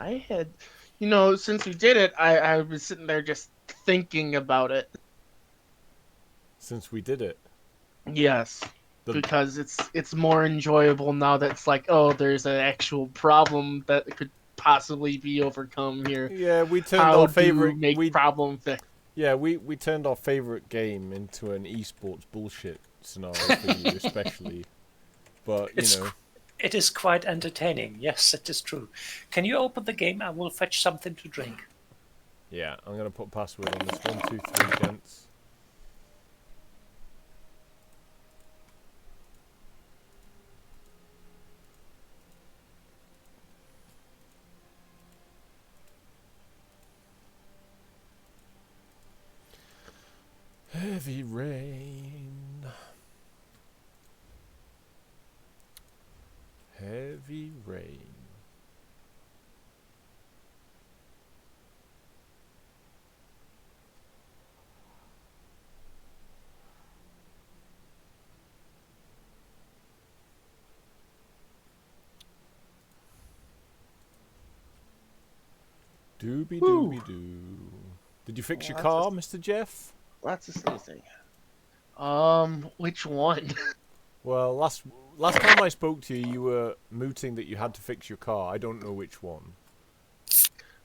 I had, since we did it, I was sitting there just thinking about it. Since we did it. Yes, The because it's more enjoyable now that it's like, oh, there's an actual problem that could possibly be overcome here. Yeah, we turned How our do favorite make we problem fix? yeah, we turned our favorite game into an esports bullshit scenario for you especially. But, you It's know, it is quite entertaining. Yes, it is true. Can you open the game? I will fetch something to drink. yeah, I'm going to put password on this 123 gents. Heavy rain. Heavy rain. Doobie Whew, doobie doo. Did you fix your lots of car, Mr. Jeff? lots of sneezing. Which one? Well, last time I spoke to you, you were mooting that you had to fix your car. I don't know which one.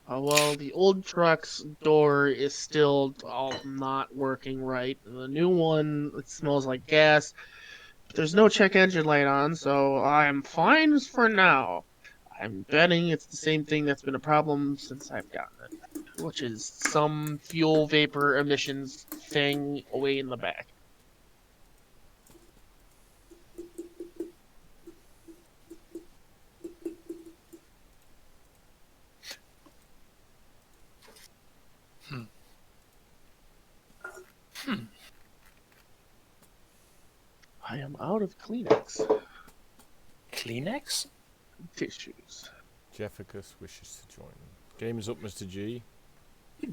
Well, the old truck's door is still all not working right. The new one, it smells like gas. There's no check engine light on, so I'm fine for now. I'm betting it's the same thing that's been a problem since I've gotten it, which is some fuel vapor emissions thing away in the back. Hmm. Hmm. I am out of Kleenex Kleenex? tissues. Jefficus wishes to join. Game is up, Mr. G.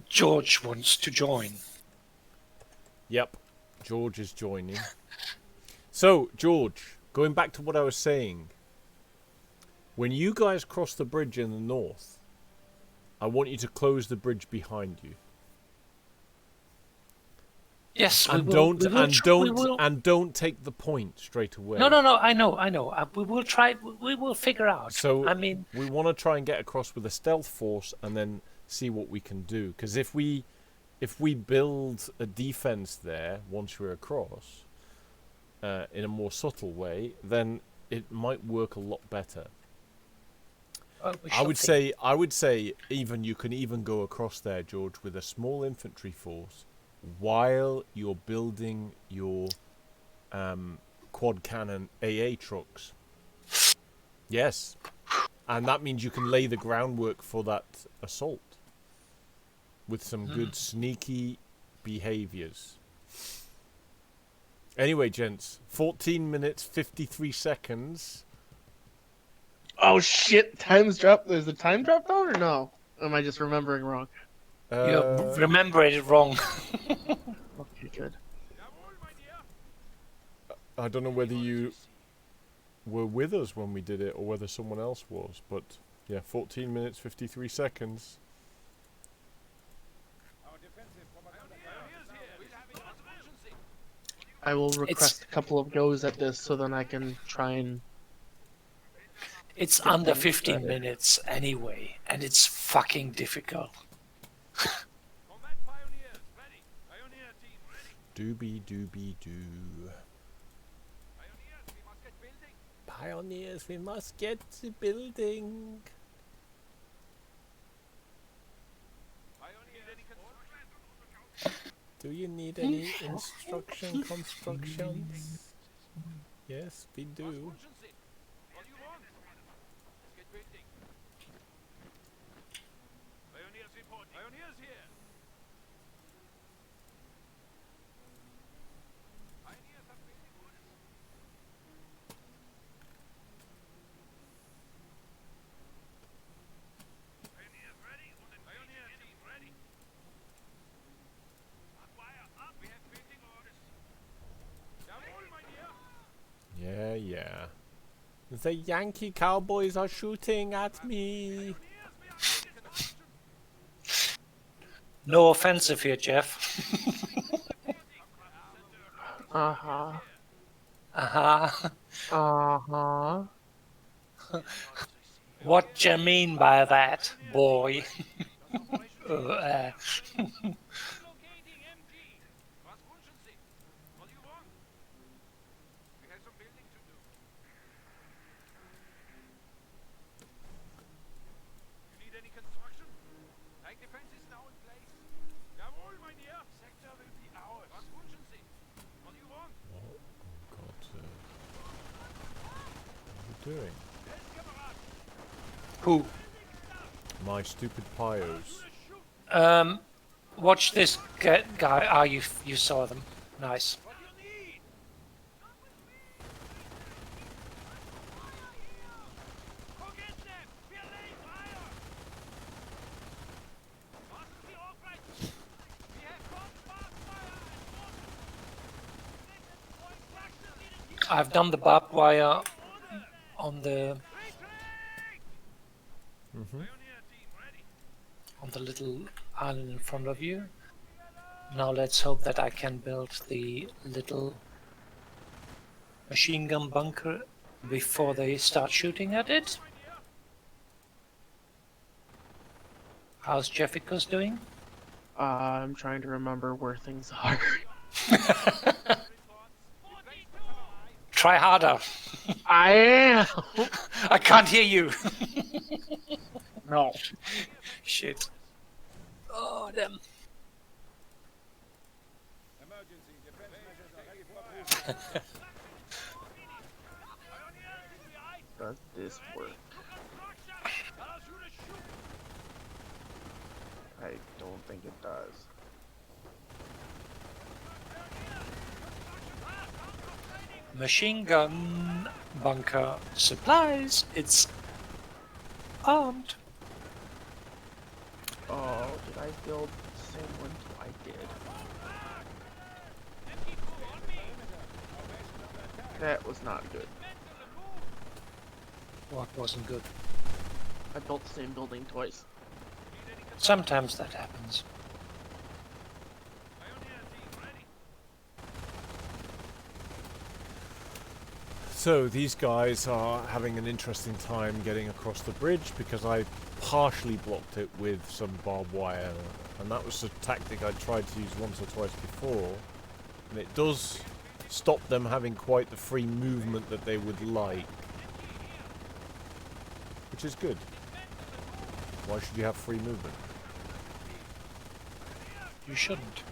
George wants to join. Yep, George is joining. So, George, going back to what I was saying. When you guys cross the bridge in the north, I want you to close the bridge behind you. Yes, we And will. don't take the point straight away. No, no, no. I know, I know. We will try. We will figure out. So I mean, we want to try and get across with a stealth force and then see what we can do. Because if we build a defense there once we're across, in a more subtle way, then it might work a lot better. we I shall would see. say even you can even go across there, George, with a small infantry force while you're building your quad cannon AA trucks. Yes. And that means you can lay the groundwork for that assault with some good sneaky behaviors. Anyway, gents, 14 minutes 53 seconds. Oh shit! Time's dropped. Is the time dropped down or no? Am I just remembering wrong? You remember it wrong. Okay, good. I don't know whether you were with us when we did it or whether someone else was, but yeah, 14 minutes 53 seconds. I will request a couple of goes at this so then I can try and. It's Get under things 15 started. minutes anyway, and it's fucking difficult. Doobie doobie doo. Pioneers, we must get to building. Do you need any constructions? Yes, we do. Yeah, yeah. The Yankee Cowboys are shooting at me. No offensive here, Jeff. Uh-huh. Aha. Uh-huh. What do you mean by that, boy? uh, Oh God, what are you doing? who? My stupid pyos. Watch this guy. Ah, you saw them. Nice. I've done the barbed wire on the Mm-hmm. on the little island in front of you. Now let's hope that I can build the little machine gun bunker before they start shooting at it. How's Jefficus doing? I'm trying to remember where things are. Try harder. I am! I can't hear you. No. Shit. Oh, damn. Does this work? I don't think it does. Machine gun bunker supplies. It's armed. Oh, did I build the same one? I did. That was not good. What wasn't good? I built the same building twice. Sometimes that happens. So these guys are having an interesting time getting across the bridge because I partially blocked it with some barbed wire, and that was a tactic I tried to use once or twice before, and it does stop them having quite the free movement that they would like, which is good. Why should you have free movement? You shouldn't.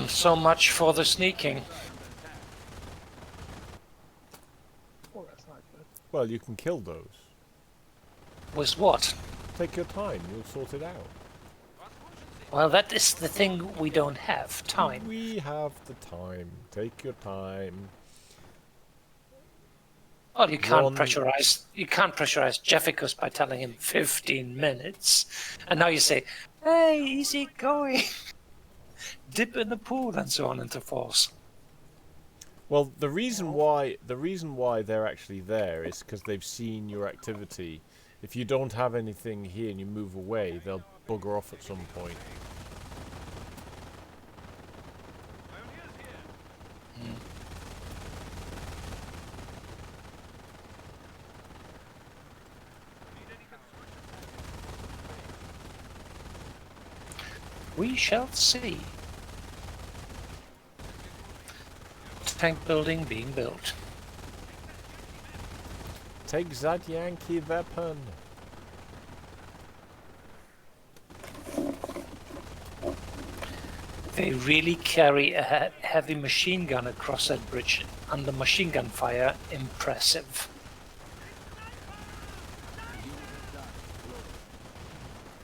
So much for the sneaking. Oh, that's not good. Well, you can kill those. With what? Take your time, you'll sort it out. Well, that is the thing we don't have. Time. We have the time. Take your time. Well, you can't One- pressurize. You can't pressurize Jefficus by telling him 15 minutes, and now you say, "Hey, easy going, dip in the pool," and so on and so forth. Well, the reason why they're actually there is because they've seen your activity. If you don't have anything here and you move away, they'll bugger off at some point. We shall see. Tank building being built. Take that Yankee weapon. They really carry a heavy machine gun across that bridge under machine gun fire. Impressive.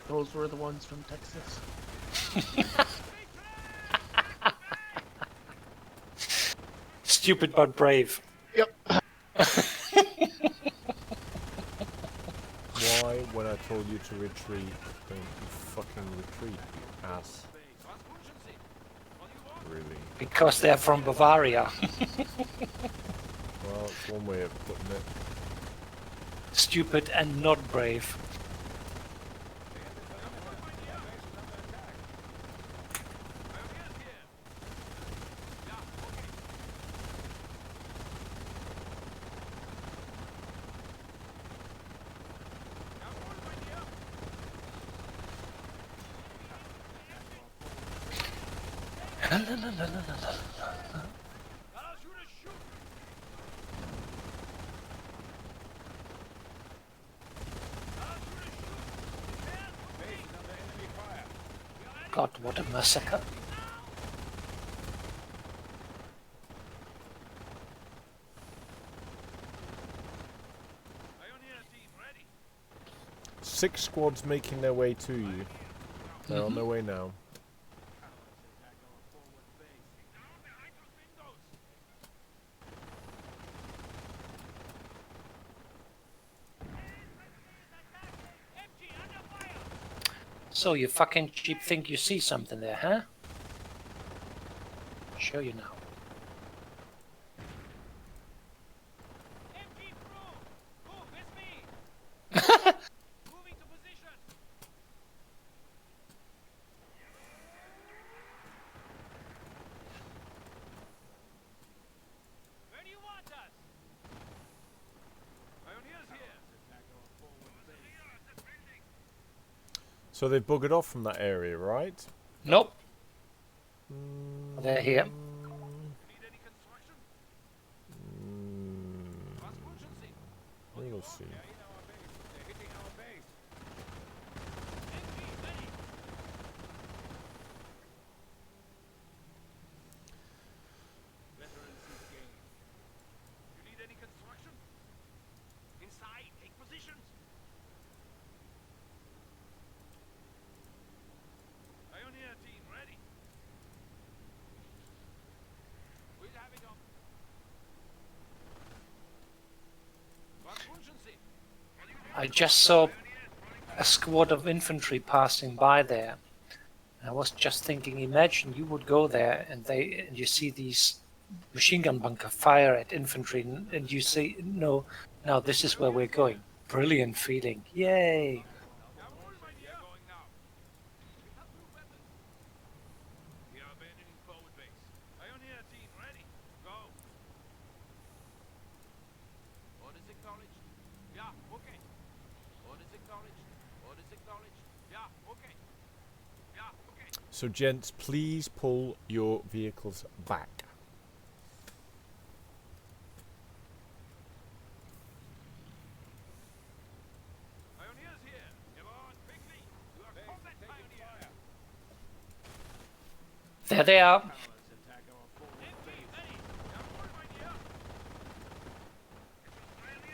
Those were the ones from Texas. Stupid but brave. Yep. why when I told you to retreat, don't you fucking retreat, you ass. Really. Because they're from Bavaria. Well, it's one way of putting it. Stupid and not brave. God, what a massacre. Six squads making their way to you. They're on their way now. So you fucking cheap think you see something there, huh? Show you now. So they've buggered off from that area, right? Nope. They're here. We'll see. I just saw a squad of infantry passing by there. I was just thinking, imagine you would go there and you see these machine gun bunker fire at infantry and you say, no, now this is where we're going. Brilliant feeling. Yay. So gents, please pull your vehicles back. There they are.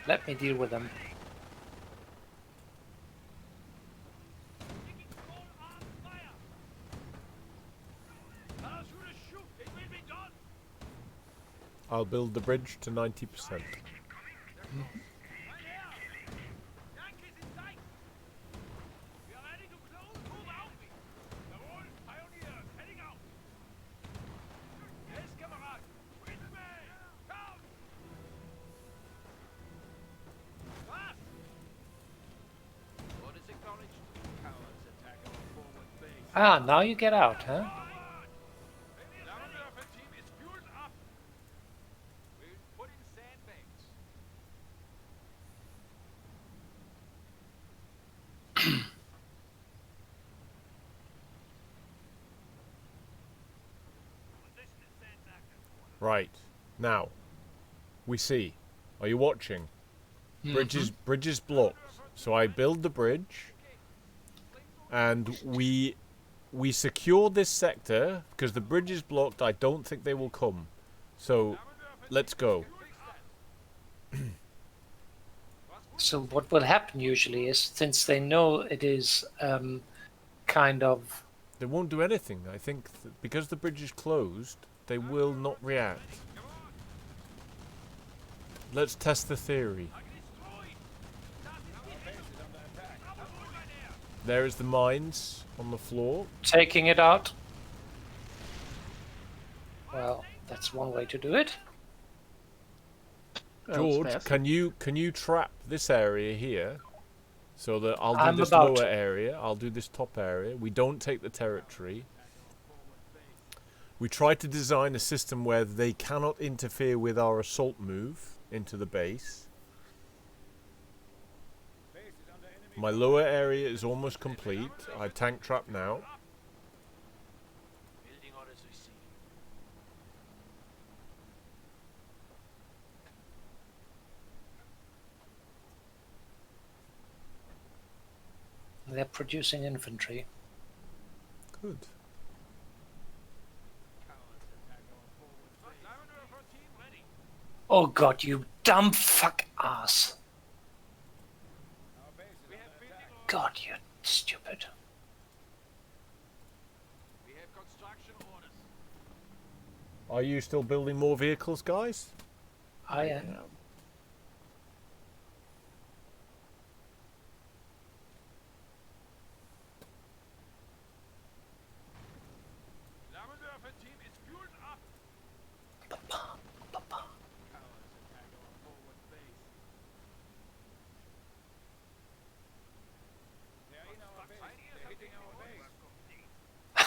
Let me deal with them. I'll build the bridge to 90%. Ah, now you get out, huh? Right. Now, we see. Are you watching? Bridge is blocked. So I build the bridge, and we secure this sector because the bridge is blocked. I don't think they will come. So, let's go. So what will happen usually is, since they know it is kind of... They won't do anything. I think because the bridge is closed, they will not react. Let's test the theory. There is the mines on the floor. Taking it out. Well, that's one way to do it. That was George, fast. can you trap this area here? So that I'll do I'm this about lower to. area, I'll do this top area. We don't take the territory. We try to design a system where they cannot interfere with our assault move into the base. My lower area is almost complete. I tank trap now. They're producing infantry. Good. Oh god, you dumb fuck ass. God, you're stupid. Are you still building more vehicles, guys? I am.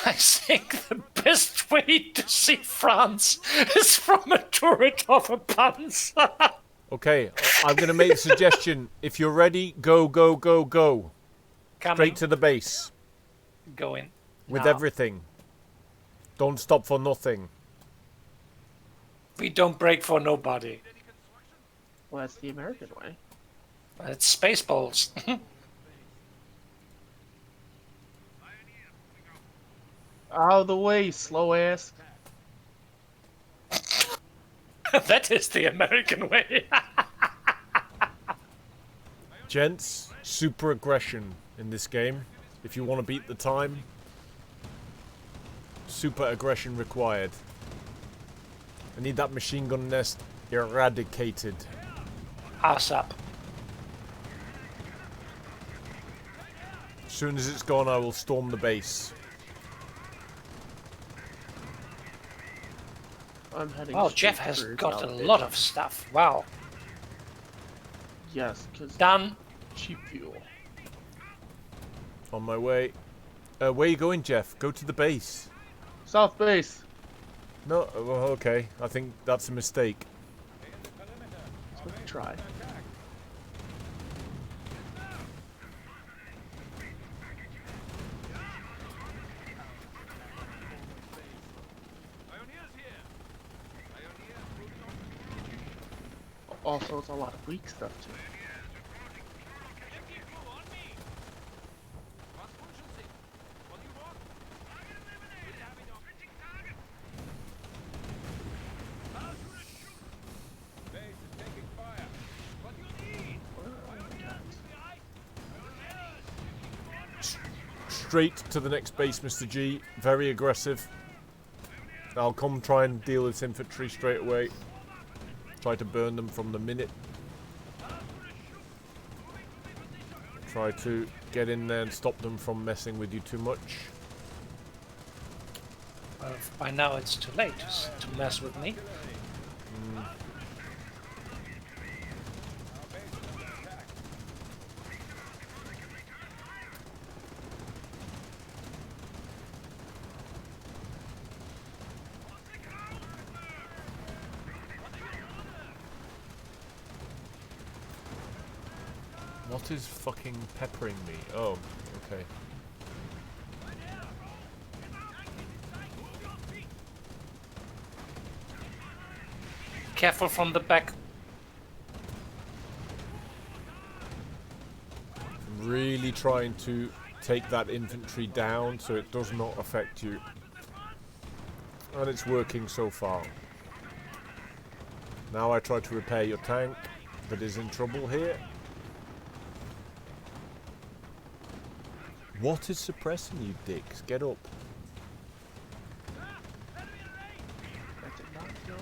I think the best way to see France is from a turret of a panzer. Okay, I'm going to make a suggestion. If you're ready, go, go, go, go. Coming. Straight to the base. Go in. With now. everything. Don't stop for nothing. We don't break for nobody. Well, that's the American way. It's Spaceballs. Out of the way, slow ass. That is the American way. Gents, super aggression in this game. If you want to beat the time, super aggression required. I need that machine gun nest eradicated. Ass up. As soon as it's gone, I will storm the base. I'm heading. Wow, straight Jeff has through got a South lot Bay. of stuff. Wow. Yes, because Done. cheap fuel. On my way. Where you going, Jeff? Go to the base. South base. No, well, okay. I think that's a mistake. It's worth a try. Also, it's a lot of weak stuff too. Straight to the next base, Mr. G. Very aggressive. I'll come try and deal with this infantry straight away. Try to burn them from the minute. Try to get in there and stop them from messing with you too much. Well, by now it's too late to mess with me. What is fucking peppering me? Oh, okay. Careful from the back. I'm really trying to take that infantry down so it does not affect you. And it's working so far. Now I try to repair your tank that is in trouble here. What is suppressing you, dicks? Get up. That did not kill.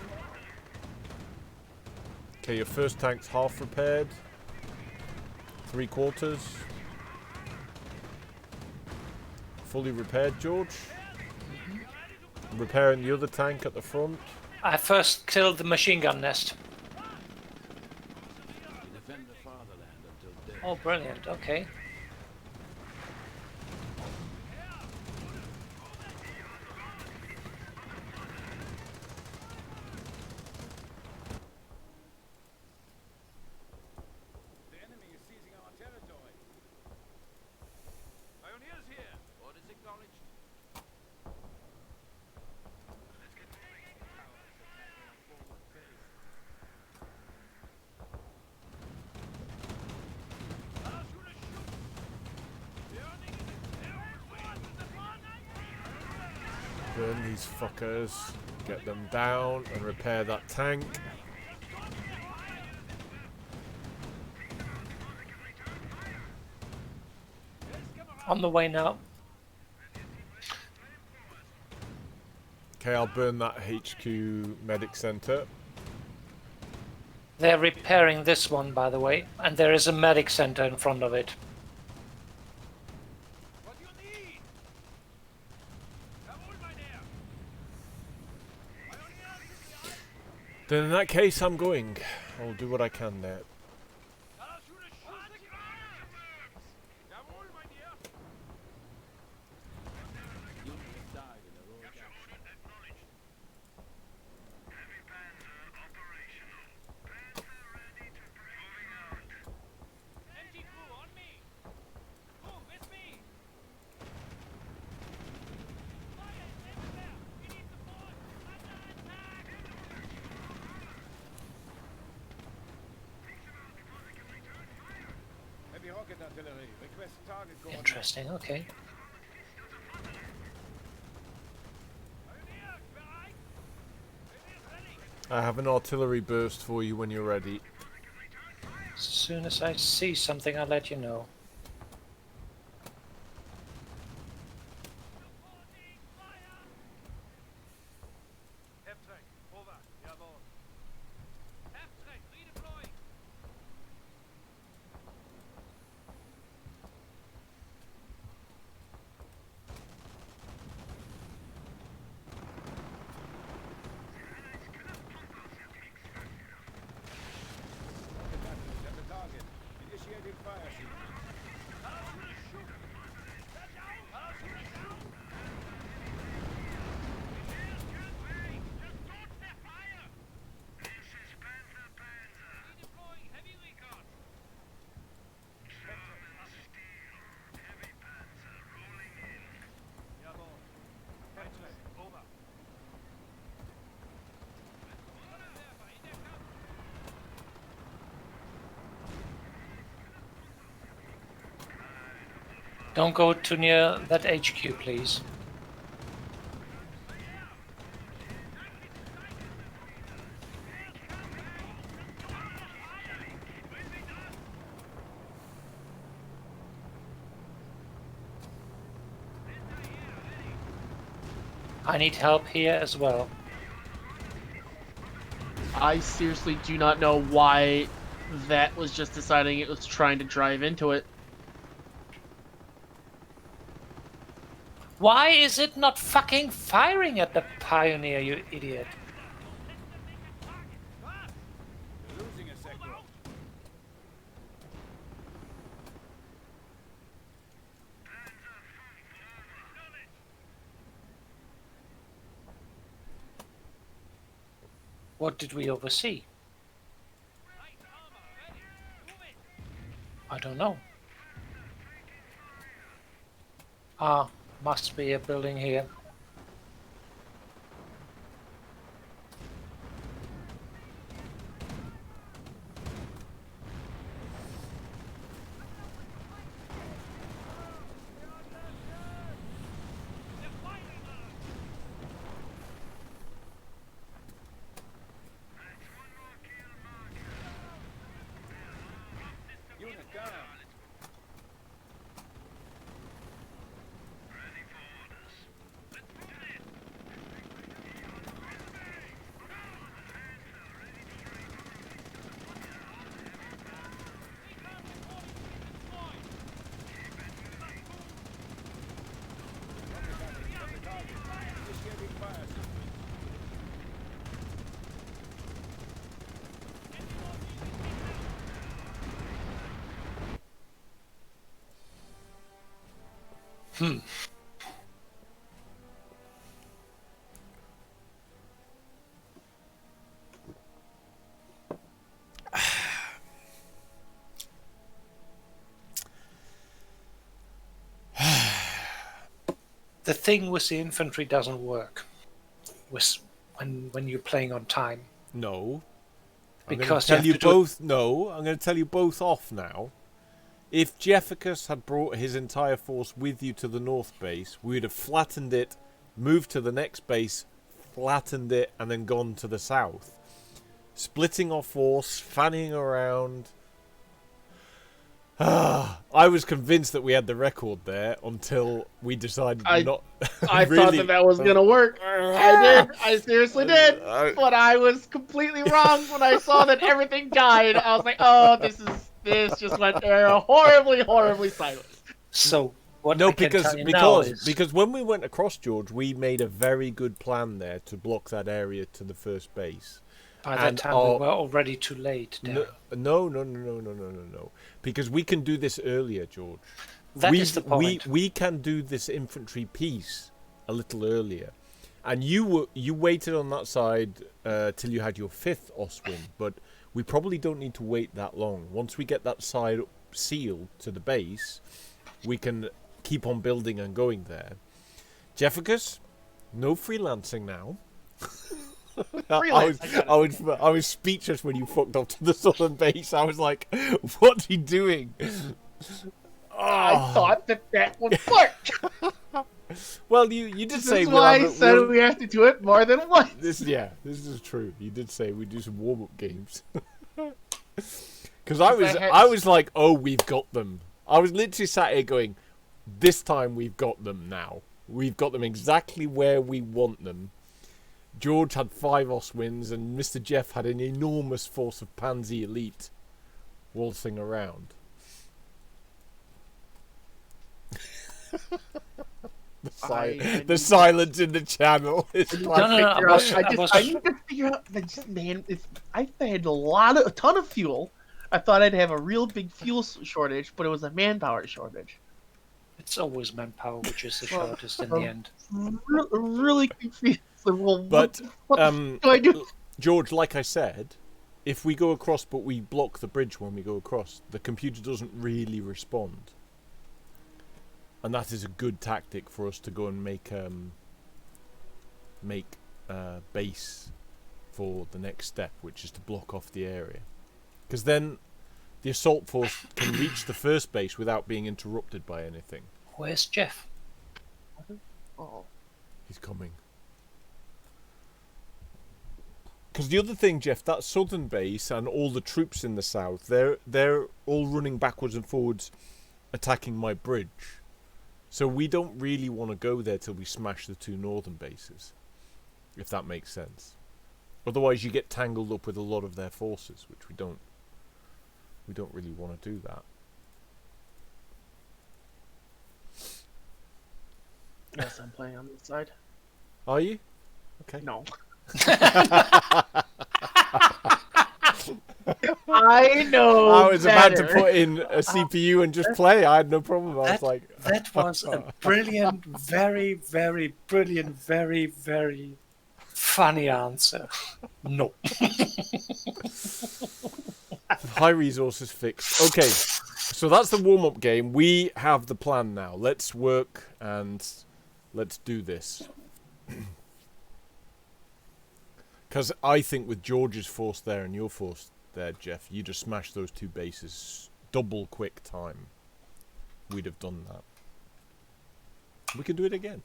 Okay, your first tank's half repaired. 3/4. fully repaired, George? Repairing the other tank at the front? I first killed the machine gun nest. Oh, brilliant. Okay. The enemy is seizing our territory. Pioneers here. Orders acknowledged. Let's get moving. Powers attacking our forward base. Burn these fuckers. Get them down and repair that tank. On the way now. Okay, I'll burn that HQ medic center. They're repairing this one, by the way, and there is a medic center in front of it. What do you need? Jawohl, mein Herr. Then in that case, I'm going. I'll do what I can there. Jawohl, mein Herr. Unit has died in a road action. MG crew on me. Move with me. Fire is everywhere. We need support. Under attack. Heavy rocket artillery. Request target coordinates. Interesting. Okay. Pioneer, bereit? Pioneers ready. I have an artillery burst for you when you're ready. As soon as I see something, I'll let you know. Supporting fire. F-track, over. Jawohl. F-track, redeploying. At the target. Initiating fire sequence. Redeploying heavy recon. Jawohl. F-track, over. Feuerwerfer in der Kampf. Don't go too near that HQ, please. I need help here as well. I seriously do not know why that was just deciding it was trying to drive into it. Why is it not fucking firing at the Pioneer, you idiot? Losing a sector. What did we oversee? I don't know. Ah, must be a building here. Unit down. The thing with the infantry doesn't work with when you're playing on time. No. I'm going to Because you tell have you to do it. both. No, I'm going to tell you both off now. If Jefficus had brought his entire force with you to the north base, we would have flattened it, moved to the next base, flattened it, and then gone to the south. Splitting our force, fanning around. I was convinced that we had the record there until we decided I not. I thought really. that was gonna work. I did. I seriously did. But I was completely wrong when I saw that everything died. I was like, oh, this just went horribly, horribly sideways. So what No, I can because tell you now is because when we went across, George, we made a very good plan there to block that area to the first base. by that time we were already too late. No, no. Because we can do this earlier, George. That is the point. We can do this infantry piece a little earlier, and you waited on that side till you had your 5th Oswin, but we probably don't need to wait that long. Once we get that side sealed to the base, we can keep on building and going there. Jefficus, no freelancing now. I was speechless when you fucked off to the southern base. I was like, what's he doing? I thought that would work. Well, you did say This is why I said we have to do it more than once. This is true. You did say we do some warm-up games. Because I was like, oh, we've got them. I was literally sat here going, this time we've got them now. We've got them exactly where we want them. George had 5 Oswins, and Mr. Jeff had an enormous force of Pansy Elite waltzing around. The silence in the channel is No. I need to figure out. Man, I had a ton of fuel. I thought I'd have a real big fuel shortage, but it was a manpower shortage. It's always manpower which is the shortest in the end. Really confused. Well, But what do I do? George, like I said, if we go across but we block the bridge when we go across, the computer doesn't really respond. And that is a good tactic for us to go and make base for the next step, which is to block off the area. Because then the assault force can reach the first base without being interrupted by anything. Where's Jeff? Oh. He's coming. Because the other thing, Jeff, that southern base and all the troops in the south, they're all running backwards and forwards, attacking my bridge. So we don't really want to go there till we smash the 2 northern bases, if that makes sense. Otherwise, you get tangled up with a lot of their forces, which we don't really want to do that. Yes, I'm playing on this side. Are you? Okay. No. I know. I was about to better. put in a CPU and just play. I had no problem. I was like, That was a brilliant, very, very brilliant, very, very funny answer. No. high resources fixed. Okay, so that's the warm-up game. We have the plan now. Let's work and let's do this. Because I think with George's force there and your force there, Jeff, you just smash those 2 bases double quick time. We'd have done that. We could do it again.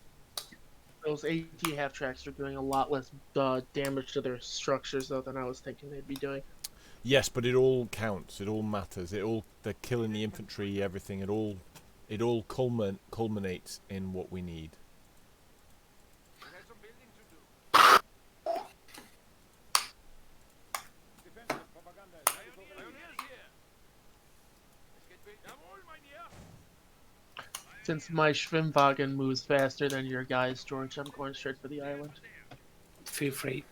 Those AT half tracks are doing a lot less damage to their structures though than I was thinking they'd be doing. Yes, but it all counts. It all matters. They're killing the infantry, everything. It all culminates in what we need. Since my Schwimmwagen moves faster than your guys, George, I'm going straight for the island. Feel free.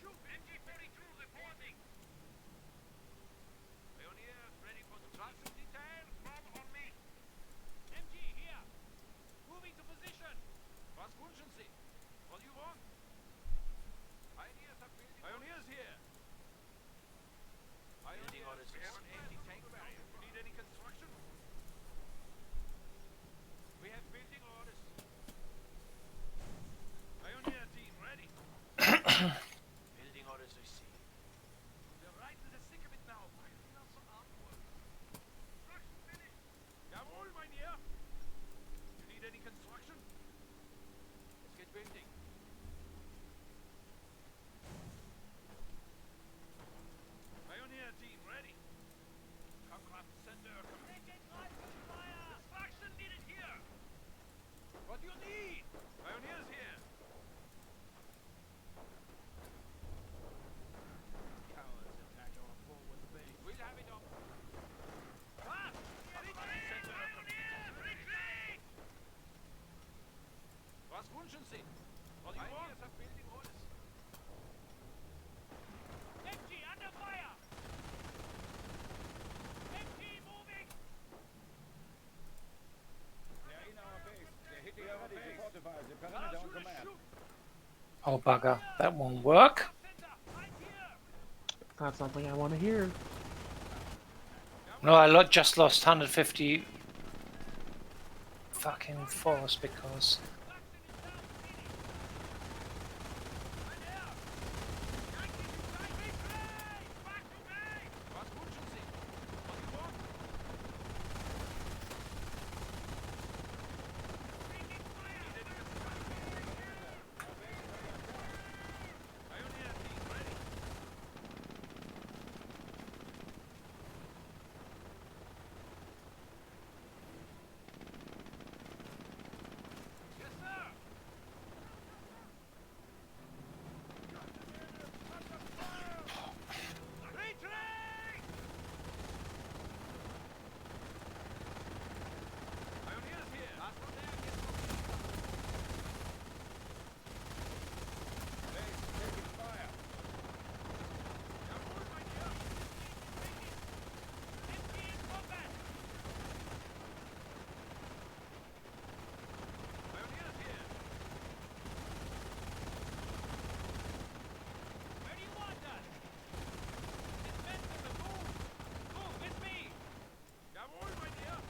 shoot! MG-42 reporting! Pioneers ready for construction detail. Form on me. MG here. Moving to position. Was wünschen Sie? What do you want? Pioneers are building. Pioneers here. Building orders. We have an anti-tank barrier. Need any construction? We have building orders. Pioneer team ready. Building orders received. We're right in the thick of it now. Piling up some artwork. Construction finished. Jawohl, mein Herr. You need any construction? Let's get building. Pioneer team ready. Combat center. Construction needed here. What do you need? Pioneers here. Cowards attack our forward base. We'll have it up. Fast! Retreat! Pioneers! Retreat! Was wünschen Sie? What do you want? Pioneers are building orders. MG under fire! MG moving! They're in our base. They're hitting our base. Fortify the perimeter on command. Oh bugger, that won't work. Center, right here! Not something I want to hear. No, I just lost 150 fucking force because Was wünschen Sie? What do you want? Pioneer team ready. Yes, sir. Retreat! Pioneers here. Last one there. Base taking fire. Jawohl, mein Herr. MG in combat. Pioneers here. Where do you want us? Dismantlement, move! Move with me! Jawohl, mein Herr.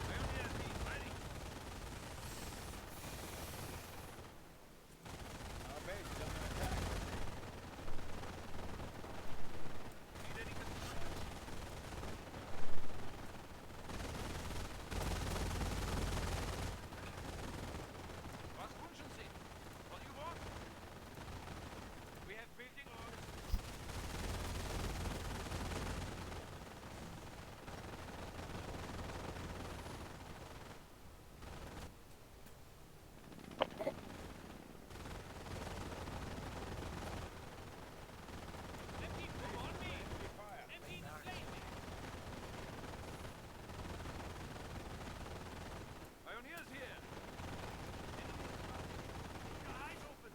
Pioneer team ready. Our base is under attack. Need any construction? Was wünschen Sie? What do you want? We have building orders. MG2 on me! Fire. MG in place! Pioneers here! Your eyes open!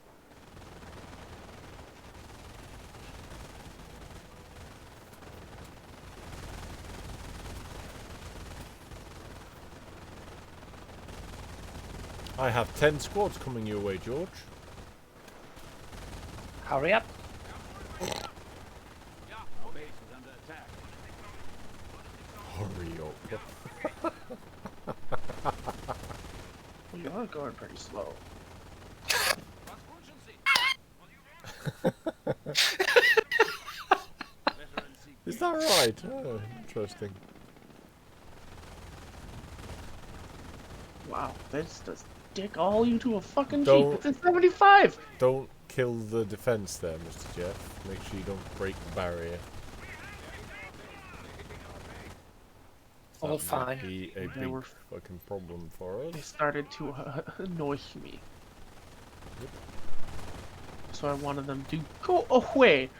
I have 10 squads coming your way, George. hurry up. Our base is under attack. Hurry up. Well, you are going pretty slow. Was wünschen Sie? What do you want? Veteran seek Is that right? Oh, interesting. Wow, that's just dick all you to a fucking Don't- Jeep. It's a 75! Don't kill the defense there, Mr. Jeff. Make sure you don't break the barrier. All That fine. might be a They big were- fucking problem for They us. started to annoy me. So I wanted them to go away.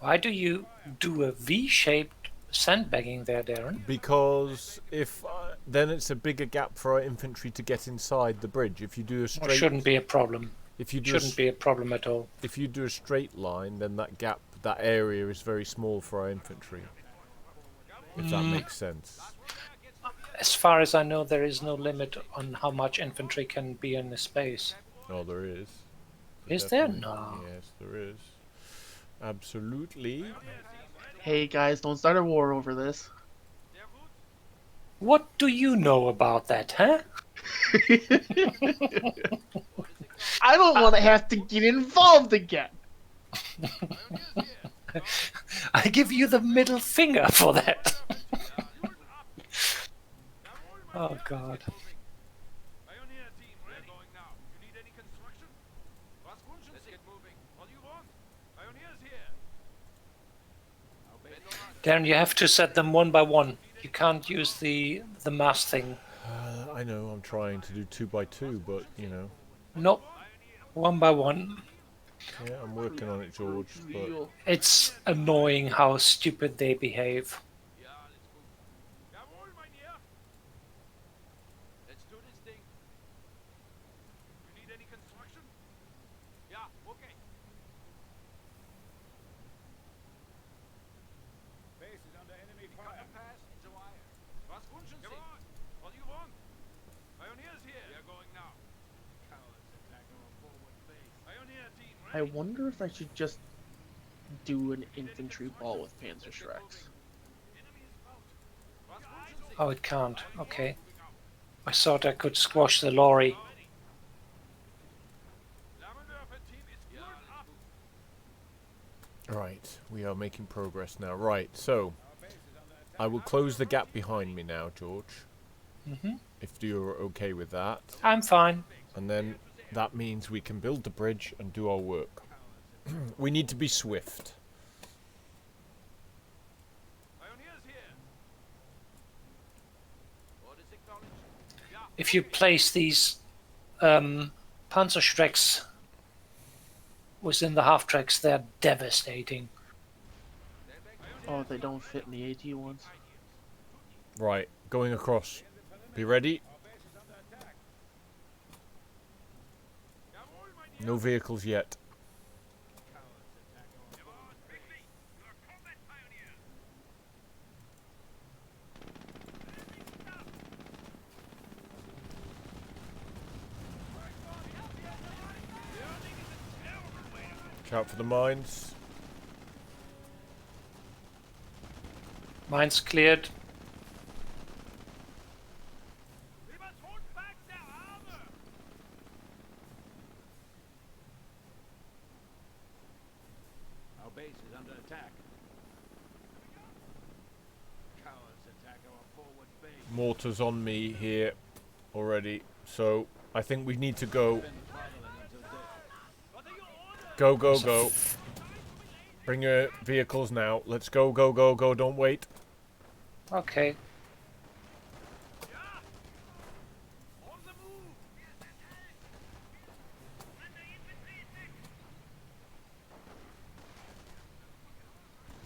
Why do you do a V-shaped sandbagging there, Darren? Because if then it's a bigger gap for our infantry to get inside the bridge. If you do a Well, straight, shouldn't be a problem. if you do Shouldn't be a problem at all. if you do a straight line, then that gap, that area is very small for our infantry. If that makes sense. As far as I know, there is no limit on how much infantry can be in a space. Oh, there is. Is there? Definitely. No. Yes, there is. Absolutely. Hey guys, don't start a war over this. What do you know about that, huh? I don't want to have to get involved again. I give you the middle finger for that. Oh God. Pioneer team, we're going now. You need any construction? Let's get moving. What do you want? Pioneers here. Darren, you have to set them one by one. You can't use the mass thing. I know I'm trying to do 2 by 2, but you know. Nope. One by one. Yeah, I'm working on it, George. But It's annoying how stupid they behave. Ja, let's go. Jawohl, mein Herr. Let's do this thing. You need any construction? Ja, okay. Base is under enemy Cut fire. the pass in the wire. Was wünschen Sie? What do you want? Pioneers here. We are going now. Cowards attack our forward base. Pioneer team, I ready? wonder if I should just do an infantry ball with Panzer Strikes. Enemy is about. Was wünschen Sie? Oh, it can't. Okay. I thought I could squash the lorry. Flammenwerfer team is gearing up. right, we are making progress now. Right, so I will close the gap behind me now, George. If you're okay with that. I'm fine. And then that means we can build the bridge and do our work. We need to be swift. Pioneers here. Orders acknowledged. Ja, If you place these Panzerstrecks within the half tracks, they're devastating. Oh, they don't fit in the AT ones. Right, going across. Be ready. jawohl, mein Herr. No vehicles yet. Jawohl, quickly. You are combat pioneers. Watch out for the mines. Mine's cleared. We must hold back their armor. Our base is under attack. Cowards attack our forward base. Mortars on me here already. So I think we need to go. Defend the fatherland until death. What are your orders? Go, go, go. Bring your vehicles now. Let's go, go, go, go. Don't wait. Okay. On the move.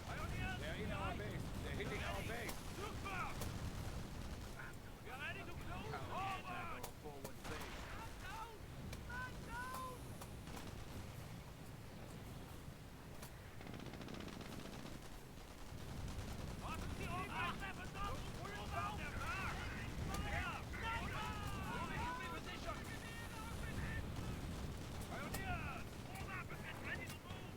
Pioneers, They're in our base. They're hitting our base. super. We are ready to close Attack forward. our forward base. Warten Sie auf Angreifer dort. Auf der Mark. Moving to position. Pioneers, all up and ready to move.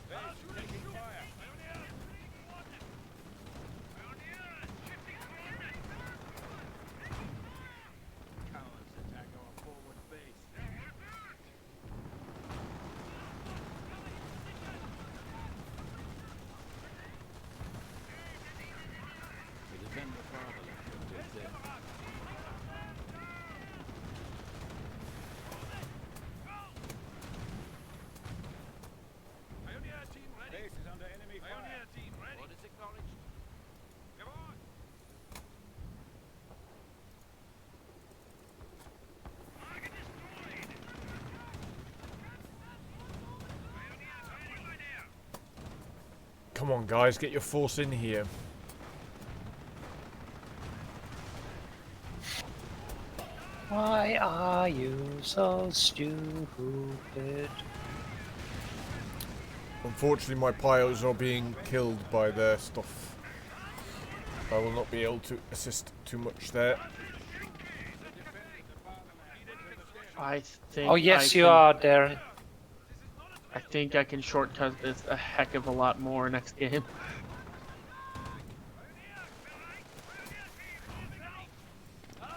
Base taking fire. Pioneers, shifting coordinates. Cowards attack our forward base. We defend the fatherland until death. Pioneer team ready. Base is under enemy fire. Pioneer team ready. Orders acknowledged. Come on. Target destroyed. Come on, guys, get your force in here. Why are you so stupid? Unfortunately, my pios are being killed by their stuff. I will not be able to assist too much there. I think Oh yes, I you can, are, Darren. I think I can shortcut this a heck of a lot more next game.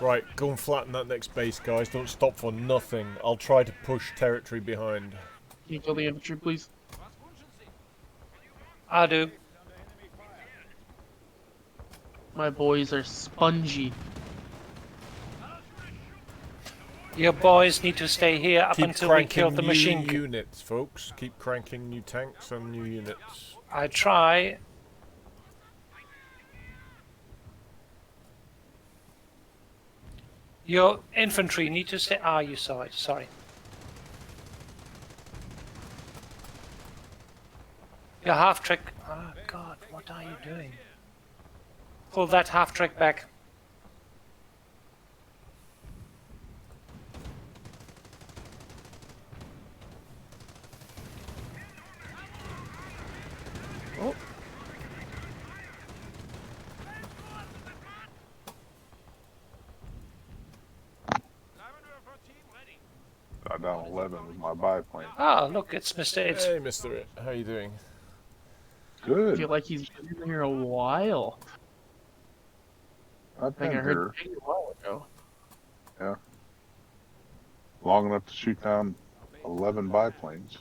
Right, go and flatten that next base, guys. Don't stop for nothing. I'll try to push territory behind. Can you kill the infantry, please? I do. My boys are spongy. Your boys need to stay here up Keep until we kill cranking the new machine gun. units, folks. Keep cranking new tanks and new units. I try. Your infantry need to stay. Ah, you saw it. Sorry. Your half track. Oh God, what are you doing? Pull that half track back. Oh, Down 11 with my biplane. Ah, look, it's Mr. It's Hey, Mr. It. How you doing? I Good. feel like he's been in here a while. I've Like I been heard here Jay a while ago. long enough to shoot down 11 biplanes.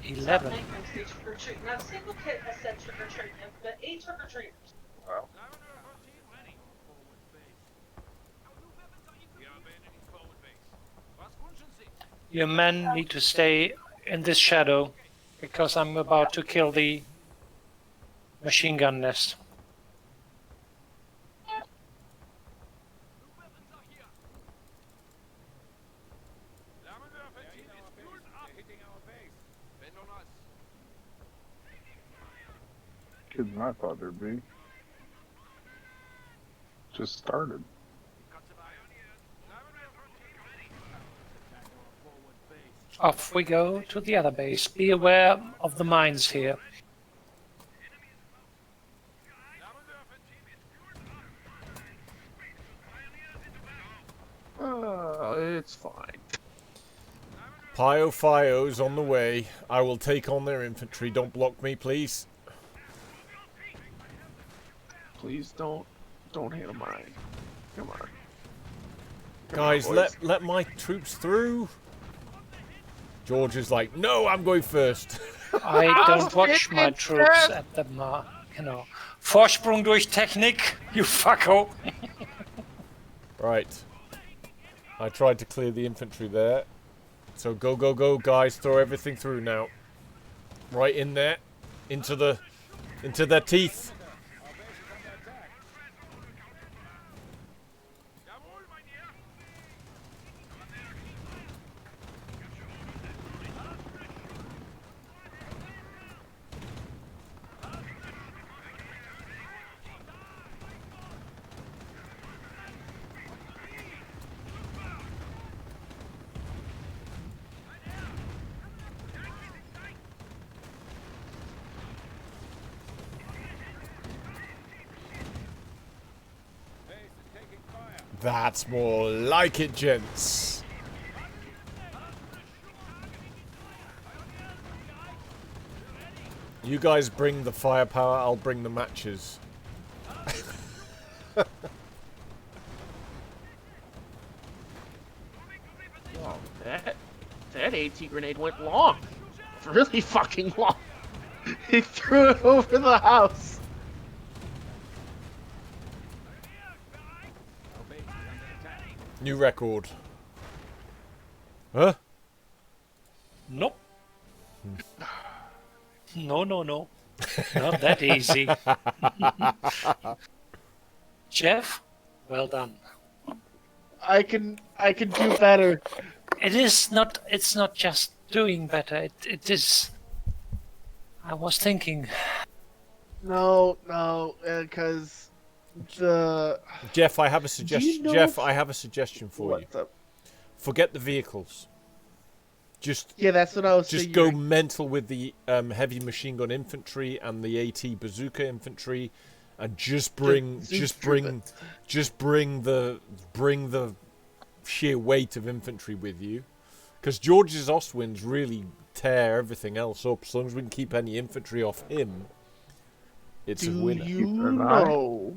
11. Stage trick or treat. Not a single kid has said trick or treat, but 8 trick or treaters. Wow. Your men need to stay in this shadow because I'm about to kill the machine gun nest. Kids than I thought there'd be. Just started. Off we go to the other base. Be aware of the mines here. It's fine. Pio Fio's on the way. I will take on their infantry. Don't block me, please. Please don't hit a mine. Come on. Guys, on, boys. let my troops through. George is like, no, I'm going first. I don't watch my troops at the genau. Vorsprung durch Technik, you fucko. Right. I tried to clear the infantry there. So go, go, go, guys. Throw everything through now. Right in there. Into their teeth. That's more like it, gents. You guys bring the firepower, I'll bring the matches. Oh, that AT grenade went long. Really fucking long. He threw it over the house. New record. Huh? Nope. No. Not that easy. Jeff, well done. I can do better. It's not just doing better, it is I was thinking, No, because the. Jeff, I have a Do you suggestion. know Jeff, if- I have a suggestion for you. What's up? Forget the vehicles. Just Yeah, that's what I was just go figuring. mental with the heavy machine gun infantry and the AT bazooka infantry, and just bring the sheer weight of infantry with you, because George's Ostwinds really tear everything else up. As long as we can keep any infantry off him, it's a Do winner. you an eye. know?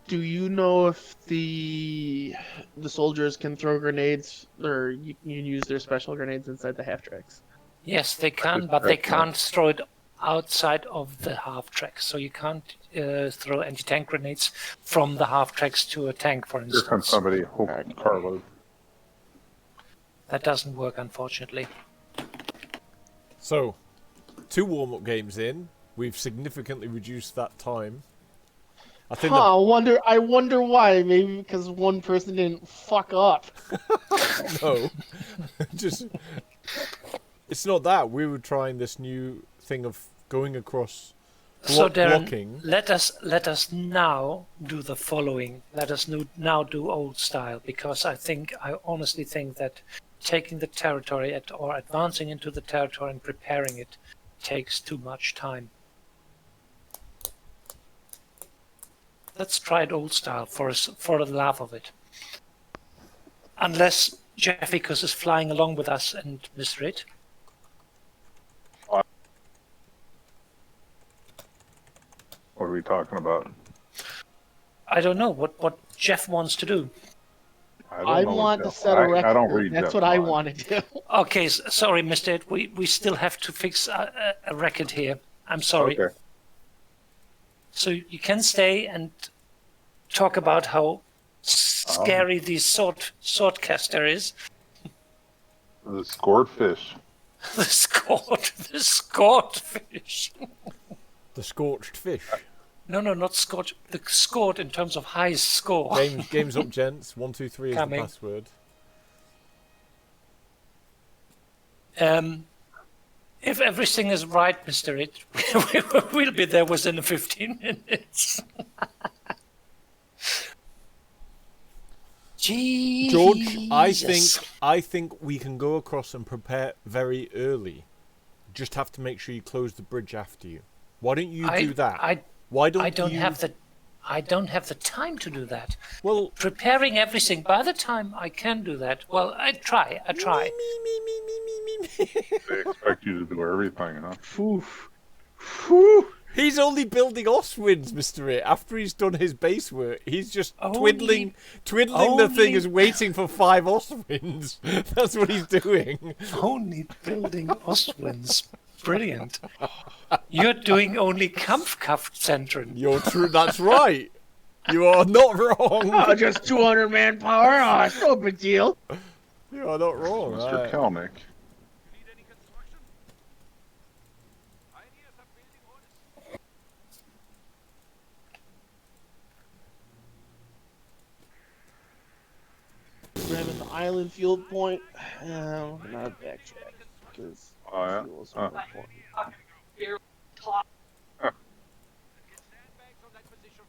Do you know if the soldiers can throw grenades, or you can use their special grenades inside the half tracks? yes, they can, just but they checked that. can't throw it outside of the half tracks. So you can't throw anti-tank grenades from the half tracks to a tank, for Here comes instance. somebody. Whole carload. That doesn't work, unfortunately. So, 2 warm-up games in, we've significantly reduced that time. I think I wonder why. Maybe because one person didn't fuck up. no, just it's not that. We were trying this new thing of going across So Darren, blocking. let us now do the following. Let us now do old style, because I honestly think that taking the territory or advancing into the territory and preparing it takes too much time. Let's try it old style for the laugh of it. Unless Jefficus is flying along with us and Mr. It. What are we talking about? I don't know what Jeff wants to do. I don't I know want what to Jeff- set a record. I don't read That's Jeff's what I mind. want to do. Okay, sorry, Mr. It. We still have to fix a record here. I'm sorry. Okay. So you can stay and talk about how scary the swordcaster is. The scored fish. The scored fish. The scorched fish. No, not scorched. The scored in terms of high score. Games up, gents. 1, 2, 3 is Coming. the password. If everything is right, Mr. It, we'll be there within 15 minutes. George, Jesus. I think we can go across and prepare very early. Just have to make sure you close the bridge after you. Why don't you do that? Why don't I don't you... have the time to do that. Well, Preparing everything, by the time I can do that, well, I try. They expect you to do everything, huh? Whew. He's only building Ostwinds, Mr. It. After he's done his base work, he's just Only- twiddling the thing only- as waiting for 5 Ostwinds. That's what he's doing. Only building Ostwinds. Brilliant. You're doing only Kampfkraftzentren. You're true. That's right. You are not wrong. Oh, just 200 manpower? Oh, it's no big deal. You are not wrong. Mr. Kelnick. Need any construction? Pioneers are building orders. Grabbing the island field point. Not a backtrack, because Oh, yeah? fuel's more important. Your clock. Get sandbags on that position.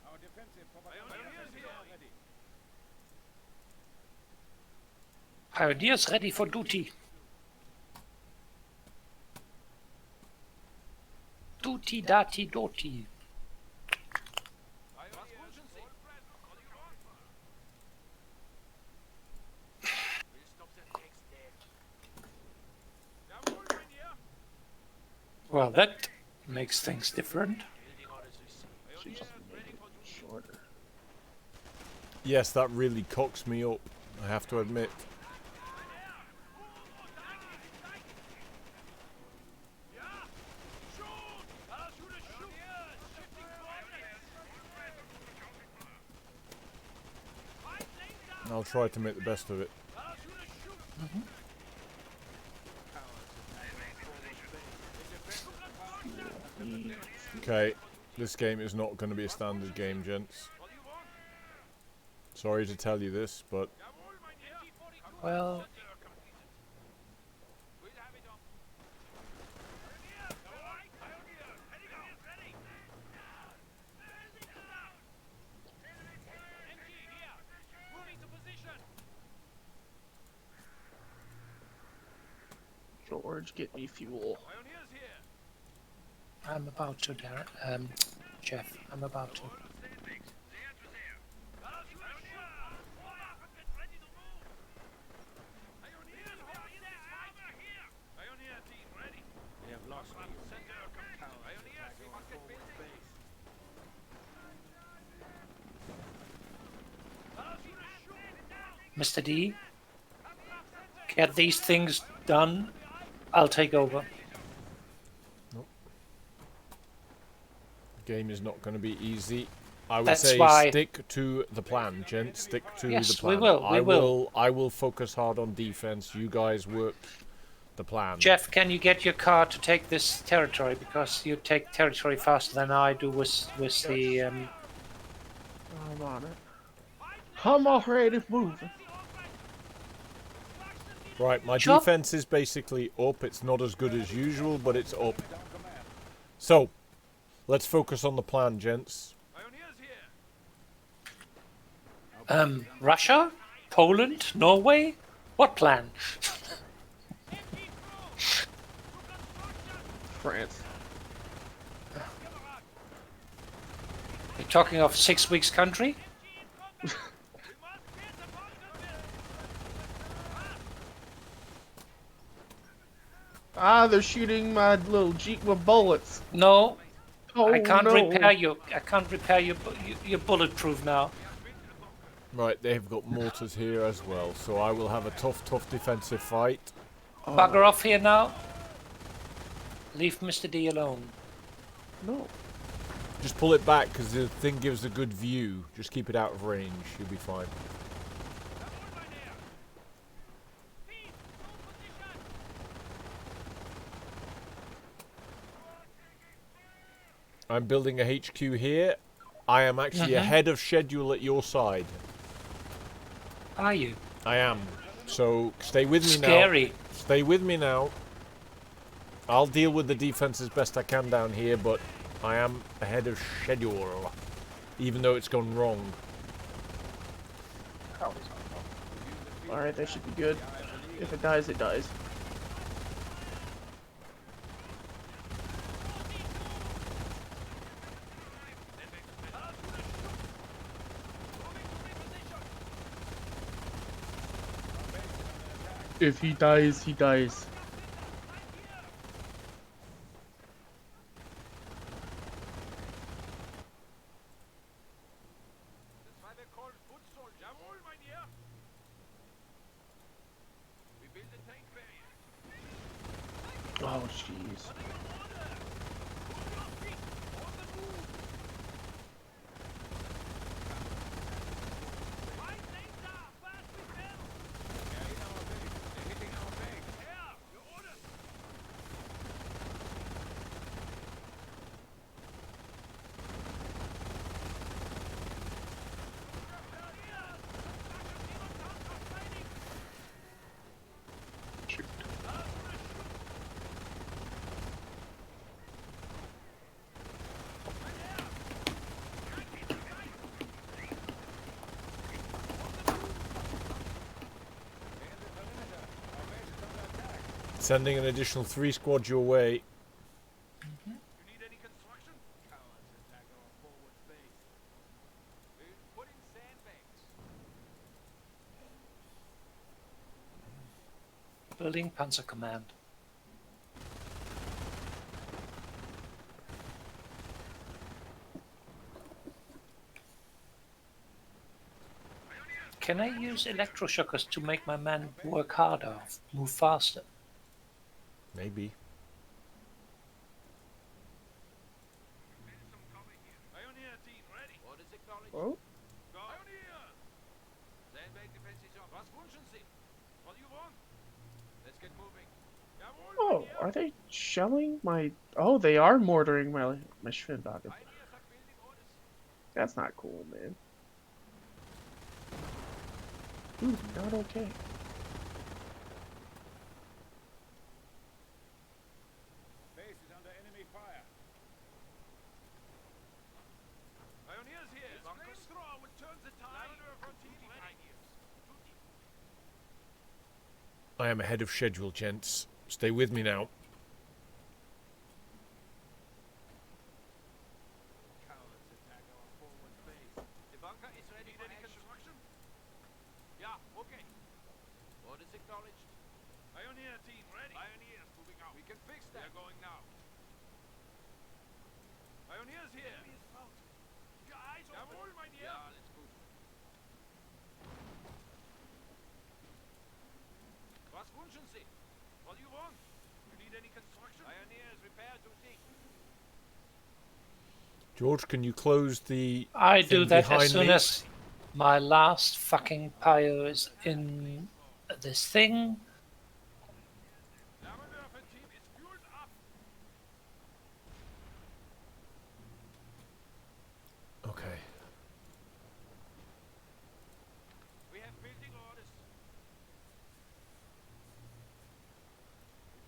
Our defensive Pioneers here. ready. Pioneers ready for duty. Duty, dati, doti. Was wünschen Sie? What do you want? We'll stop the tanks there. Jawohl, Pioneer. Well, that makes things different. Building orders received. Should just Pioneers make ready it for duty. shorter. Yes, that really cocks me up. I have to admit. Ja! Shoot! Parachute shoot! Shifting coordinates! Find lane down! I'll try to make the best of it. Parachute shoot! Okay, this game is not going to be a standard game, gents. What do you want? Sorry to tell you this, but Jawohl, mein Herr! Well, George, get me fuel. Pioneers here. I'm about to, Darren. Jeff, I'm about to. Order sandbags. There to there. Pioneers, form up and get ready to move. Pioneers, we are in this fight. Here. Pioneer team, ready. We have lost Front center, Pioneers, we must get building. Mr. D, get these things done. I'll take over. Game is not going to be easy. I would That's say why- stick to the plan, gents. Stick to Yes, the we plan. will, we will. I will focus hard on defense. You guys work the plan. Jeff, can you get your car to take this territory? Because you take territory faster than I do with the... I'm on it. I'm already moving. Right, my Chop. defense is basically up. It's not as good as usual, but it's up. So, let's focus on the plan, gents. Pioneers here. Russia? Poland? Norway? What plan? France. You're talking of 6 weeks country? Ah, they're shooting my little Jeep with bullets. No, Oh, I can't no. repair you. I can't repair you. You're bulletproof now. Right, they've got mortars here as well, so I will have a tough defensive fight. Bugger off here now. Leave Mr. D alone. No. Just pull it back, because the thing gives a good view. Just keep it out of range. You'll be fine. I'm building a HQ here. I am actually ahead of schedule at your side. Are you? I am. So stay with me now. Scary. Stay with me now. I'll deal with the defense as best I can down here, but I am ahead of schedule. Even though it's gone wrong. Alright, that should be good. If it dies, it dies. If he dies, he dies. Das war der Call Foot Soldier. Jawohl, mein Herr. We build a tank barrier. Oh, jeez. Fight later. Fast with them. They're in our base. They're hitting our base. Yeah, your orders. Shoot. They're in the perimeter. Our base is under attack. Sending an additional 3 squads your way. You need any construction? Cowards attack our forward base. We'll put in sandbags. Building Panzer Command. Can I use electroshockers to make my men work harder, move faster? Maybe. Pioneer team, ready. Orders acknowledged. Oh? Go. Pioneer! Sandbag defense is on. Was wünschen Sie? What do you want? Let's get moving. Jawohl, Oh, mein Herr. are they shelling my... Oh, they are mortaring my Schwindwagen. Pioneers are building orders. That's not cool, man. Ooh, not okay. Base is under enemy fire. Pioneers here. Bunker straw will turn the tide. For team pioneers. I am ahead of schedule, gents. Stay with me now. Cowards attack our forward base. The bunker is ready for construction. Yeah, okay. Orders acknowledged. Pioneer team ready. Pioneers moving out. We can fix that. They're going now. Pioneers here. Enemy is out. Keep your eyes open. Jawohl, mein Herr. Ja, alles gut. Was wünschen Sie? What do you want? You need any construction? Pioneers, repair to seek. George, can you close the I do thing that as behind soon me? as my last fucking pyro is in this thing. Flammenwerfer team is fueled up. Okay. We have building orders.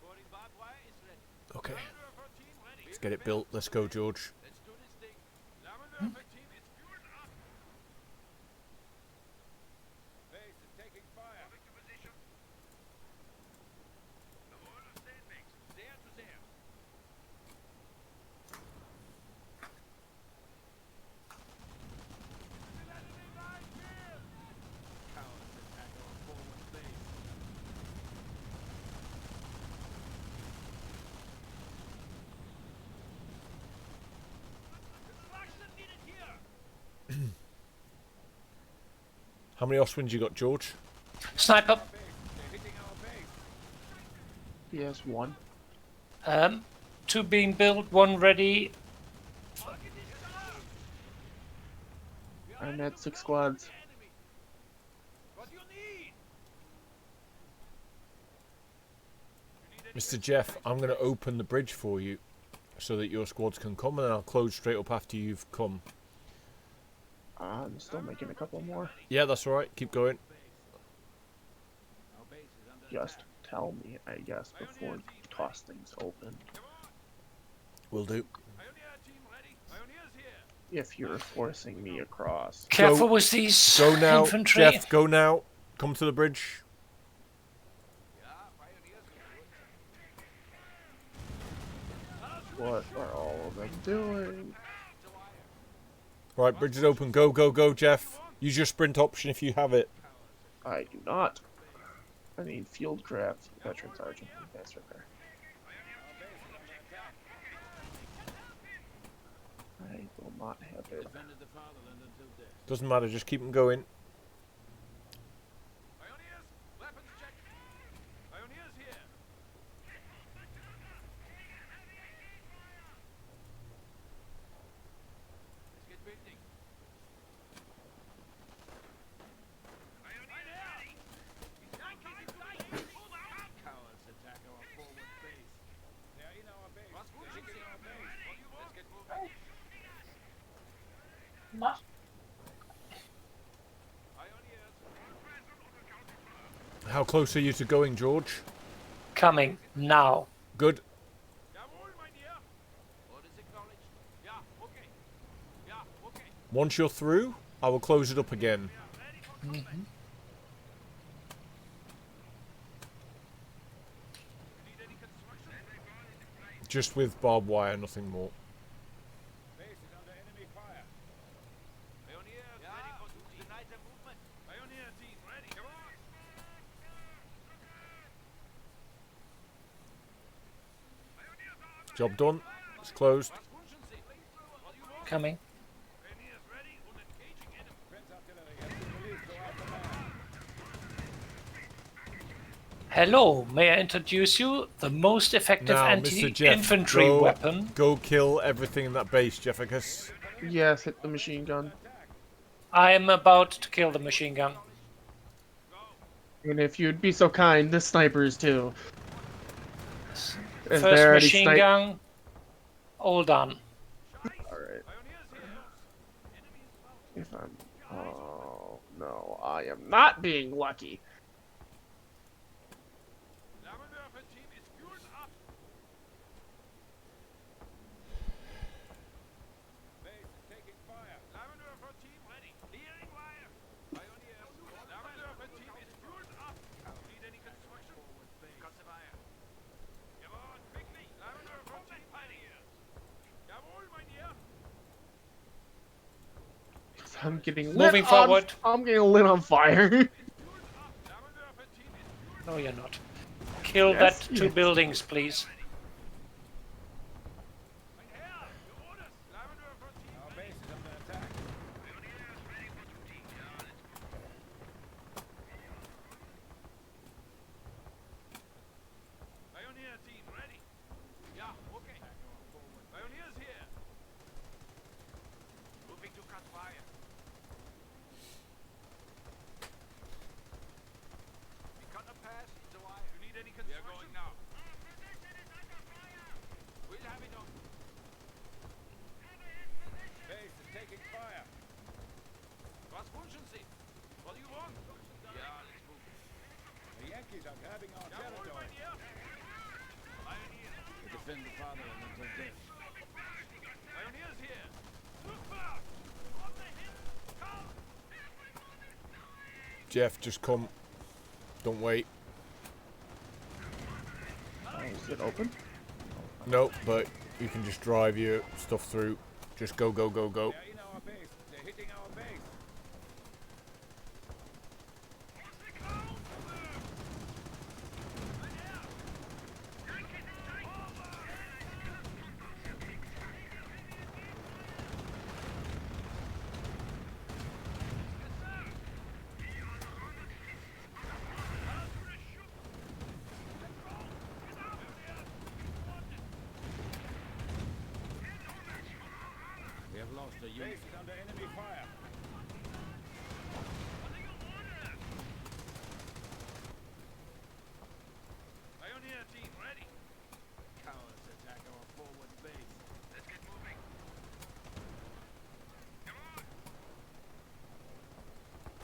Reporting barbed wire is ready. Okay. Flammenwerfer team ready. Let's get it built. Let's go, George. Let's do this thing. Flammenwerfer team is fueled up. Base is taking fire. Moving to position. The order standings. There to there. Cowards attack our forward base. Construction needed here. How many Oswins you got, George? Sniper. They're hitting our base. He has one. 2 being built, 1 ready. I'm at 6 squads. Enemy. What do you need? Mr. Jeff, I'm going to open the bridge for you so that your squads can come, and then I'll close straight up after you've come. I'm still making a couple more. Yeah, that's all right. Keep going. Our base is under Just tell me, I guess, before you toss things open. Will do. Pioneer team ready. Pioneers here. If you're forcing me across. Careful with these Go now, infantry. Jeff. Go now. Come to the bridge. Yeah, pioneers. What are all of them doing? Right, bridge is open. Go, go, go, Jeff. Use your sprint option if you have it. I do not. I need field craft, veteran sergeant, advanced repair. I will not have it. defended the fatherland until death. Doesn't matter. Just keep them going. Pioneers, weapons check. Pioneers here. Let's get building. Cowards attack our forward base. They're in our base. Was They're wünschen hitting Sie? our base. What do you want? Let's get moving. Not Pioneers. How close are you to going, George? Coming now. Good. Jawohl, mein Herr. Orders acknowledged. Ja, okay. Ja, okay. Once you're through, I will close it up again. Ready for combat. Need any construction? Just with barbed wire, nothing more. Base is under enemy fire. Pioneers ready for duty. Deny the movement. Pioneer team ready. Come on. Job done. It's closed. Was wünschen Sie? What do you want? Coming. Pioneers ready und engaging enemy. Defense artillery has been released to our command. Hello, may I introduce you? The most effective Now, Mr. Jeff, anti-infantry go, weapon. go kill everything in that base, Jefficus. Yes, hit the machine gun. I am about to kill the machine gun. And if you'd be so kind, the snipers too. Is First there already machine snipe- gun, all done. Alright, Pioneers here. Enemy is found. if I'm... Oh, no, I am not being lucky. Flammenwerfer team is fueled up. Base is taking fire. Flammenwerfer team ready. Clearing wire. Pioneers. Flammenwerfer team is fueled up. Need any construction? Cut the wire. I'm getting lit Moving on. forward. I'm getting lit on fire. No, you're not. Kill Yes, that two yes. buildings, please. Our base is under attack. Pioneer team ready. Yeah, okay. Pioneers here. Moving to cut fire. We cut a pass in the wire. You need any construction? We are going now. We'll have it on. Base is taking fire. Was wünschen Sie? What do you want? Yeah, let's move. The Yankees are grabbing our Jawohl, territory. mein Herr. Pioneer. We defend the fatherland until death. Pioneers here. Rückwärts. On the hip. Come. Jeff, just come. Don't wait. Oh, is it open? No, but you can just drive your stuff through. Just go, go, go, go. They're in our base. They're hitting our base. We have lost a unit. Base is under enemy fire. Pioneer team ready. Cowards attack our forward base. Let's get moving. Come on.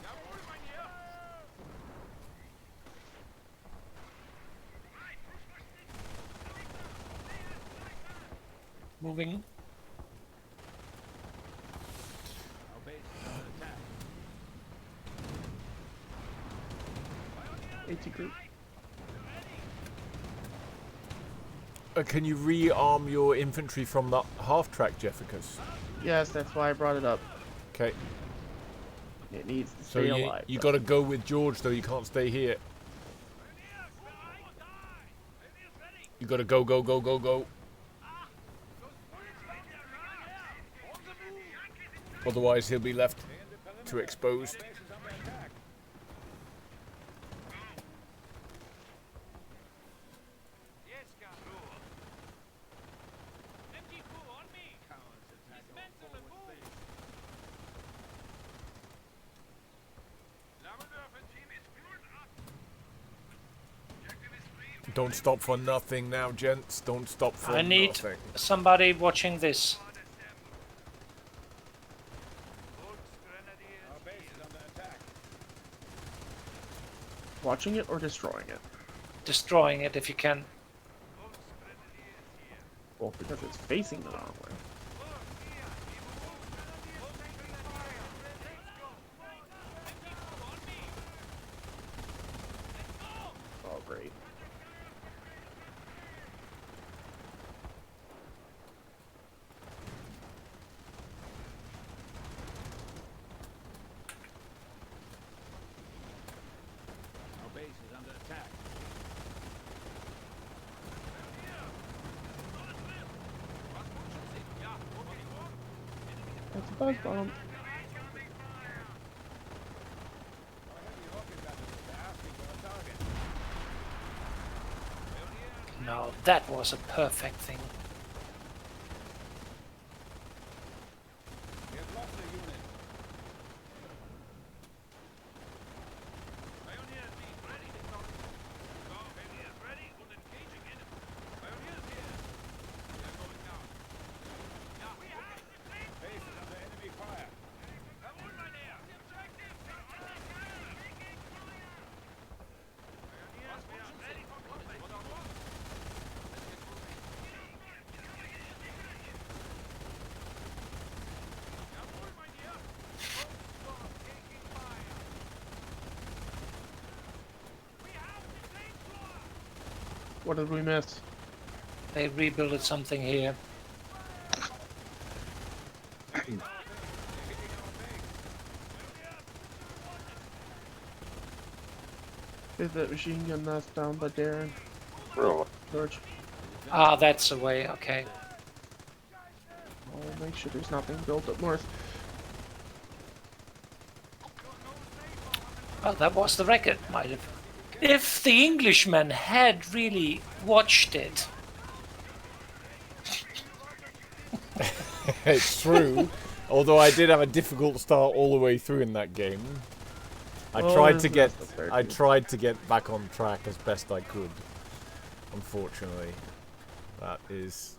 Jawohl, mein Herr. Moving. Our base is under attack. 80 group. Can you rearm your infantry from that half track, Jefficus? Yes, that's why I brought it up. Okay. It needs to So stay you alive. got to go with George, though. You can't stay here. Pioneers bereit or die. Pioneers ready. You got to go, go, go, go, go. Those bullets down there, right? On the move. Otherwise, he'll be left They're in the perimeter. too exposed. Our base is under attack. Yes, Gabriel. MG4 on me. Cowards attack our forward base. Lammenwerfer team is good up. Objective is free. Don't stop for nothing now, gents. Don't stop for I need nothing. somebody watching this. Our base is under attack. Watching it or destroying it? Destroying it if you can. Well, because it's facing the wrong way. Oh, great. Our base is under attack. That's a buzz bomb. Our heavy rocket batteries are asking for a target. Now that was a perfect thing. We have lost a unit. Pioneer team ready. Pioneers ready and engaging enemy. Pioneers here. We are going now. Yeah, we have the plane. Base is under enemy fire. Jawohl, mein Herr. The objectives are under fire. Taking fire. Pioneers, we are ready for combat. What are we? Let's get moving. Jawohl, mein Herr. Both taking fire. We have the flamethrower. What did we miss? They rebuilt something here. They're hitting our base. Hit that machine gun nest down by Darren. Really? George. Ah, that's the way. Okay. I'll make sure there's nothing built up north. Well, that was the record, might have. If the Englishman had really watched it, It's true. Although I did have a difficult start all the way through in that game. I Oh, tried there's to the get rest up there, I too. tried to get back on track as best I could. Unfortunately. That is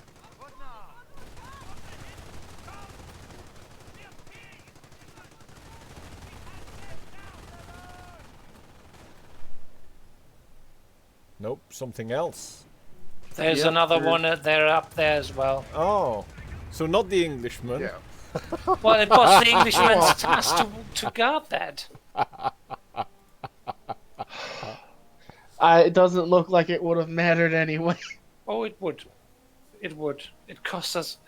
Nope, something else. there's Yep, another there- one there up there as well. Oh. So not the Englishman. Yeah. Well, it was the Englishman's task to guard that. It doesn't look like it would have mattered anyway. Oh, it would. It would. It cost us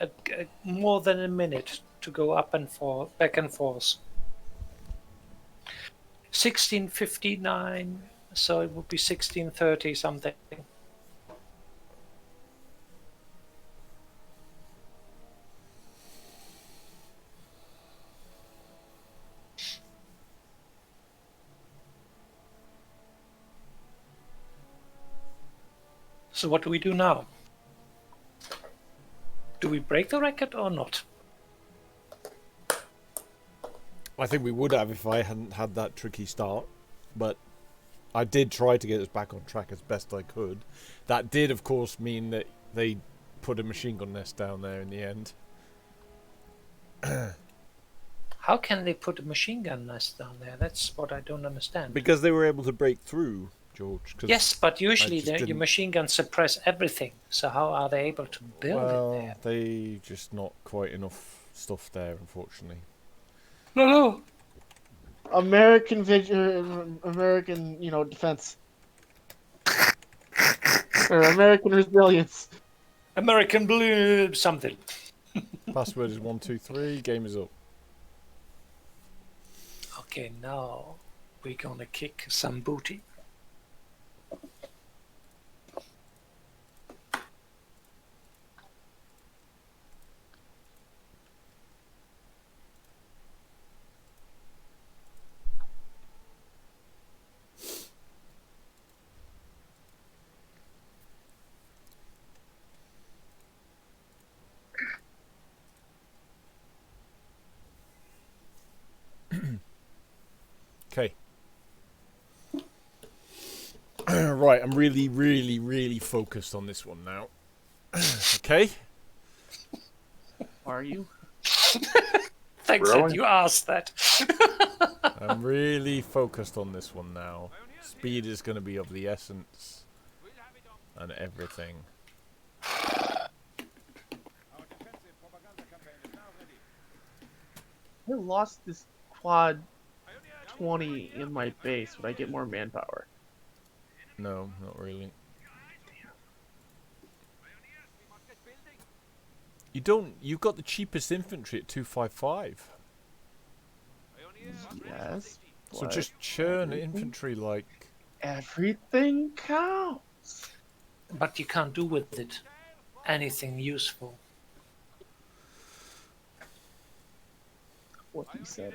more than a minute to go up and forth, back and forth. 1659, so it would be 1630 something. So what do we do now? Do we break the record or not? I think we would have if I hadn't had that tricky start. But I did try to get us back on track as best I could. That did, of course, mean that they put a machine gun nest down there in the end. How can they put a machine gun nest down there? That's what I don't understand. Because they were able to break through, George. 'cause Yes, but usually just your didn't- machine guns suppress everything. So how are they able to build well, it there? they just not quite enough stuff there, unfortunately. No. American defense. Or American resilience. American blue something. Password is 123. Game is up. Okay, now we're gonna kick some booty. Okay. Right, I'm really, really, really focused on this one now. Okay? Are you? Thanks Really? that you asked that. I'm really focused on this one now. Speed is going to be of the essence. And everything. Our defensive propaganda campaign is now ready. I lost this quad 20 in my base, but I get more manpower. No, not really. You don't... You've got the cheapest infantry at 255. Yes. So but just churn everything- infantry like... Everything counts. But you can't do with it anything useful. What he said.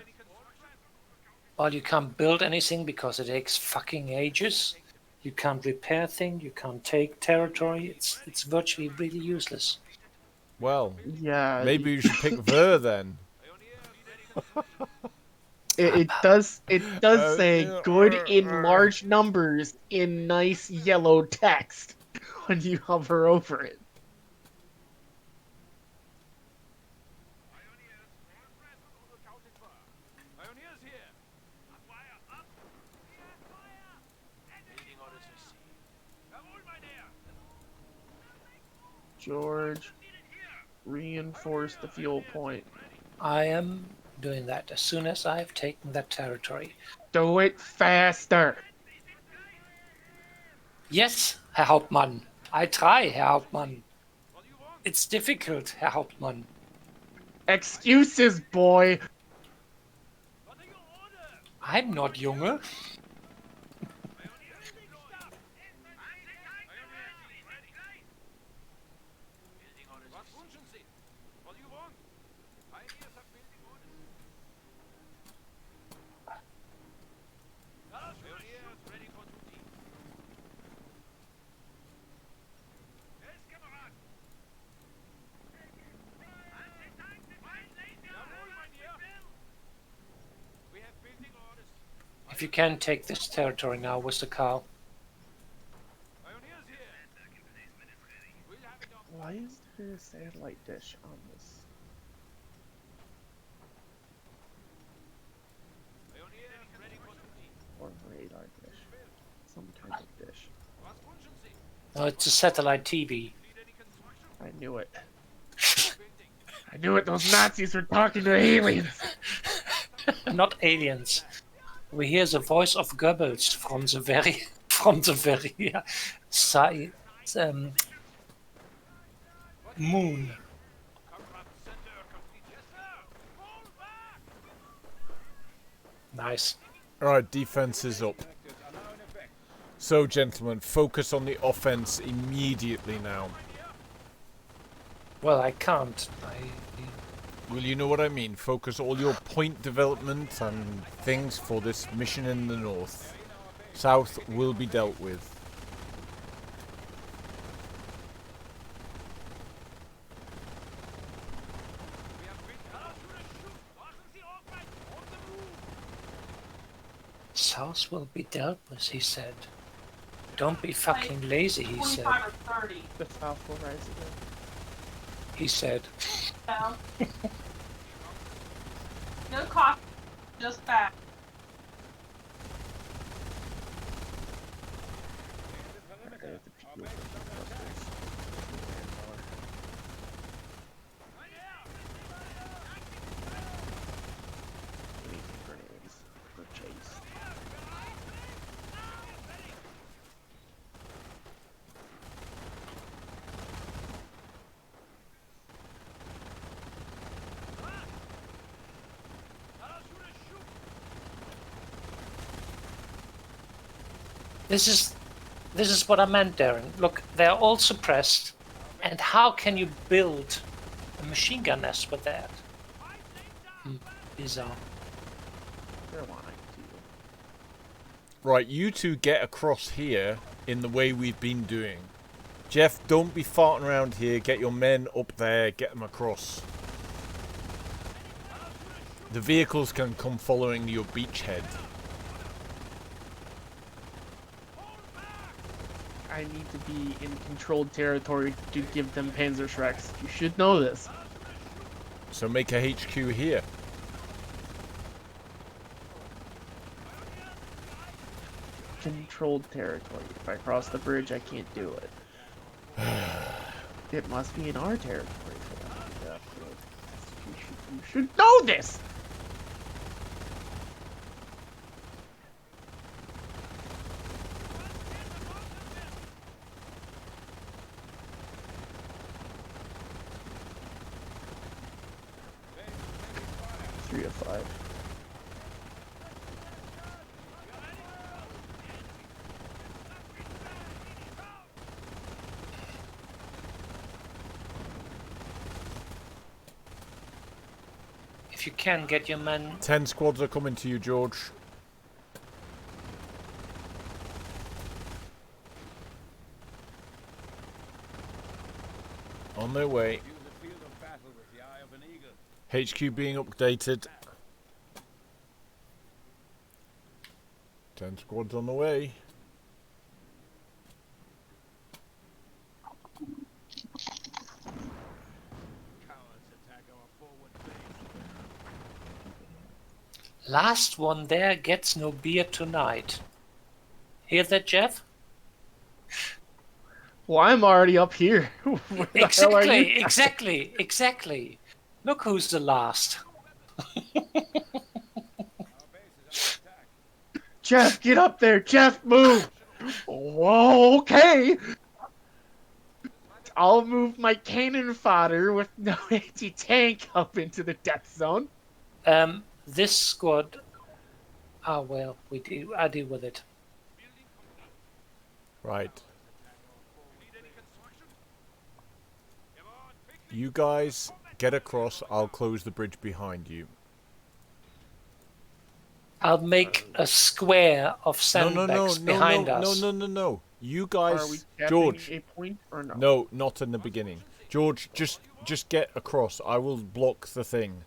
Well, you can't build anything because it takes fucking ages. You can't repair things. You can't take territory. It's virtually really useless. Well, Yeah. maybe you should pick Ver then. It does say yeah, good in large numbers in nice yellow text when you hover over it. Pioneers here. Fire up. Fire. Building orders received. Jawohl, mein Herr. George, reinforce the fuel point. I am doing that as soon as I've taken that territory. Do it faster. Yes, Herr Hauptmann. I try, Herr Hauptmann. It's difficult, Herr Hauptmann. Excuses, boy. I'm not Junge. Pioneers have building orders. Pioneers ready for duty. Yes, Kamerad. Jawohl, Mynheer. We have building orders. If you can take this territory now with the cow. Pioneers here. We'll have it off. Why is there a satellite dish on this? Pioneers ready for duty. Or radar dish? Some kind of dish. Was wünschen Sie? No, it's a satellite TV. Need any construction? I knew it. Building. I knew it. Those Nazis were talking to aliens. Not aliens. We hear the voice of Goebbels from the very side, moon. Comrade, center complete. Yes, sir. Fall back. Nice. Alright, defense is up. So, gentlemen, focus on the offense immediately now. Well, I can't. Well, you know what I mean. Focus all your point development and things for this mission in the north. South will be dealt with. We have built. Machen Sie Arbeit. On the move. South will be dealt with, he said. Don't be fucking lazy, he said. 25 or 30. The South will rise again. He said. Down. No coffee, just back. There's the people. We need some grenades for chase. This is what I meant, Darren. Look, they're all suppressed. And how can you build a machine gun nest with that? Bizarre. They're lying to you. Right, you two get across here in the way we've been doing. Jeff, don't be farting around here. Get your men up there. Get them across. The vehicles can come following your beachhead. I need to be in controlled territory to give them Panzerschrecks. You should know this. So make a HQ here. Controlled territory. If I cross the bridge, I can't do it. It must be in our territory for them to do that. You should know this! Three of five. If you can get your men 10 squads are coming to you, George. On their way. View the field of battle with the eye of an eagle. HQ being updated. 10 squads on the way. Cowards attack our forward base. last one there gets no beer tonight. Hear that, Jeff? Well, I'm already up here. Where the hell are you? Exactly. Look who's the last. Jeff, get up there! Jeff, move! Whoa, okay! I'll move my cannon fodder with no anti-tank up into the death zone. This squad. Ah, well, I deal with it. Right. Need any construction? Come on, quickly. You guys get across. I'll close the bridge behind you. I'll make a square of No, sandbags behind us. no. You Are we guys, tapping George. a point or no? No, not in the beginning. George, just get across. I will block the thing.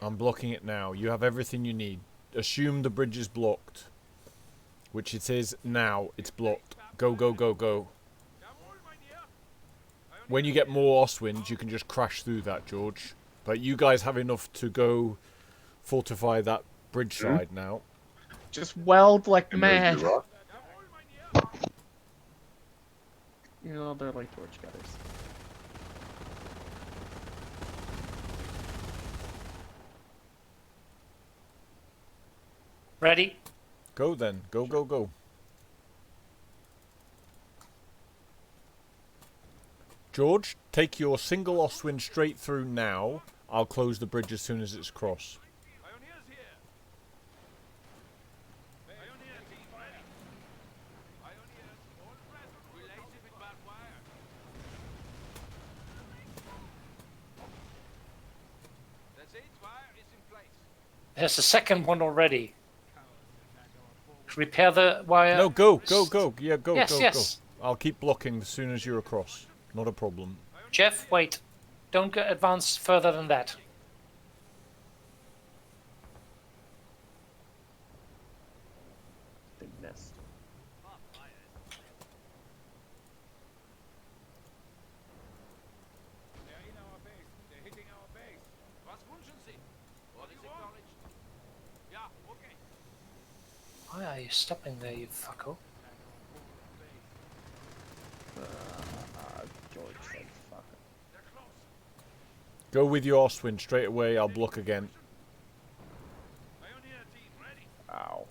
I'm blocking it now. You have everything you need. Assume the bridge is blocked. Which it is now. It's blocked. Go, go, go, go. When you get more Oswinds, you can just crash through that, George. But you guys have enough to go fortify that bridge side now. Just weld like And there's mad. your rock. You know, they're like torch getters. Ready? Go then. Go, go, go. George, take your single Oswind straight through now. I'll close the bridge as soon as it's crossed. Pioneers here. Pioneer team ready. Pioneers all present. Relays with barbed wire. That's it. Wire is in place. There's a second one already. Repair the wire. No, go, go, go. Yeah, go, Yes, go, yes. go. I'll keep blocking as soon as you're across. Not a problem. Jeff, wait. Don't go advance further than that. Big nest. They're in our base. They're hitting our base. Was wünschen Sie? What is acknowledged? Ja, okay. Why are you stopping there, you fucko? George said fuck. They're close. Go with your Oswind straight away. I'll block again. Pioneer team ready. Ow.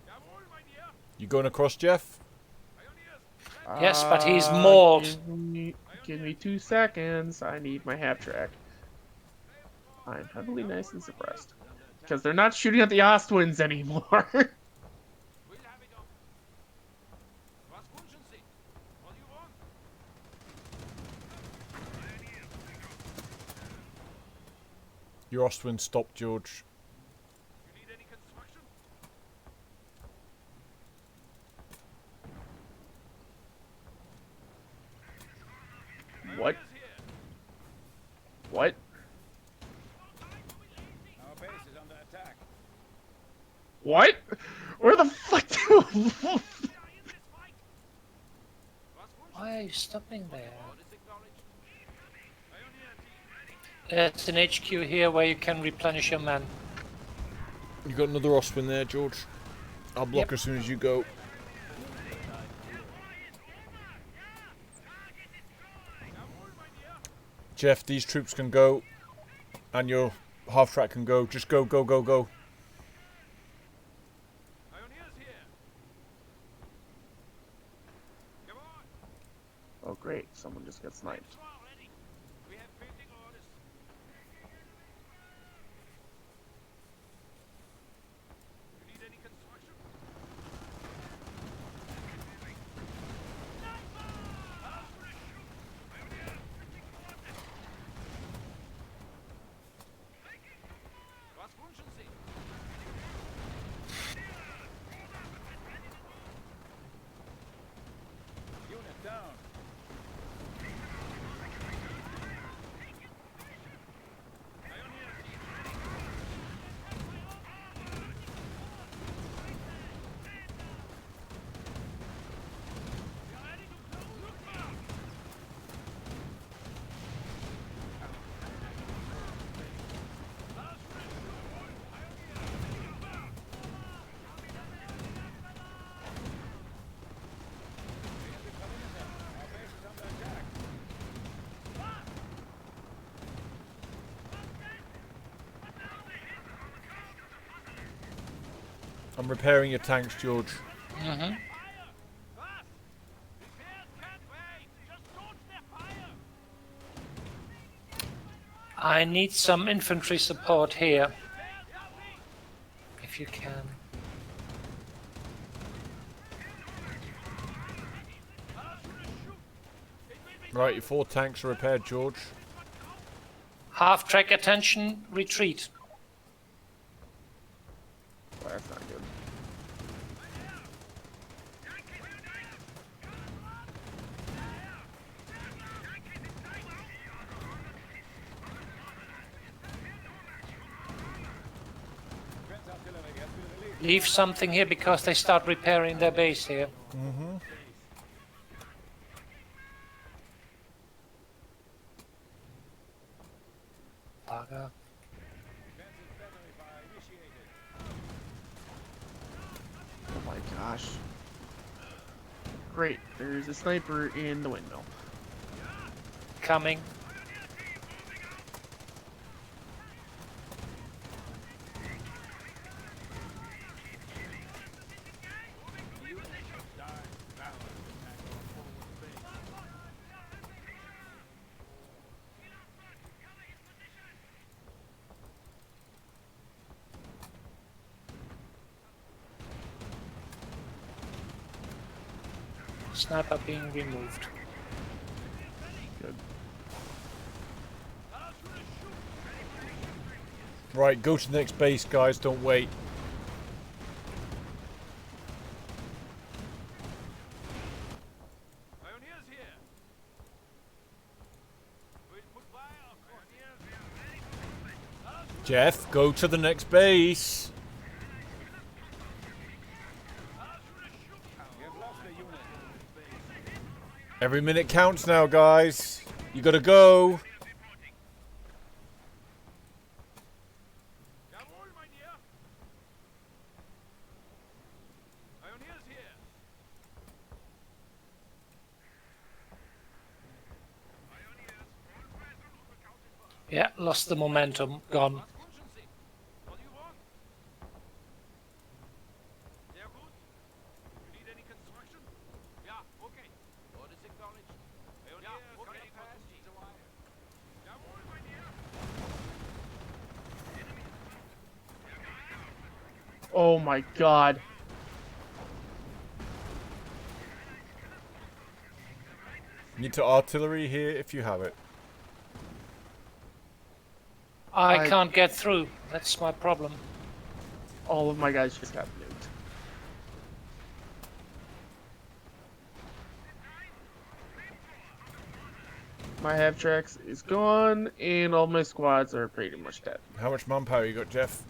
Jawohl, mein Herr. You going across, Jeff? Pioneers. Yes, but he's mauled. Give me 2 seconds. I need my half track. I'm heavily nice and suppressed. Because they're not shooting at the Ostwinds anymore. We'll have it up. Was wünschen Sie? What do you want? Your Oswind stopped, George. You need any construction? What? Pioneers here. What? Our base is under attack. What? Where the fuck do... We are in this fight. Was wünschen Why are you stopping there? What is acknowledged? Pioneer team ready. There's an HQ here where you can replenish your men. You got another Oswind there, George. I'll block Yep. as soon as you go. Jeff, these troops can go, and your half track can go. Just go, go, go, go. Pioneers here. Come on. Oh great, someone just got sniped. Swell ready. We have pending orders. You need any construction? Was wünschen Sie? Unit down. Pioneer team ready. We are ready to close. Look out! Our base is under attack. I'm repairing your tanks, George. Mm-hmm. Fire! Was? Repairs can't wait. Just launch their fire. I need some infantry support here. If you can. Right, your 4 tanks are repaired, George. Half track attention, retreat. Oh, that's not good. Defense artillery has been released. Leave something here because they start repairing their base here. Bugger. Defensive battery fire initiated. Oh my gosh. Great. There's a sniper in the windmill. Coming. Sniper being removed. Good. Right, go to the next base, guys. Don't wait. Pioneers here. We'll put fire across here. Jeff, go to the next base. We have lost a unit. Every minute counts now, guys. You gotta go. Jawohl, mein Herr. Pioneers here. Yeah, lost the momentum. Gone. Was wünschen Sie? What do you want? Sehr gut. You need any construction? Ja, okay. Orders acknowledged. Ja, okay. Jawohl, mein Herr. Oh my god. Need to artillery here if you have it. I can't get through. That's my problem. All of my guys just got nuked. My half tracks is gone, and all my squads are pretty much dead. How much manpower you got, Jeff?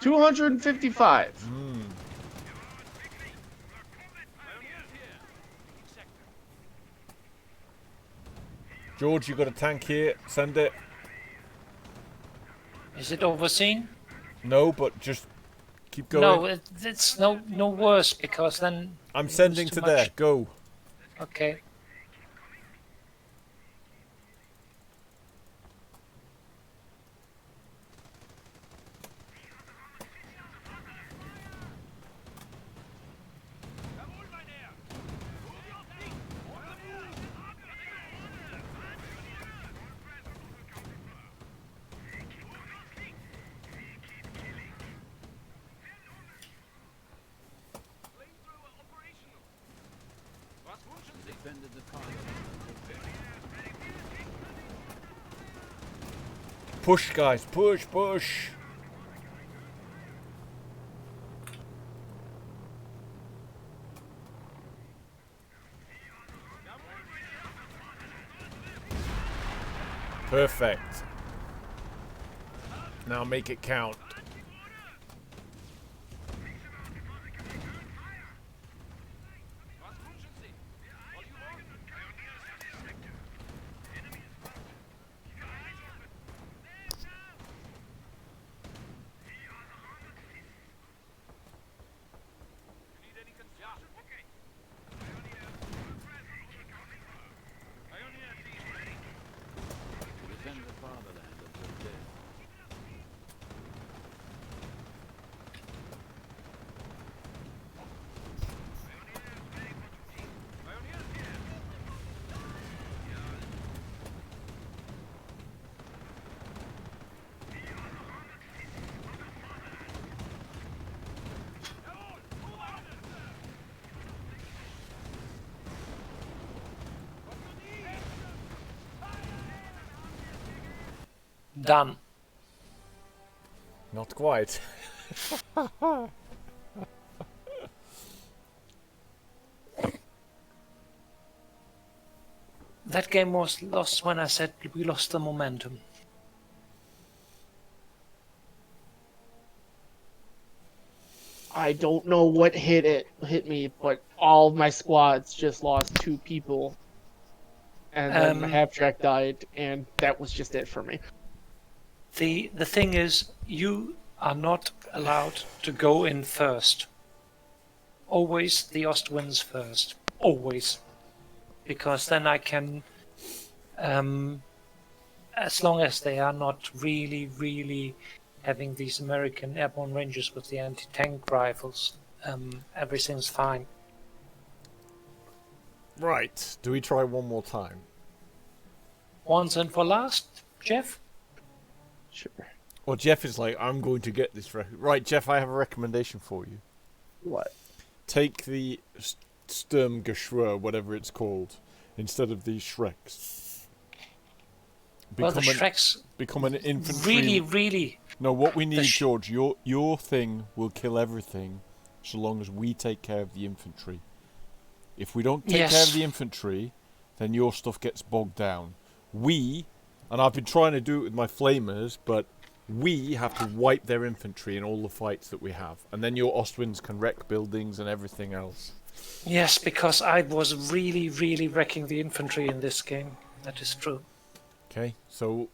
255. Pioneers here. Sector. George, you got a tank here. Send it. Is it overseen? No, but just keep going. No, it's no worse because then. I'm it was sending too to there. much. Go. Okay. Jawohl, mein Herr. Flamethrower operational. Was wünschen Sie? Push, guys. Push, push. Perfect. Now make it count. Was wünschen Sie? What do you want? You need any construction? Okay. Pioneer team ready. Done. Not quite. That game was lost when I said we lost the momentum. I don't know what hit me, but all of my squads just lost 2 people, and then half track died, and that was just it for me. The thing is, you are not allowed to go in first. Always the Ost wins first. Always. Because then I can, as long as they are not really having these American airborne rangers with the anti-tank rifles, everything's fine. Right. Do we try one more time? Once and for last, Jeff? Sure. Well, Jeff is like, I'm going to get this record. Right, Jeff, I have a recommendation for you. What? Take the Sturmgeschwür, whatever it's called, instead of these Shreks. Well, the Shreks become an infantry. really. No, what we need, George, your thing will kill everything, so long as we take care of the infantry. If we don't take care of the infantry, then your stuff gets bogged down. And I've been trying to do it with my flamers, but we have to wipe their infantry in all the fights that we have, and then your Ostwinds can wreck buildings and everything else. Yes, because I was really wrecking the infantry in this game. That is true. Okay, so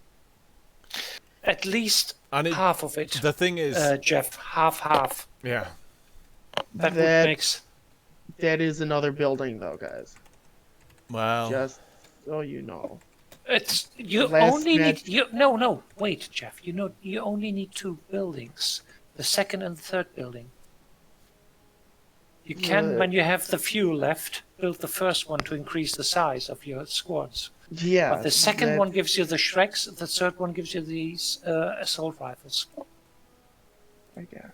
at least half of it. The thing is, Jeff, half. Yeah. That would make. That is another building, though, guys. Well, just so you know. It's you only need no wait, Jeff. You only need 2 buildings, the second and the third building. You can, when you have the fuel left, build the first one to increase the size of your squads. Yeah. But the second one gives you the Shreks, the third one gives you these assault rifles. I guess.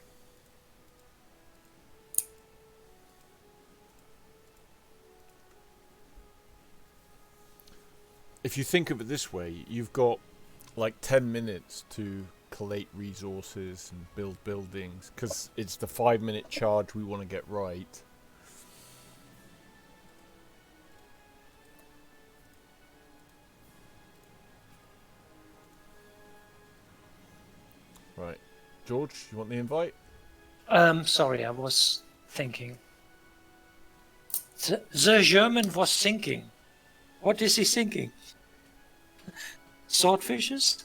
If you think of it this way, you've got like 10 minutes to collate resources and build buildings, because it's the 5-minute charge we want to get right. Right. George, you want the invite? Sorry, I was thinking. The German was thinking. What is he thinking? Swordfishes?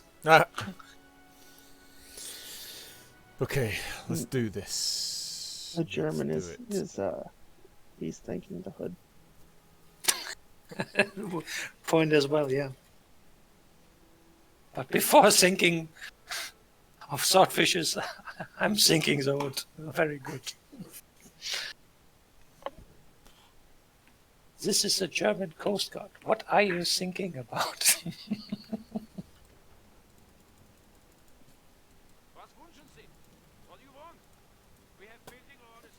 Okay, let's do this. The German is he's thinking the hood. Point as well, yeah. But before thinking of swordfishes, I'm thinking the hood. Very good. This is the German Coast Guard. What are you thinking about? What do you want? We have building orders.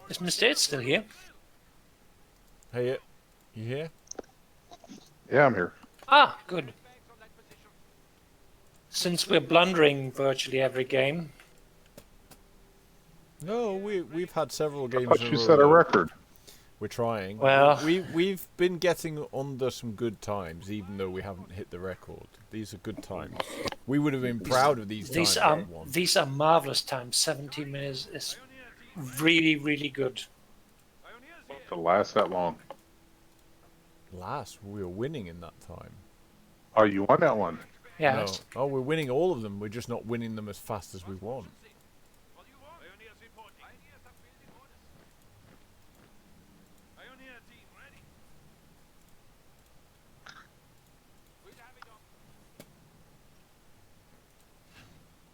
Is Mr. Ed still here? Hey, you here? Yeah, I'm here. Ah, good. Since we're blundering virtually every game. No, we've had several games. I thought you set a record. We're trying. Well, we've been getting under some good times, even though we haven't hit the record. These are good times. We would have been proud of these times. These are marvelous times. 17 minutes is really good. To last that long. We were winning in that time. Oh, you won that one? Yeah. No. Oh, we're winning all of them. We're just not winning them as fast as we want. What do you want? Pioneers reporting. Pioneers have building orders. Pioneer team ready. We'll have it up.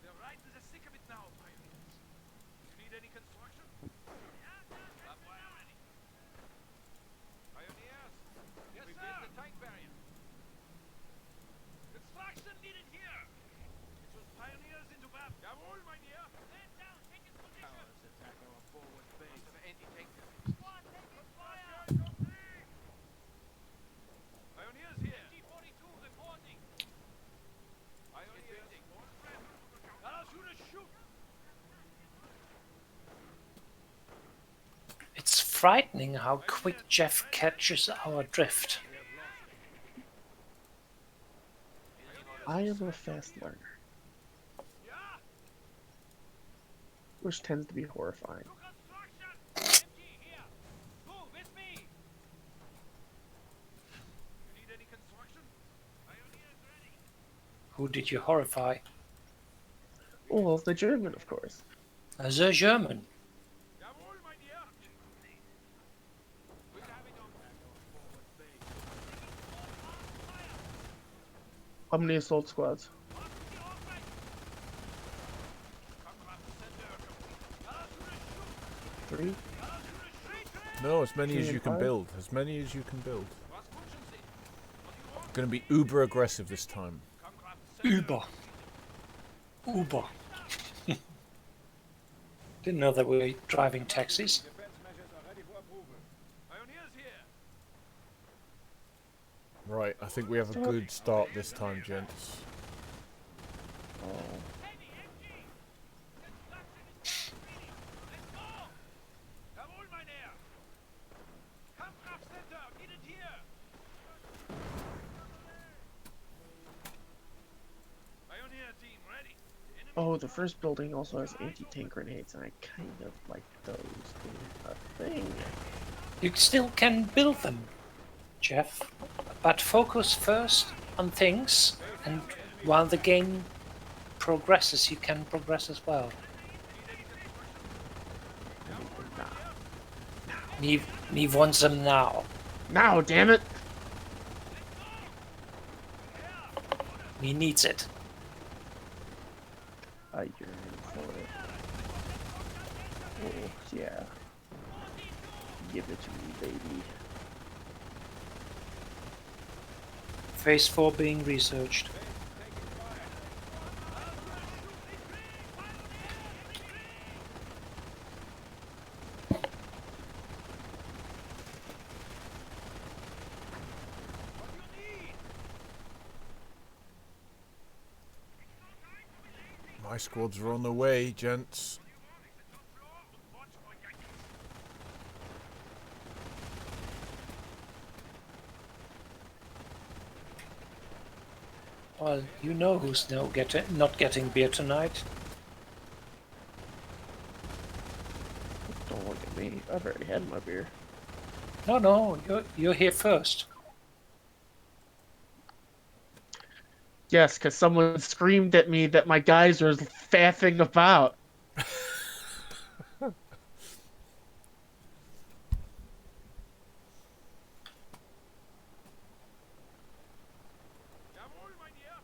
We're right in the thick of it now, pioneers. You need any construction? Yeah, up wire ready. Pioneers, yes, we built the tank barrier. Construction needed here. It was pioneers into battle. Jawohl, mein Herr. Stand down, take his position. Powers attack our forward base. Must have anti-tank frightening how quick Jeff catches our drift. I am a fast learner, which tends to be horrifying. To construction! MG, here! Two, with me! You need any construction? Pioneers ready! Who did you horrify? Well, the German, of course. The German. Jawohl, mein dear! We'll have it on forward base. How many assault squads? Three? No, as many as Three you and can five? build. As many as you can build. Going to be uber aggressive this time. Uber. Uber. Didn't know that we were driving taxis. Defense measures are ready for approval. Pioneers here! Right, I think we have a good start this time, gents. Oh. Heavy MG! Construction is ready! Let's go! Jawohl, mein Herr! Kampfkraftcenter, needed here! Pioneer team ready! Enemy Oh, the first building also has anti-tank grenades, and I kind of like those being a thing. You still can build them, Jeff, but focus first on things, and while the game progresses, you can progress as well. Me wants them now. Now, damn it! Me needs it. I yearn for it. Oh, yeah. Give it to me, baby. Phase 4 being researched. My squads are on the way, gents. Well, you know who's not getting beer tonight. Don't look at me. I've already had my beer. No, you're here first. Yes, because someone screamed at me that my guys are faffing about. Jawohl, mein Herr!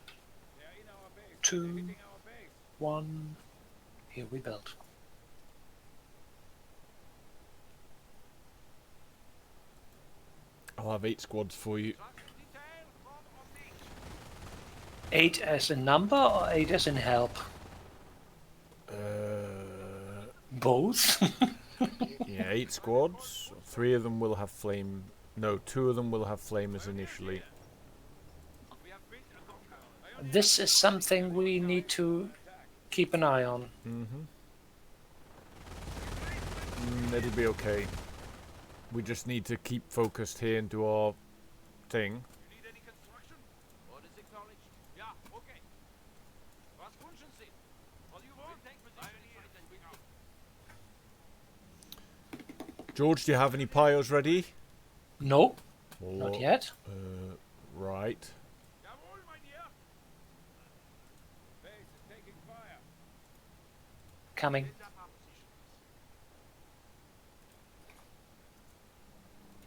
They're in our base. 2, Hitting our base. 1. Here we build. I'll have 8 squads for you. Detail from on me! 8 as in number or 8 as in help? Both. Yeah, 8 squads. 3 of them will have flame. No, 2 of them will have flamers initially. We have built a bunker. This is something we need to keep an eye on. It'll be okay. We just need to keep focused here and do our thing. You need any construction? Orders acknowledged. Yeah, okay. Was wünschen Sie? What do you want? Take position. George, do you have any piles ready? No, Or, not yet. Right. Jawohl, mein Herr! Base is taking fire. Coming. Build up our positions.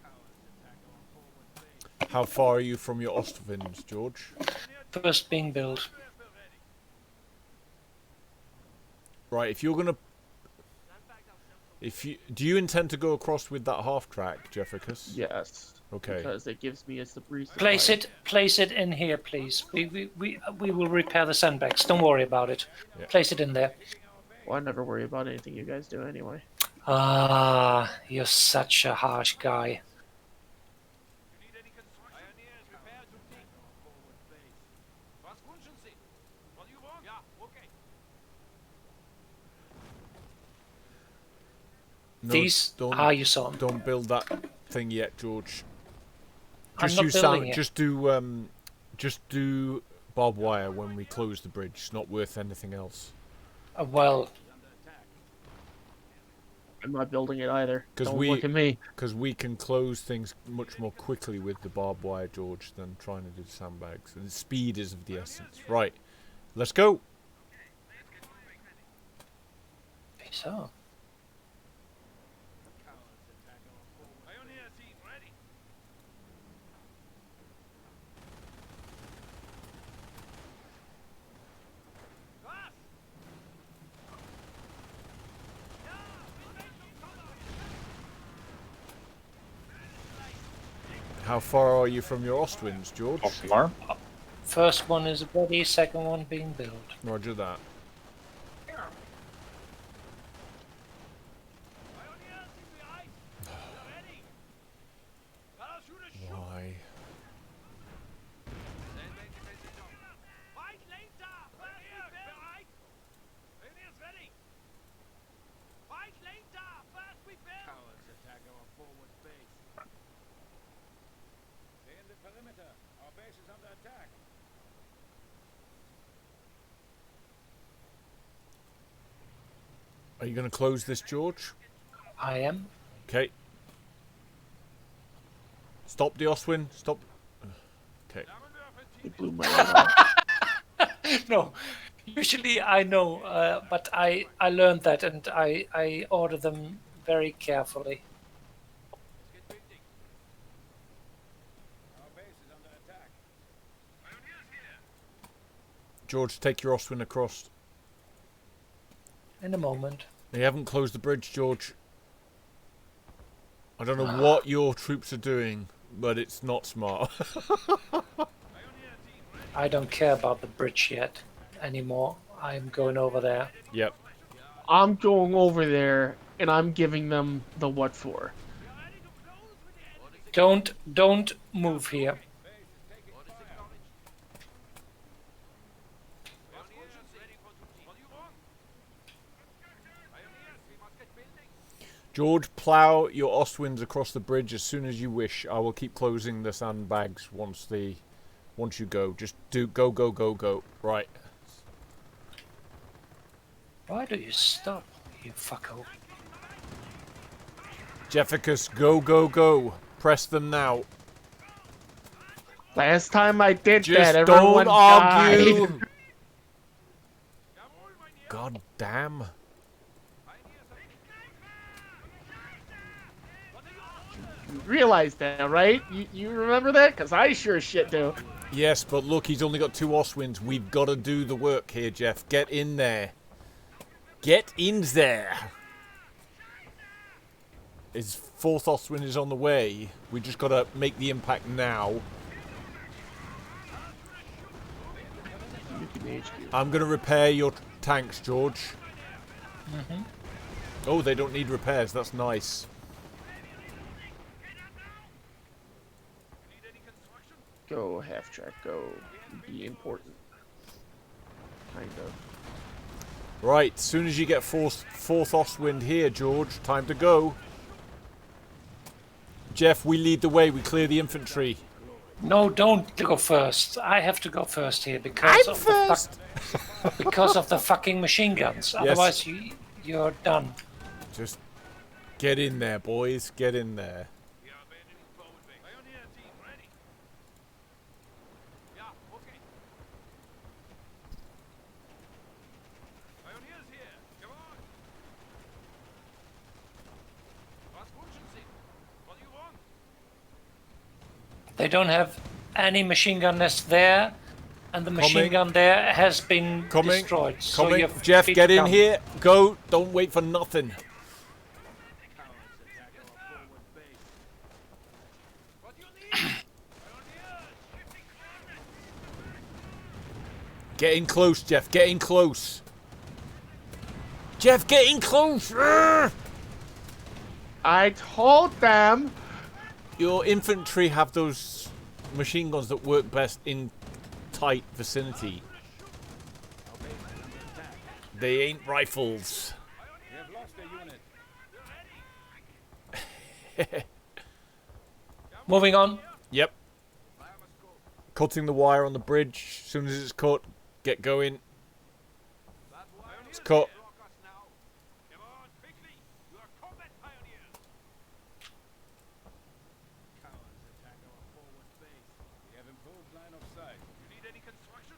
Cowards attack our forward base. How far are you from your Ostwinds, George? First being built. We're ready. Right, if you're gonna... Do you intend to go across with that half track, Jeffricus? Yes. Okay. Because it gives me a resupply. Place it in here, please. We will repair the sandbags. Don't worry about it. Yeah. Place it in there. Well, I never worry about anything you guys do anyway. Ah, you're such a harsh guy. You need any construction? Pioneers, prepare to take our forward base. Was wünschen Sie? What do you want? Yeah, okay. No, These don't are you saw 'em. don't build that thing yet, George. I'm Just not use building it. just do barbed wire when we close the bridge. It's not worth anything else. Well, I'm not building it either. 'Cause Don't look at me. Because we can close things much more quickly with the barbed wire, George, than trying to do sandbags. And speed is of the essence. Right, let's go. so Pioneer team ready. Was? Ja, wir sind zum Tunnel. How far are you from your Ostwinds, George? False alarm. first one is ready, second one being built. Roger that. Pioneer sind bereit. Wir ready. Parachute shoot. Why? Weit later. Pioneer bereit. Pioneer is ready. Weit later. Fast we build. Cowards attack our forward base. Stay in the perimeter. Our base is under attack. Are you going to close this, George? I am. Okay. Stop the Ostwind. Stop. Okay. It blew my head off. No, usually I know, but I learned that and I order them very carefully. Our base is under attack. George, take your Ostwind across. In a moment. They haven't closed the bridge, George. I don't know what your troops are doing, but it's not smart. I don't care about the bridge yet anymore. I'm going over there. Yep. I'm going over there and I'm giving them the what for. Don't move here. George, plough your Ostwinds across the bridge as soon as you wish. I will keep closing the sandbags once you go. Just go. Right. Why do you stop, you fucko? Jefficus, go. Press them now. Last time I did Just that, everyone don't argue. died. God damn. You realize that, right? You remember that? Because I sure as shit do. Yes, but look, he's only got 2 Ostwinds. We've got to do the work here, Jeff. Get in there. Get in there. His 4th Ostwind is on the way. We just got to make the impact now. I'm going to repair your tanks, George. Oh, they don't need repairs. That's nice. Go, half track, go. Be important. Kind of. Right, as soon as you get 4th Ostwind here, George, time to go. Jeff, we lead the way. We clear the infantry. No, don't go first. I have to go first here because because of the fucking machine guns. Otherwise, you're done. Just get in there, boys. Get in there. We are abandoning forward base. Pioneer team ready. Ja, okay. Pioneers here. Come on. Was wünschen Sie? What do you want? They don't have any machine gun nest there, and the machine gun there has been destroyed. So you're Jeff, free get to in come. here. Go. Don't wait for nothing. What do you need? Pioneers, shifting coordinates. Get in close, Jeff. Get in close. Jeff, get in close. Urgh! I told them. Your infantry have those machine guns that work best in tight vicinity. They ain't rifles. We have lost a unit. Moving on. Yep. Cutting the wire on the bridge. As soon as it's cut, get going. It's cut. Come on, quickly! You are combat pioneers! Cowards attack our forward base. We have improved line of sight. You need any construction?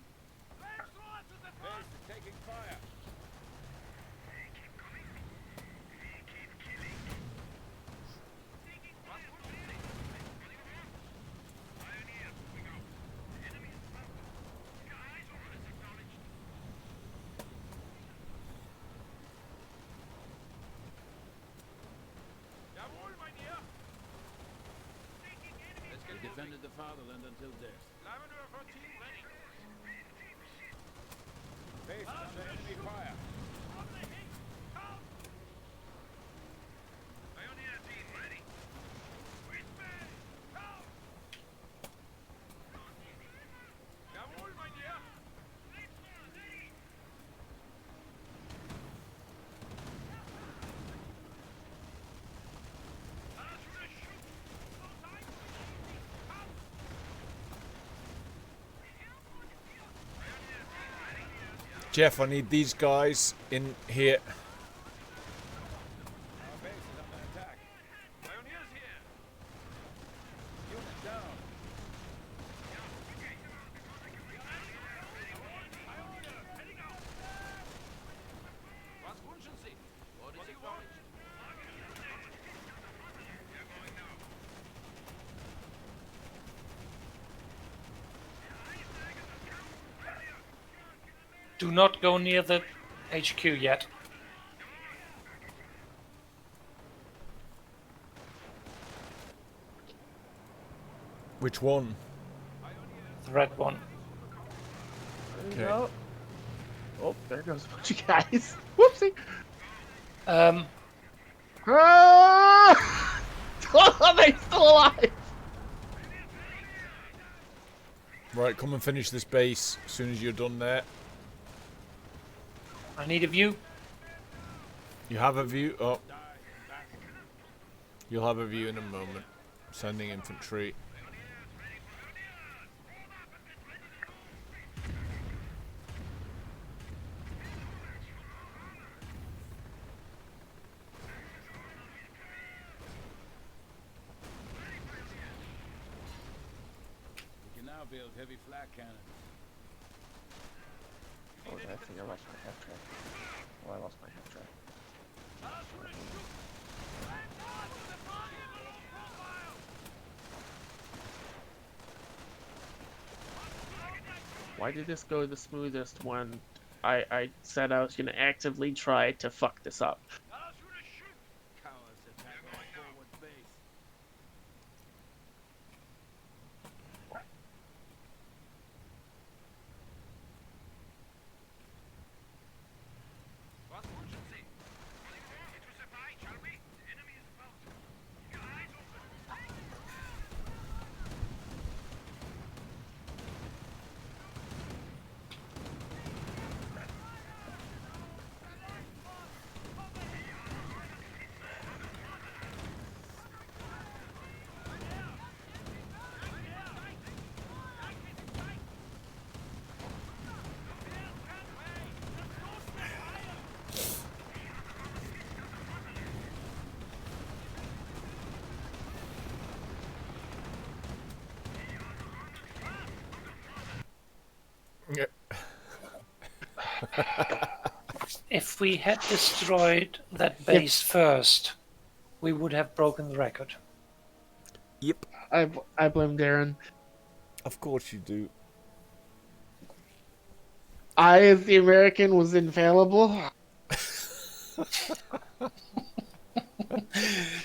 Flamethrowers at the front! Base is taking fire. Jawohl, mein Herr! We defended the fatherland until death. Lavender 14 ready. Base is under enemy fire. On the hit! Come! Pioneer team ready. Whisper! Come! Jawohl, mein Herr! Jeff, I need these guys in here. Our base is under attack. Pioneers here! Unit down. Was wünschen Sie? What is acknowledged? Do not go near the HQ yet. Which one? The red one. Okay. No. Oh, there goes a bunch of guys. Whoopsie. Ah! Oh, they still alive. Right, come and finish this base as soon as you're done there. I need a view. You have a view? Oh. You'll have a view in a moment. Sending infantry. We can now build heavy flak cannons. Oh, I think I lost my half track. Oh, I lost my half track. Why did this go the smoothest when I said I was going to actively try to fuck this up? Cowards attack our forward base. Was wünschen Sie? Into the fight, shall we? The enemy is about. Keep your eyes open. If we had destroyed that base first, we would have broken the record. Yep. I blame Darren. Of course you do. I, as the American, was infallible.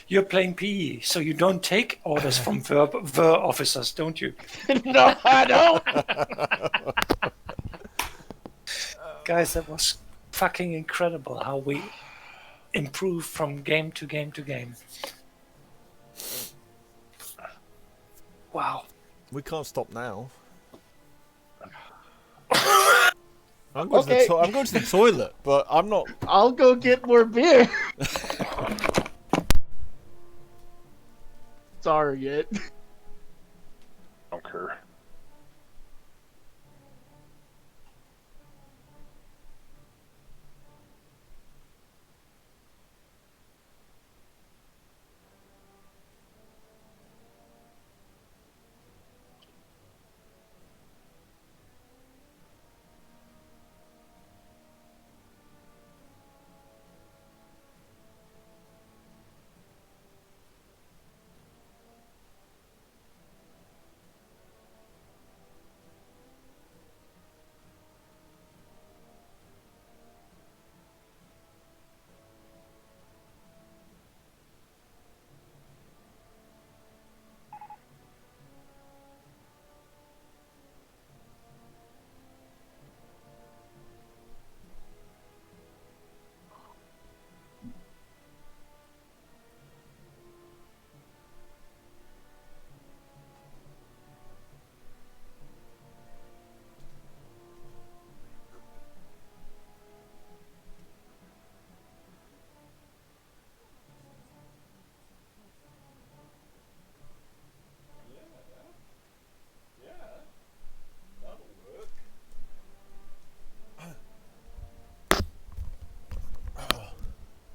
You're playing PE, so you don't take orders from ver officers, don't you? No, I don't. Guys, that was fucking incredible how we improved from game to game to game. Wow. We can't stop now. I'm Okay. going to the toilet, but I'm not. I'll go get more beer. target. Don't care.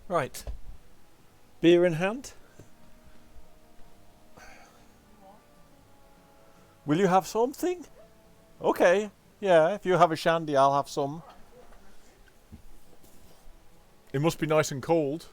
Right. Beer in hand. Will you have something? Okay. Yeah, if you have a shandy, I'll have some. It must be nice and cold.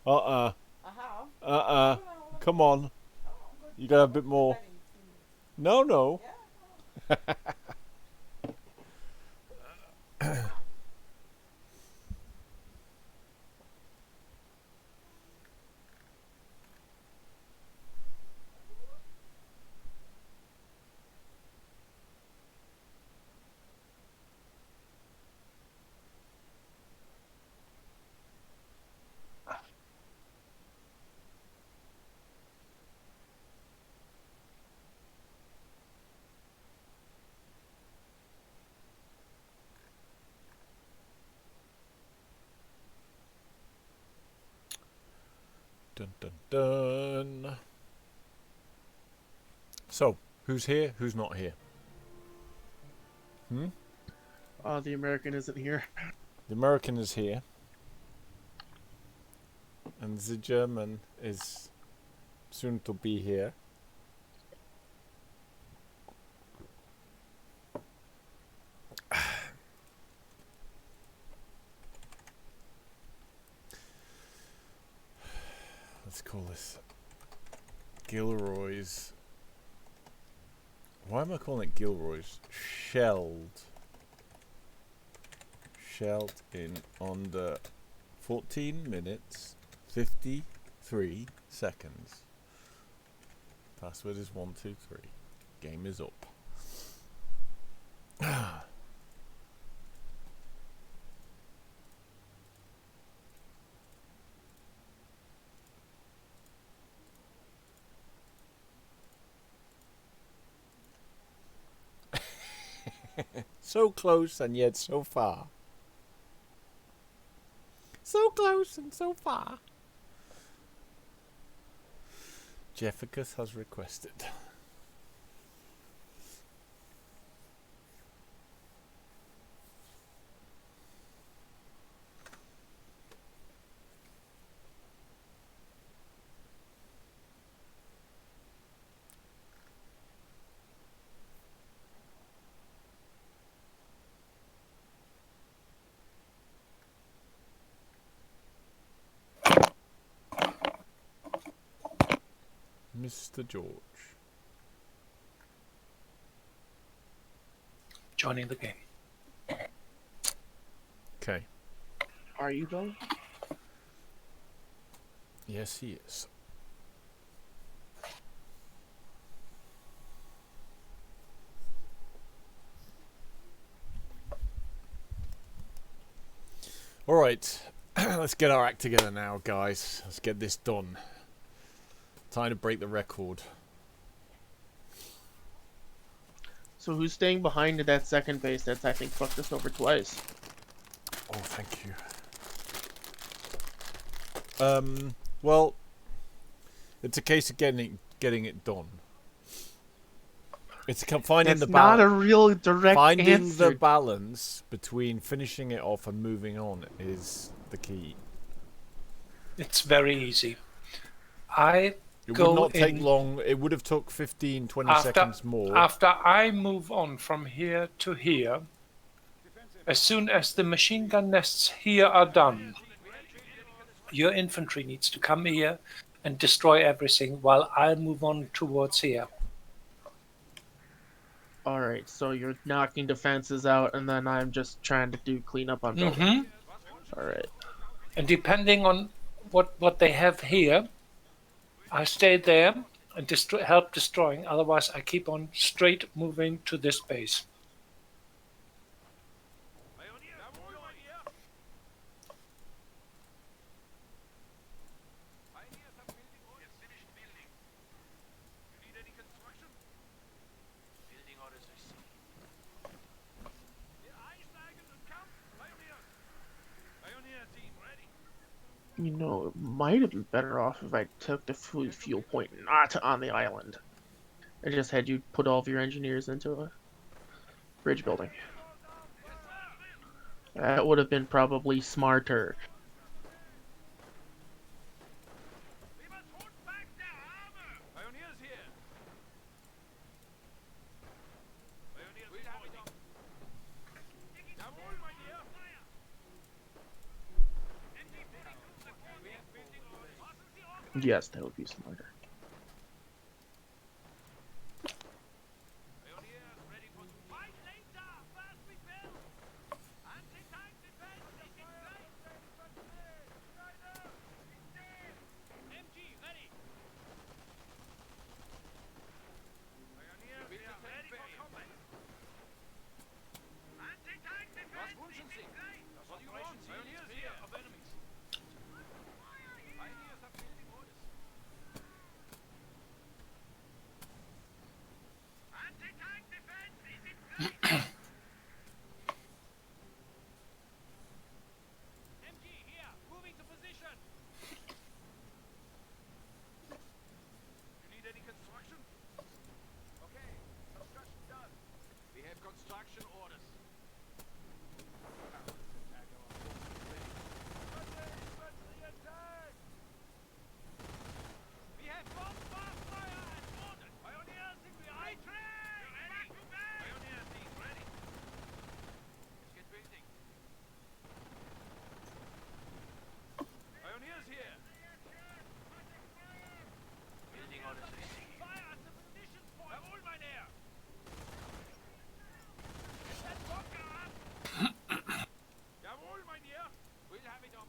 Uh-uh. Uh-uh. Come on. You got a bit more. No, no. Dun dun dun. So, who's here? Who's not here? Hmm? The American isn't here. The American is here. And the German is soon to be here. Let's call this Gilroy's. Why am I calling it Gilroy's? Shelled. Shelled in under 14 minutes 53 seconds. Password is 123. Game is up. So close and yet so far. So close and so far. Jefficus has requested. Mr. George. Joining the game. Okay. Are you though? Yes, he is. All right. Let's get our act together now, guys. Let's get this done. Time to break the record. So who's staying behind at that second base that's, I think, fucked us over twice? Oh, thank you. Well, it's a case of getting it done. It's finding That's the not a balance. real direct Finding the answer. balance between finishing it off and moving on is the key. It's very easy. I It would go not take in long. It would have took 15, 20 after seconds more. after I move on from here to here. As soon as the machine gun nests here are done, your infantry needs to come here and destroy everything while I move on towards here. Alright, so you're knocking defenses out, and then I'm just trying to do cleanup on building. Mm-hmm. Alright. And depending on what they have here, I stay there and help destroying. Otherwise, I keep on straight moving to this base. Jawohl, mein Herr. Pioneers have building orders. Yes, finished building. You need any construction? Building orders received. Wir einsteigen und Kampf. Pioneers. Pioneer team ready. You know, it might have been better off if I took the fuel point not on the island. I just had you put all of your engineers into a bridge building. That would have been probably smarter. We must hold back their armor. Pioneers here. Pioneers reporting. Jawohl, mein Herr. Yes, that would be smarter. Pioneers ready for fight later. Fast we build. Anti-tank defense is in place. MG ready. Pioneers, we are ready for combat. Anti-tank defense is in place. What do you want? Pioneers here of enemies. Pioneers have building orders. Anti-tank defense is in place. MG here, moving to position. You need any construction? Okay, construction done. We have construction orders. We have bombard fire and orders. Pioneers in behind. Back to back. Pioneer team ready. Let's get building. Pioneers here. Building orders received. Fire at the munitions point. Jawohl, mein Herr. Set bunker up. Jawohl, mein Herr. We'll have it up.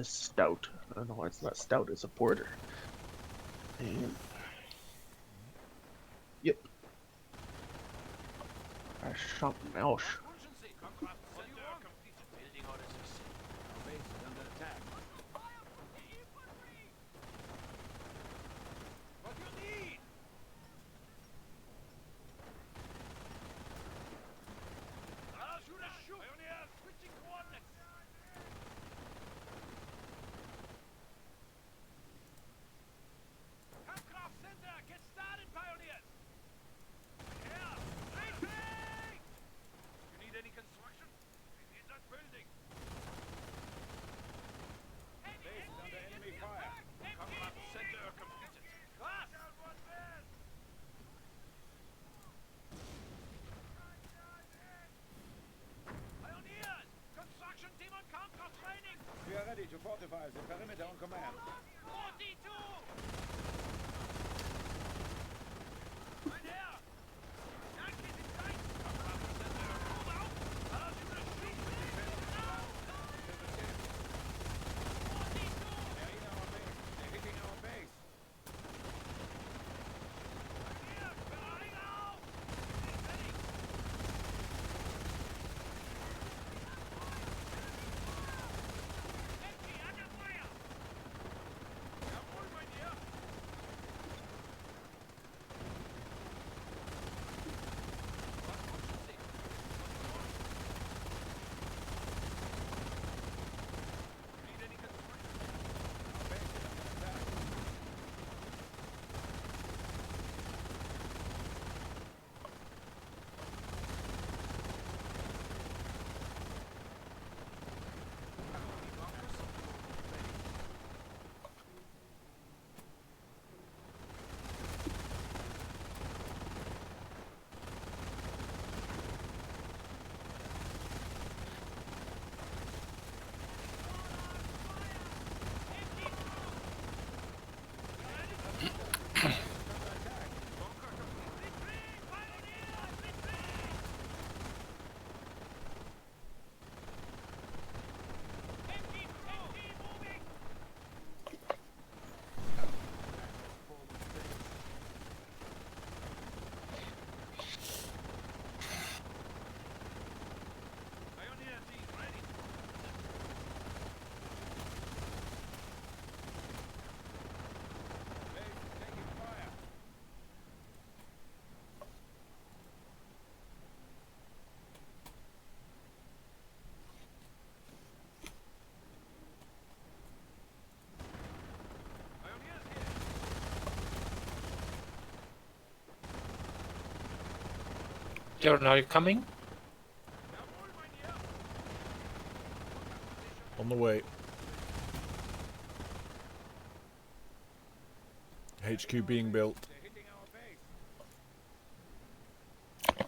A stout. Oh, no, it's not stout, it's a porter. And... Yep. I shot mouse. Wünschen Sie. Kampfkraft Center completed. Building orders received. Our base is under attack. Fire from the infantry. What do you need? Shooter, shoot! Pioneers, switching coordinates. Kampfkraft Center, get started, Pioneers! Yeah, retreat! You need any construction? We need that building. Base is under enemy fire. Kampfkraft Center completed. Fast! Pioneers! Construction team on Kampfkraft training! We are ready to fortify the perimeter on command. 42! Mein Herr! Danke, Sie Zeit! Kampfkraft Center, move out! Shooter, shoot! Are you coming? On the way. HQ being built. They're hitting our base.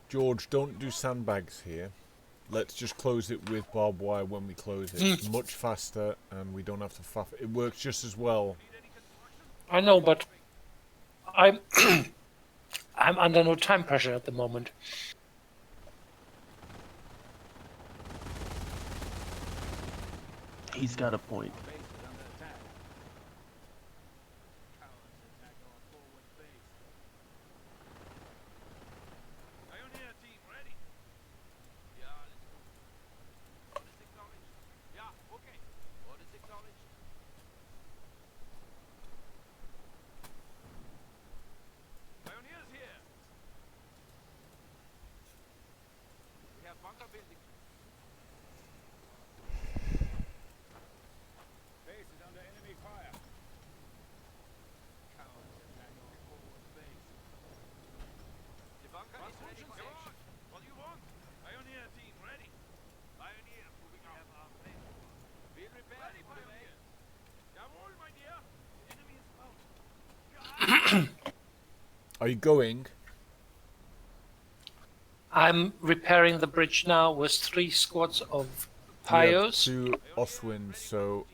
George, don't do sandbags here. Let's just close it with barbed wire when we close it. It's much faster and we don't have to faff. It works just as well. I know, but I'm I'm under no time pressure at the moment. He's got a point. Our base is under attack. Pioneer team ready? Yeah, let's go. Orders acknowledged. Yeah, okay. Orders acknowledged. Pioneers here. We have bunker building. Base is under enemy fire. Cowards attack our forward base. The bunker is ready for action. What do you want? Pioneer team ready. Pioneers moving out. Have our base. We'll repair ready, pioneers. Jawohl, mein Herr. The enemy is out. Are you going? I'm repairing the bridge now with 3 squads of We have Pyos. 2 Oswins, so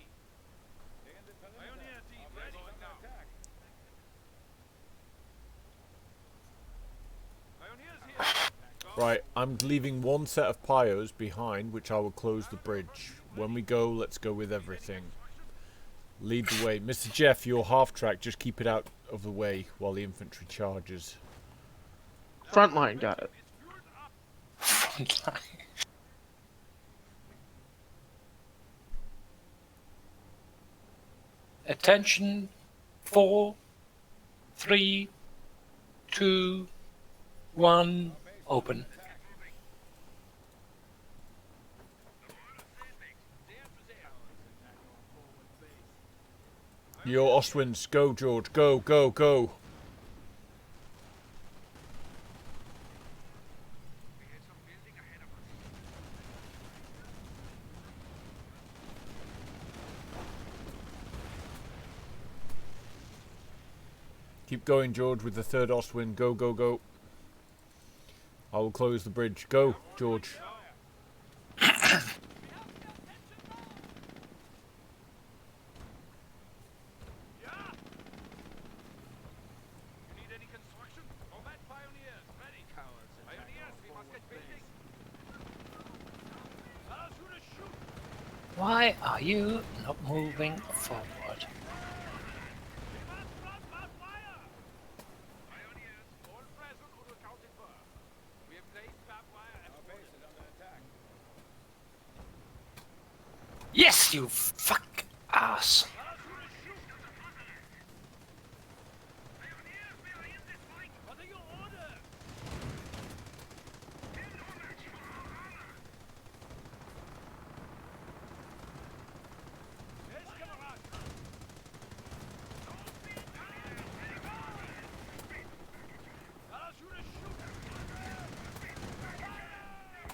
They're in the perimeter. Pioneer team Our base ready is under now. attack. Pioneers here. right, I'm leaving 1 set of Pyos behind, which I will close the bridge. When we go, let's go with everything. Lead the way. Mr. Jeff, your half track, just keep it out of the way while the infantry charges. Front line got it. Attention, 4, 3, 2, 1, open. Your Oswins, go George, go, go, go. Keep going, George, with the 3rd Oswin. Go, go, go. I will close the bridge. Go, George. You need any construction? Combat pioneers ready. Cowards. Pioneers, we must get building. Shoot, shoot. Why are you not moving forward? We must drop our fire. Pioneers, all present who accounted for. We have placed barbed wire as Our base is under attack. Yes, you fuck ass. What are your orders? Yes, Kamerad.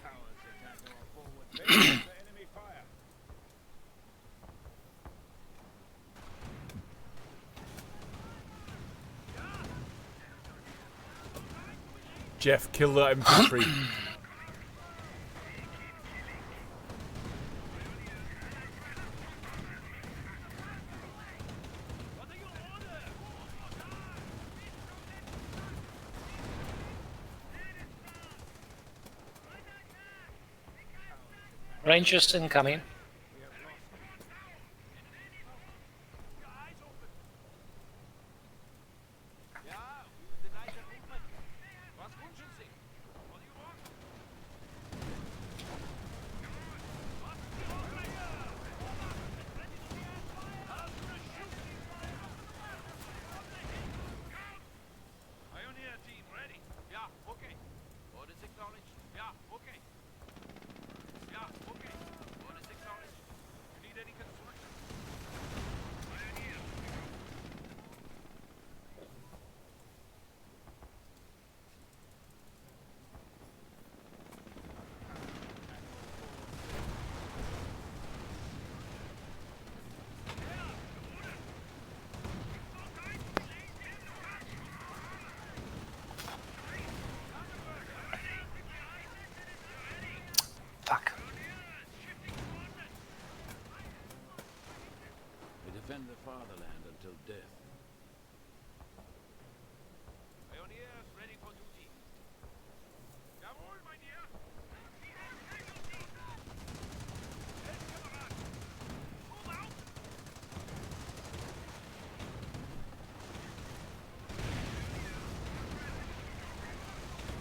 Cowards attack our forward Base is under enemy fire. Jeff, kill that infantry. What are your orders? Rangers incoming. Your eyes open. Yeah, we will deny their movement. Was wünschen Sie? What do you want? Was ist die Ordnung hier? Pioneer team ready. Yeah, okay. Orders acknowledged. Yeah, okay. Yeah, okay. Orders acknowledged. defend the fatherland until death. Pioneers ready for duty. Jawohl, mein Herr. Feldkamerad. Move out.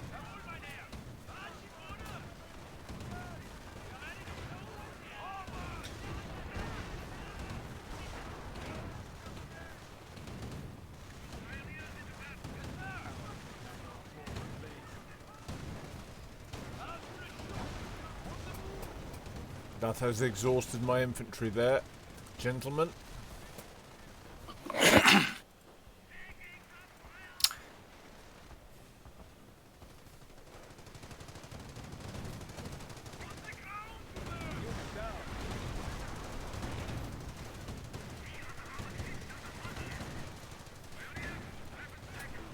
Jawohl, mein Herr. Was in Order? We are ready to go. Forward. Pioneers in the back. Yes, sir. That has exhausted my infantry there, gentlemen.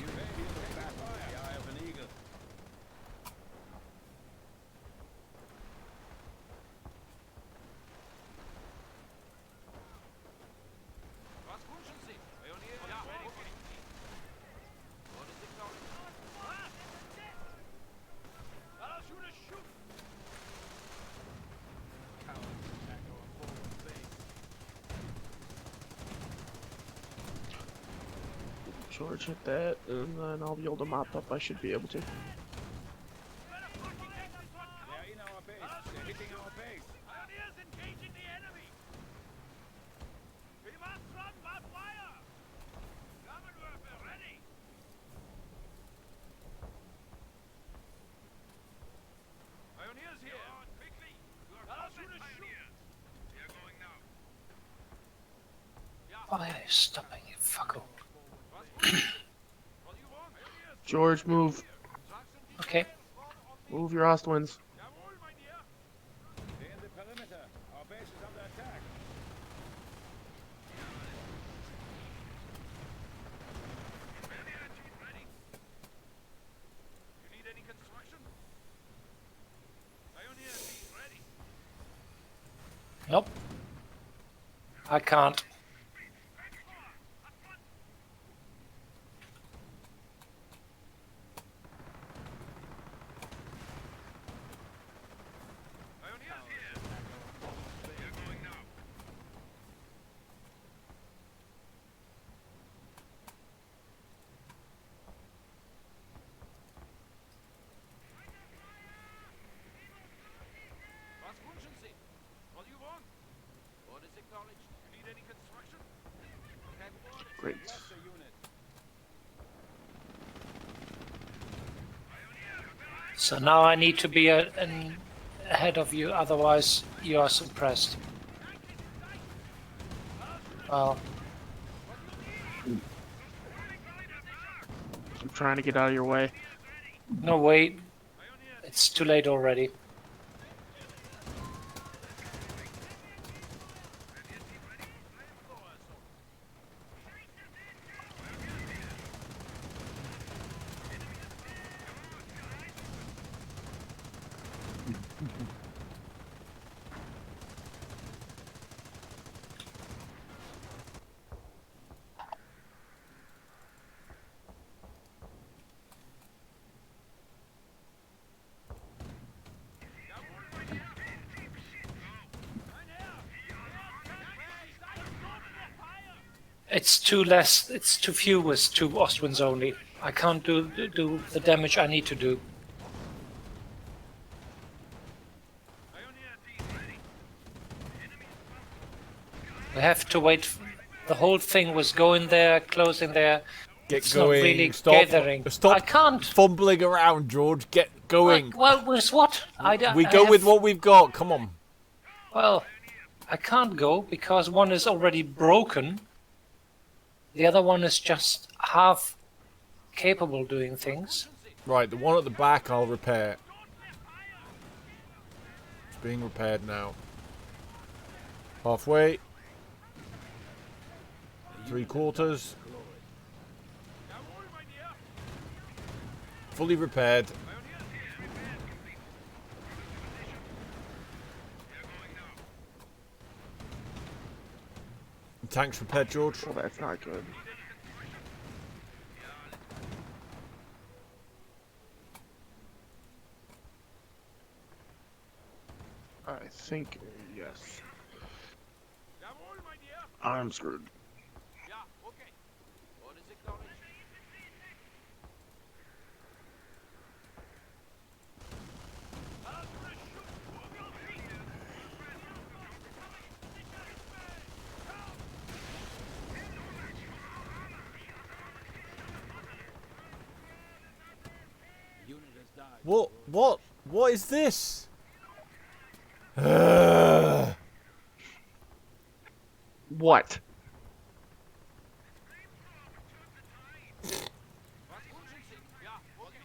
You may be in the eye of an eagle. Was wünschen Sie? Pionier ja, ready for duty. What is acknowledged? Parachute shoot! Cowards attack our forward base. George hit that, and then I'll be able to mop up. I should be able to. They're in our base. They're hitting our base. Pioneers engaging the enemy! We must run barbed wire! Flammenwerfer ready! Pioneers here! On, quickly! You are combat pioneers! We are going now. Why are you stopping, you fucko? Was wünschen Sie? What do you want? Pioneers! George, move. Trucks and Okay. Move your Ostwinds. Jawohl, mein Herr! They're in the perimeter. Our base is under attack. Pioneer team ready. You need any construction? Pioneer team ready. Nope. I can't. Pioneers here. We are going now. Was wünschen Sie? What do you want? Orders acknowledged. You need any construction? Have orders. Great. Lost a unit. So now I need to be ahead of you, otherwise you are suppressed. Well, I'm trying to get out of your way. no wait. It's too late already. It's too few with 2 Ostwinds only. I can't do the damage I need to do. Pioneer team ready. We have to wait. The whole thing was going there, closing there. Get It's going. not really Stop. gathering. Stop I can't. fumbling around, George. Get going. Well, with what? We go with what we've got. Come on. Well, I can't go because one is already broken. The other one is just half capable doing things. Right, the one at the back I'll repair. It's being repaired now. Halfway. 3/4. Jawohl, mein Herr. Fully repaired. Pioneers here. Repairs complete. We are going now. Tanks repaired, George. Well, that's not good. I think yes. Jawohl, mein Herr. I'm screwed. Ja, okay. Orders acknowledged. Unit has died. What is this? What? Was wünschen Sie? Ja, okay.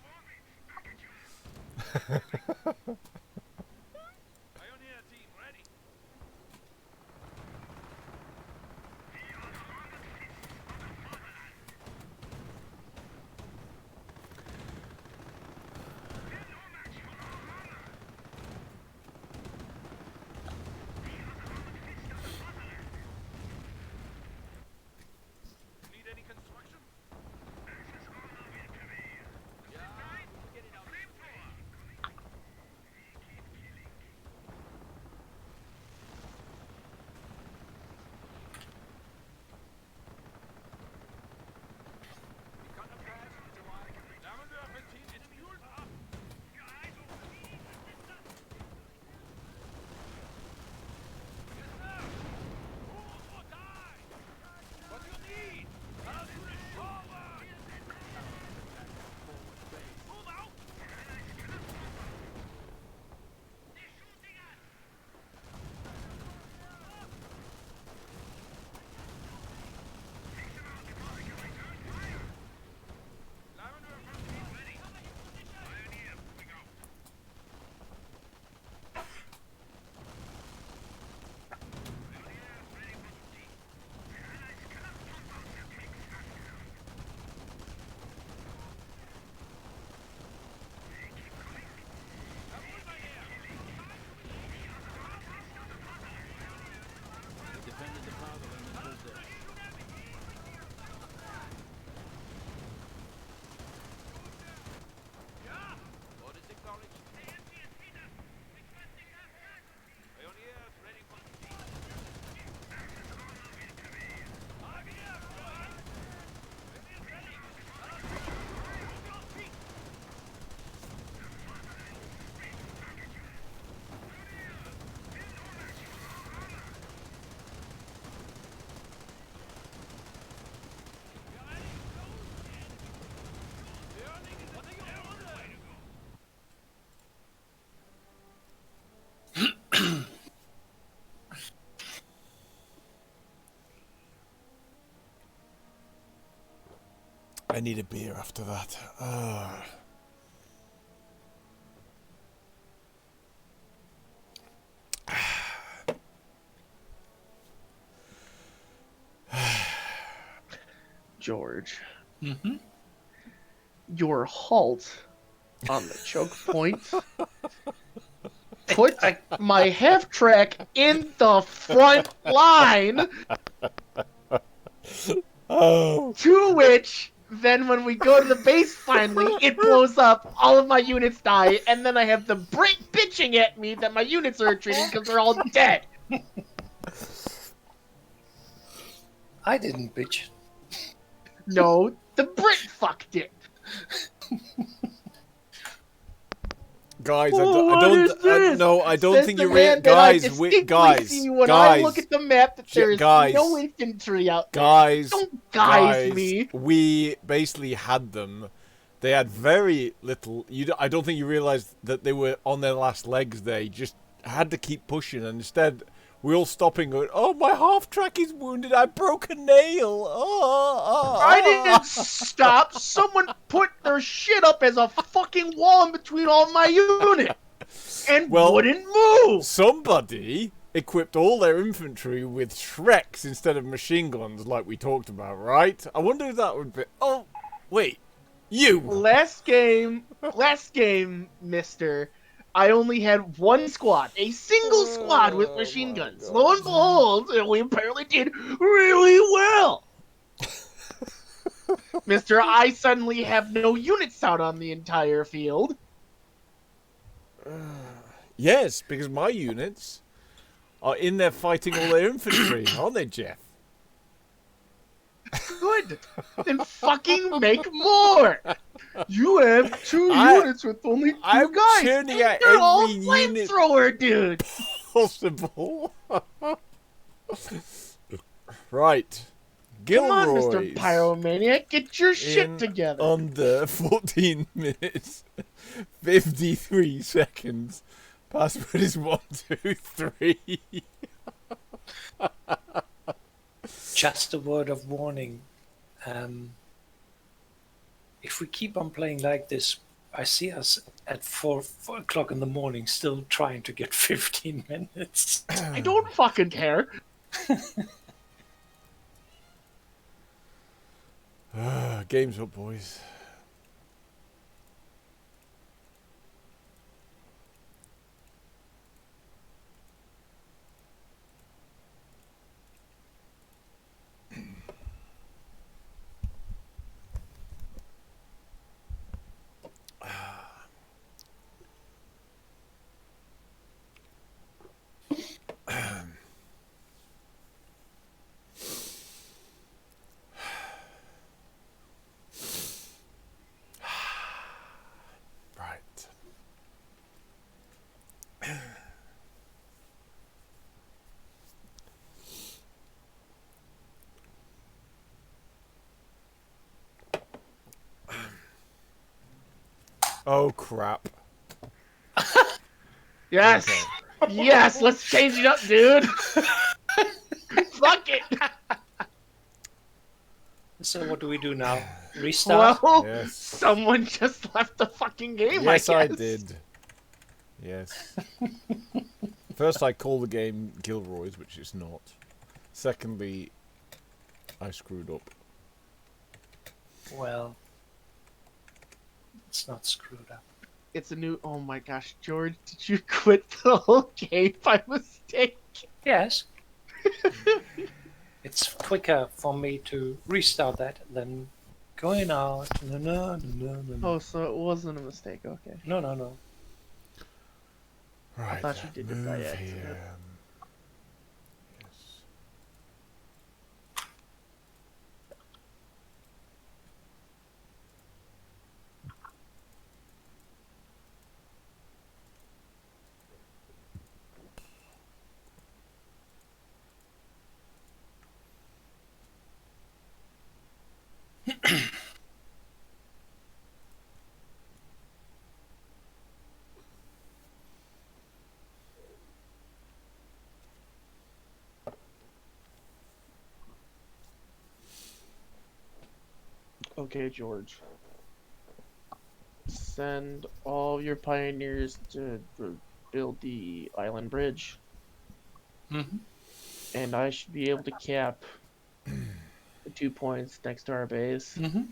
Pioneer team ready. Need any construction? Ja, get it out. Die Kannerpass is alive. Flammenwerfer team enemy ult up. Yes, sir. Move or die. What do you need? I'll do the forward. Move out. Flammenwerfer team ready. Pioneer, we go. Jawohl, mein Herr. They defended the fatherland until death. Ja, orders acknowledged. Pioneers ready for I need a beer after that. George. Mm-hmm. Your halt on the choke point put my half track in the front line. Oh. To which, then when we go to the base finally, it blows up, all of my units die, and then I have the Brit bitching at me that my units are retreating because they're all dead. I didn't bitch. No, the Brit fucked it. Guys, Oh, I don't Says think the you man that I guys, distinctly guys, see when guys, I look at the map that there is guys, no infantry out there. guys, Don't guys me. we basically had them. They had very little. I don't think you realized that they were on their last legs. They just had to keep pushing, and instead we all stopping, going, "Oh, my half track is wounded. I broke a nail." I didn't stop. Someone put their shit up as a fucking wall in between all my units and wouldn't move. Somebody equipped all their infantry with Shreks instead of machine guns, like we talked about, right? I wonder if that would be. Oh, wait, you. Last game, mister. I only had one squad, a single squad with machine guns. Lo and behold, we apparently did really well. Mister, I suddenly have no units out on the entire field. Yes, because my units are in there fighting all their infantry, aren't they, Jeff? Good. Then fucking make more. You have two I- units with only 2 I'm guys. churning And out they're all every unit flamethrower dudes. possible. Right. Come on, Mr. Gilroy's Pyromaniac, get your shit in together. under 14 minutes, 53 seconds. Password is 123. Just a word of warning. If we keep on playing like this, I see us at 4 o'clock in the morning still trying to get 15 minutes. I don't fucking care. Game's up, boys. Right. Oh, crap. Yes. Yes, let's change it up, dude. Fuck it. So what do we do now? Restart? Well, Yes. someone just left the fucking game, Yes, I I guess. did. Yes. First, I call the game Gilroy's, which it's not. Secondly, I screwed up. Well, it's not screwed up. It's a new... Oh my gosh, George, did you quit the whole game by mistake? Yes. It's quicker for me to restart that than going out. No. Oh, so it wasn't a mistake, okay. No. Right. thought you did it by move accident. here. Yes. Okay, George. Send all your pioneers to build the island bridge. Mm-hmm. And I should be able to cap the 2 points next to our base. Mm-hmm.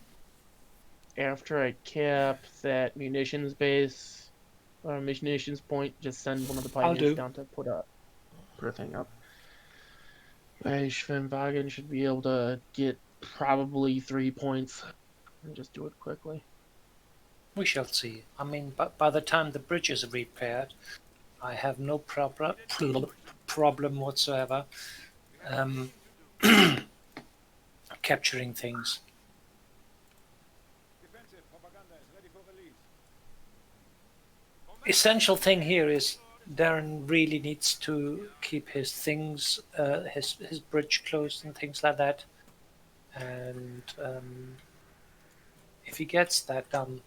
After I cap that munitions base, or munitions point, just send one of the I'll pioneers do. down to put a thing up. Schwimwagen should be able to get probably 3 points. And just do it quickly. We shall see. I mean, but by the time the bridge is repaired, I have no problem whatsoever capturing things. Defensive propaganda is ready for release. Essential thing here is Darren really needs to keep his things, his bridge closed and things like that. And if he gets that done,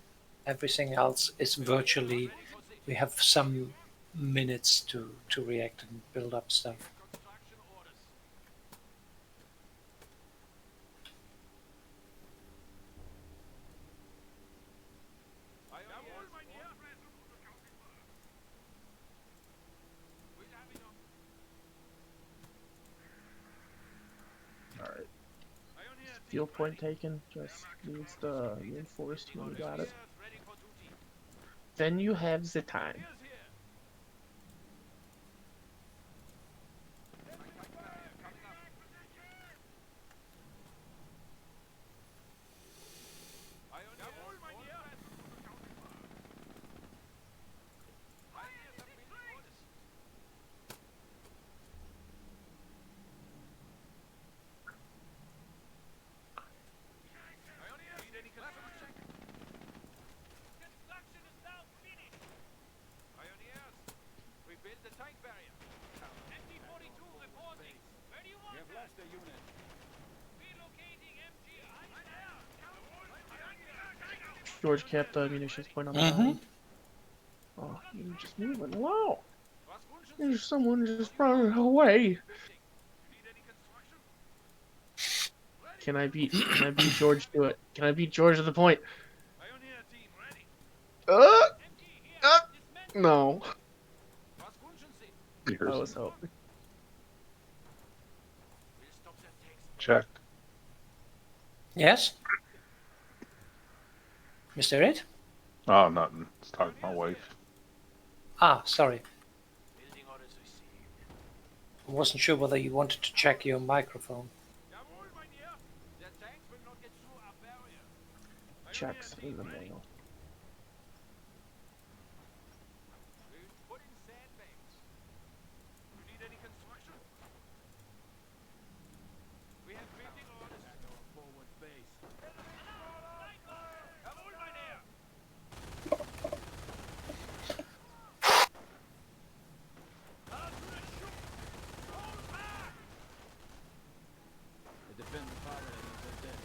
everything else is virtually. We have some minutes to react and build up stuff. Construction orders. Jawohl, mein Herr. We have enough. Alright. Pioneer team Field point taken. Just needs the reinforced when you got it. ready for duty. Then you have the time. Here's here. George kept the munitions point on the Mm-hmm. valley. Oh, you're just moving low. Was wünschen Sie? There's someone just running away. You need any construction? Can I beat George to it? Can I beat George to the point? Pioneer team ready. Uh, MG here. uh Dismantle. no. Was wünschen Sie? I Here's was hoping. We'll stop their tanks. check. Yes, Mr. It? Oh, nothing. It's talking to my wife. Ah, sorry. Building orders received. I wasn't sure whether you wanted to check your microphone. Jawohl, mein Herr. Their tanks will not get through our barrier. Checks in the mail. We'll put in sandbags. You need any construction? We have building orders. At our forward base. Jawohl, mein Herr. They defend the power lanes as dead.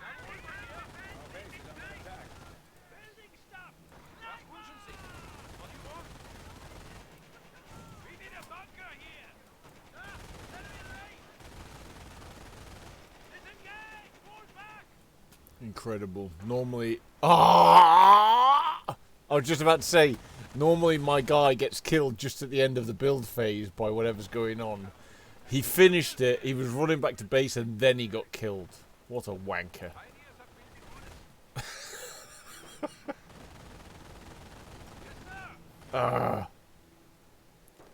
Jawohl, mein Herr. Our base is under attack. Building stop. Was wünschen Sie? What do you want? We need a bunker here. Enemy raid. Disengage. Fall back. Incredible. Normally, I was just about to say, normally my guy gets killed just at the end of the build phase by whatever's going on. He finished it, he was running back to base, and then he got killed. What a wanker. Pioneers are building orders. Yes, sir. Ah,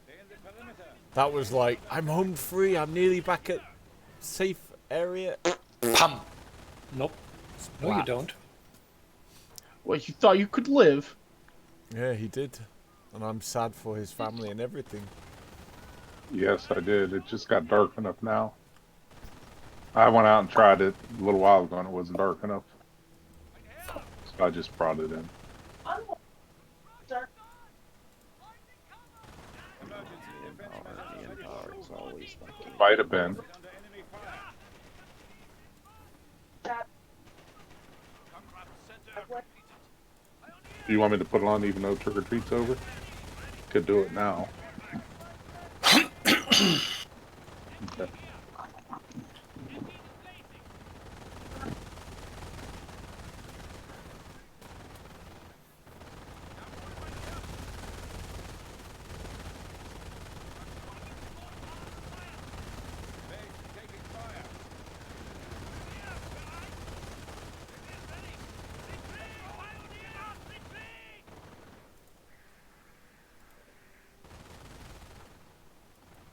Stay in the perimeter. that was like, I'm home free, I'm nearly back at safe area. Pum. Nope. No, you Splat. don't. Well, you thought you could live. Yeah, he did. And I'm sad for his family and everything. Yes, I did. It just got dark enough now. I went out and tried it a little while ago and it wasn't dark enough. So I just brought it in. Dark. Emergency defense measures ready Power to is move. always lucky. Might have been. Under enemy fire. That Kampfkraft center what? completed. Do you want me to put it on even though trick or treat's over? Could do it now. Okay. Base taking fire.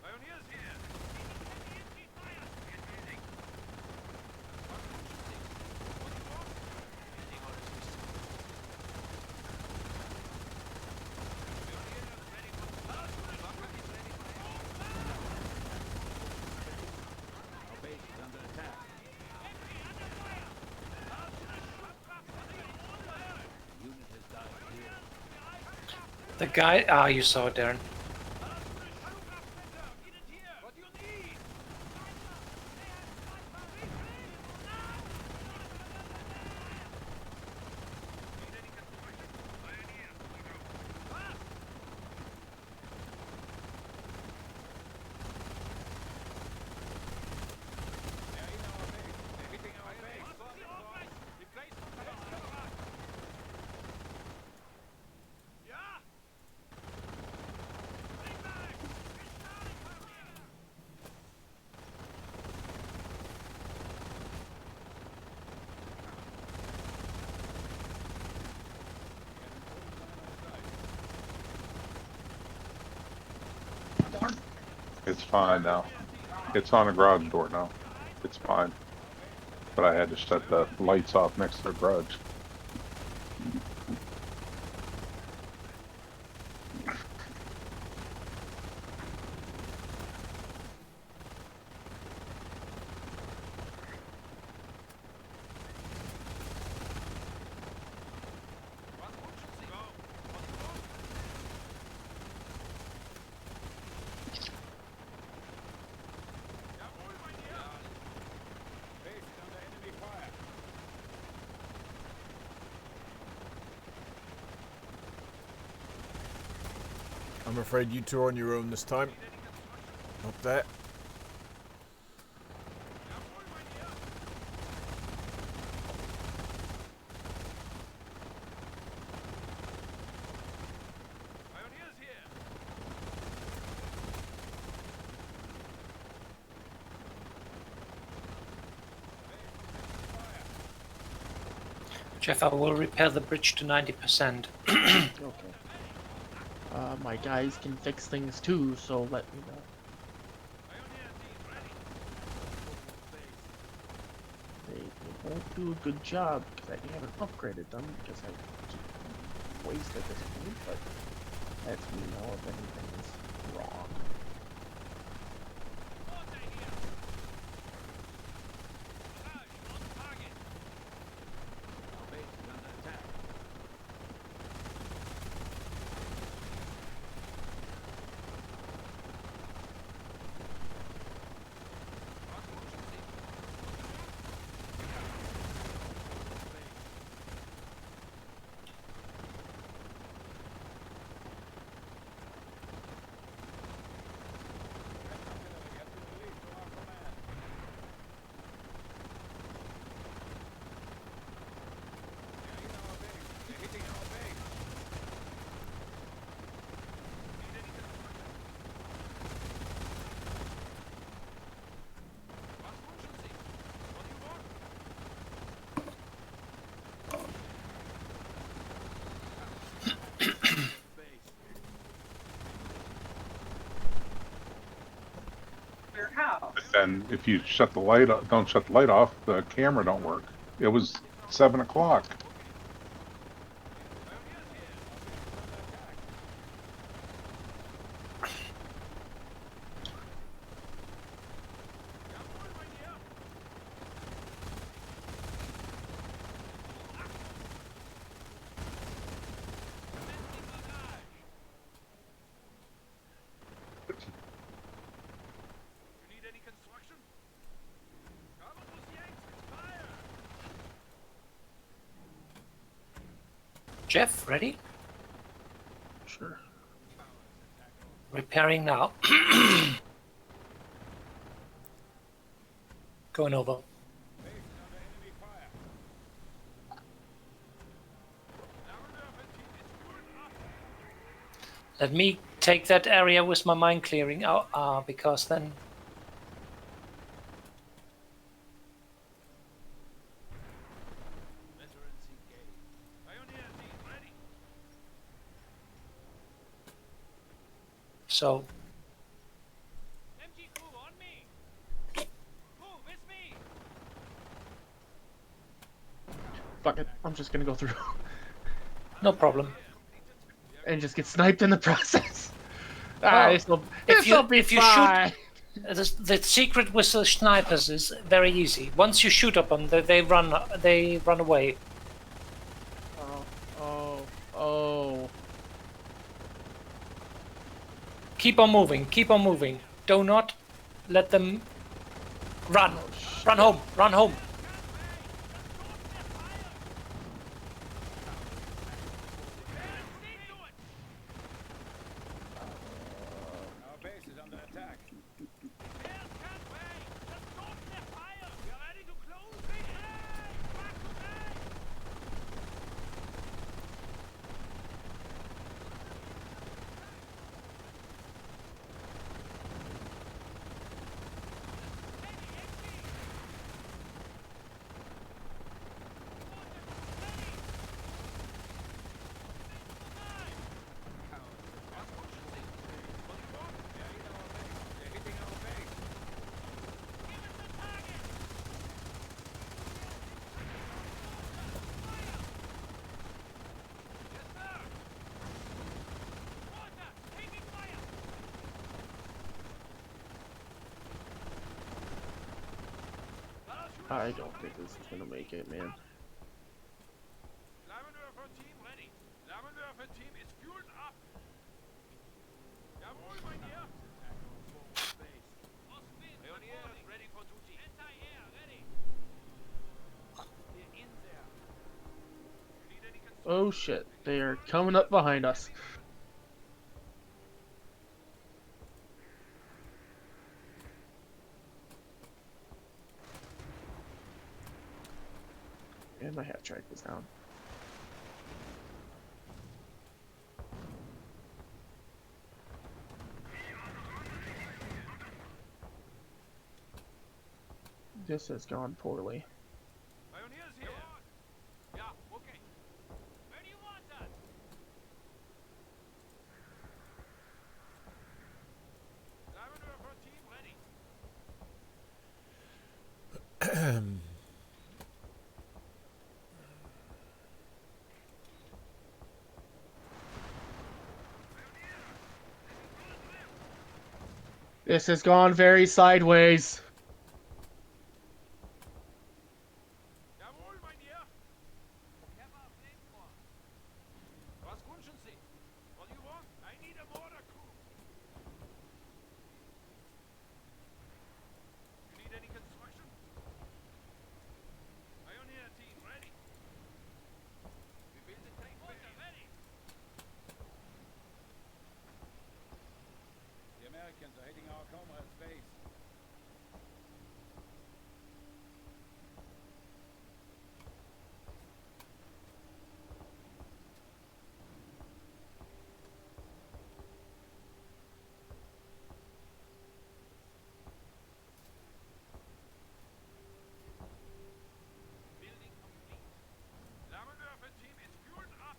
Pioneers here. Building. Was wünschen Sie? What do you want? Building orders received. Pioneers ready for bunker is ready for Our base is under attack. Unit has died here. The guy. Ah, you saw it, Darren. What do you need? Need any construction? Pioneers, we go. Fast! They're in our base. They're hitting our base. Replacement Kampfkraft. Ja! Bring back! It's fine now. It's on the garage door now. It's fine. But I had to shut the lights off next to the garage. Was wünschen Sie? Go. What do you want? Jawohl, mein Herr. Base is under enemy fire. I'm afraid you two are on your own this time. Up there. Jawohl, mein Herr. Pioneers here. Jeff, I will repair the bridge to 90%. Okay. My guys can fix things too, so let me know. Pioneer team ready. They won't do a good job because I haven't upgraded them because I keep waste at this point, but lets me know if anything is wrong. Order here. Barrage on target. Our base is under attack. Was wünschen Sie? What do you want? Base. Your house. And if you shut the light, don't shut the light off, the camera don't work. It was 7 o'clock. Pioneers here. Jawohl, mein Herr. Commencing barrage. You need any construction? Cover those Yanks with fire. Jeff, ready? Sure. Repairing now. Going over. Let me take that area with my mine clearing out, because then Veterans engaged. Pioneer team ready. so MG crew on me. Crew with me. Fuck it. I'm just gonna go through no problem. and just get sniped in the process. Well, This'll if you- be if you shoot- fine. The secret with the snipers is very easy. Once you shoot at them, they run away. Oh. Keep on moving. Keep on moving. Do not let them run. Run home. Run home. Our base is under attack. We are ready to close the air. Back to base. They're hitting our base. I don't think this is gonna make it, man. Flammenwerfer team ready. Flammenwerfer team is fueled up. Jawohl, mein Herr. Pioneers ready for duty. Anti-air ready. We're in there. You need any construction? Oh shit, they are coming up behind us. And my half track is down. This has gone poorly. Pioneers here. Yeah, okay. Where do you want us? Lavender team ready. This has gone very sideways. Jawohl, mein Herr. We have our flamethrower. Was wünschen Sie? What do you want? I need a mortar crew. You need any construction? Pioneer team ready. We build the tank mortar ready. The Americans are hitting our comrades' base. Building complete. Lavender team is fueled up.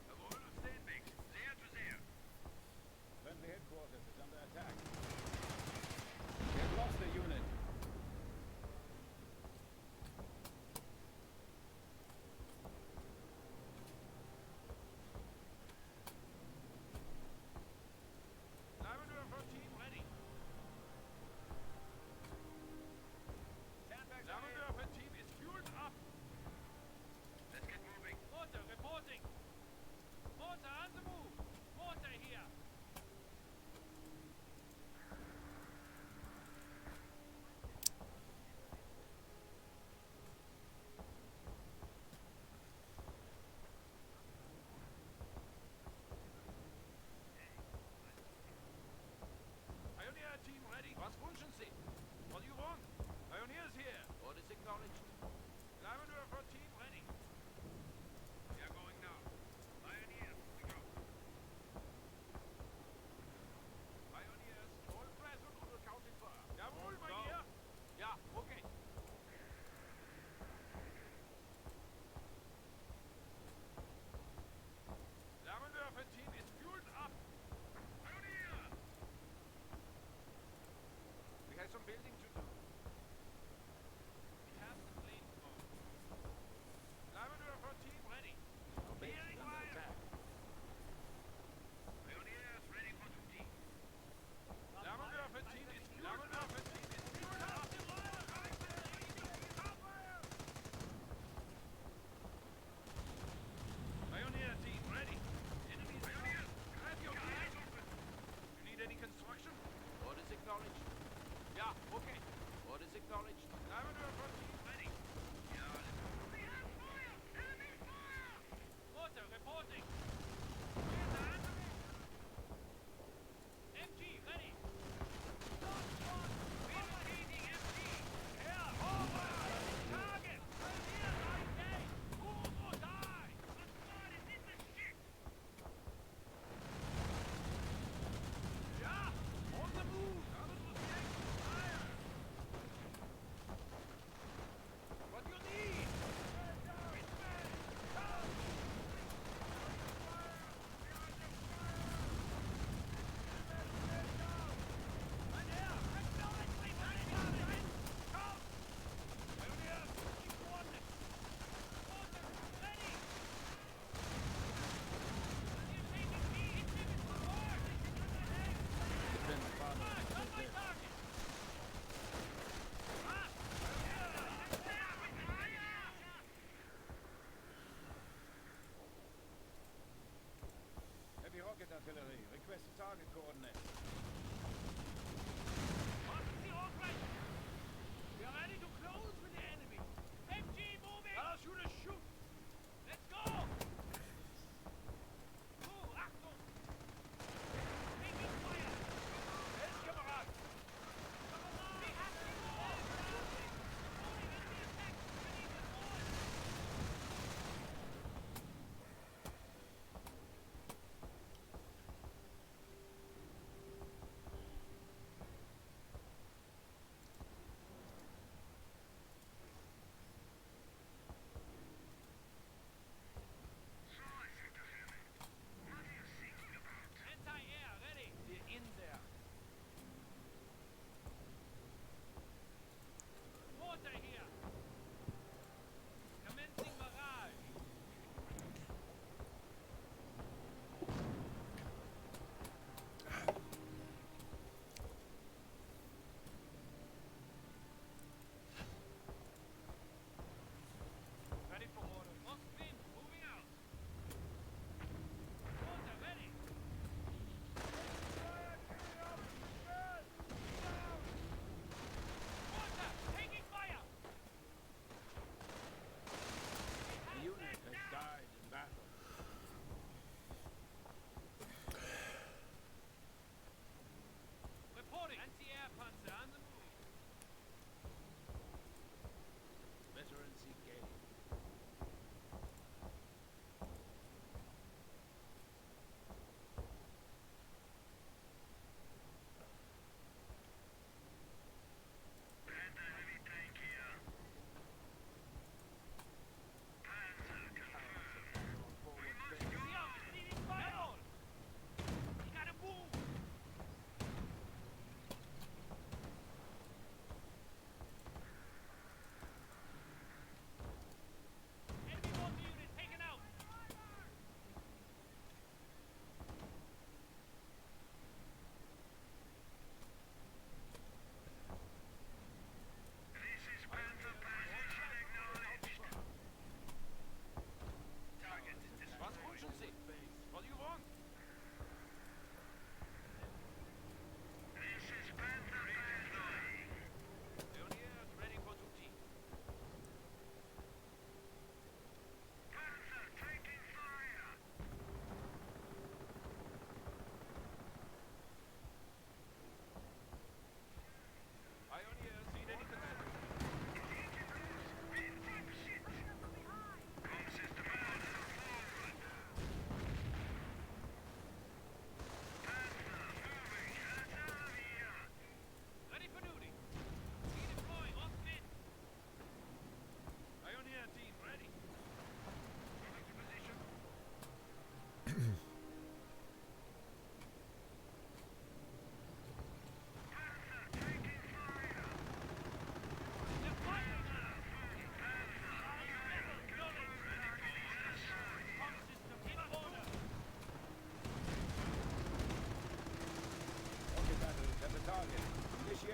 Jawohl, Steenbeck. Sehr zu sehr. Friendly headquarters is under attack. We have lost a unit. Lavender team ready. Lavender team is fueled up. Let's get moving. Mortar reporting. Mortar on the move. Mortar here. Pioneer team ready. Was wünschen Sie? What do you want? Pioneers here. Orders acknowledged. Lavender team ready. We are going now. Pioneers, we go. Pioneers, hold present und accounting for. Jawohl, mein Herr. Ja, okay. Lavender team is fueled up. Pioneer! We have some building to do. We have the flamethrower. Lavender team ready. Clearing wire. Pioneers ready for duty. Lavender team is fueled up. Team is fueled up. Pioneer team ready. Enemy pioneers. Grab your gear. You need any construction? Orders acknowledged. Yeah, okay. Orders acknowledged. Lavender team ready. Yeah, let's go. We have fire! Enemy fire! Mortar reporting. Here's the enemy. MG ready. Relocating MG. Here, over. Target. Pioneers are engaged. Move or die. The squad is in the shit. Yeah, on the move. Fire.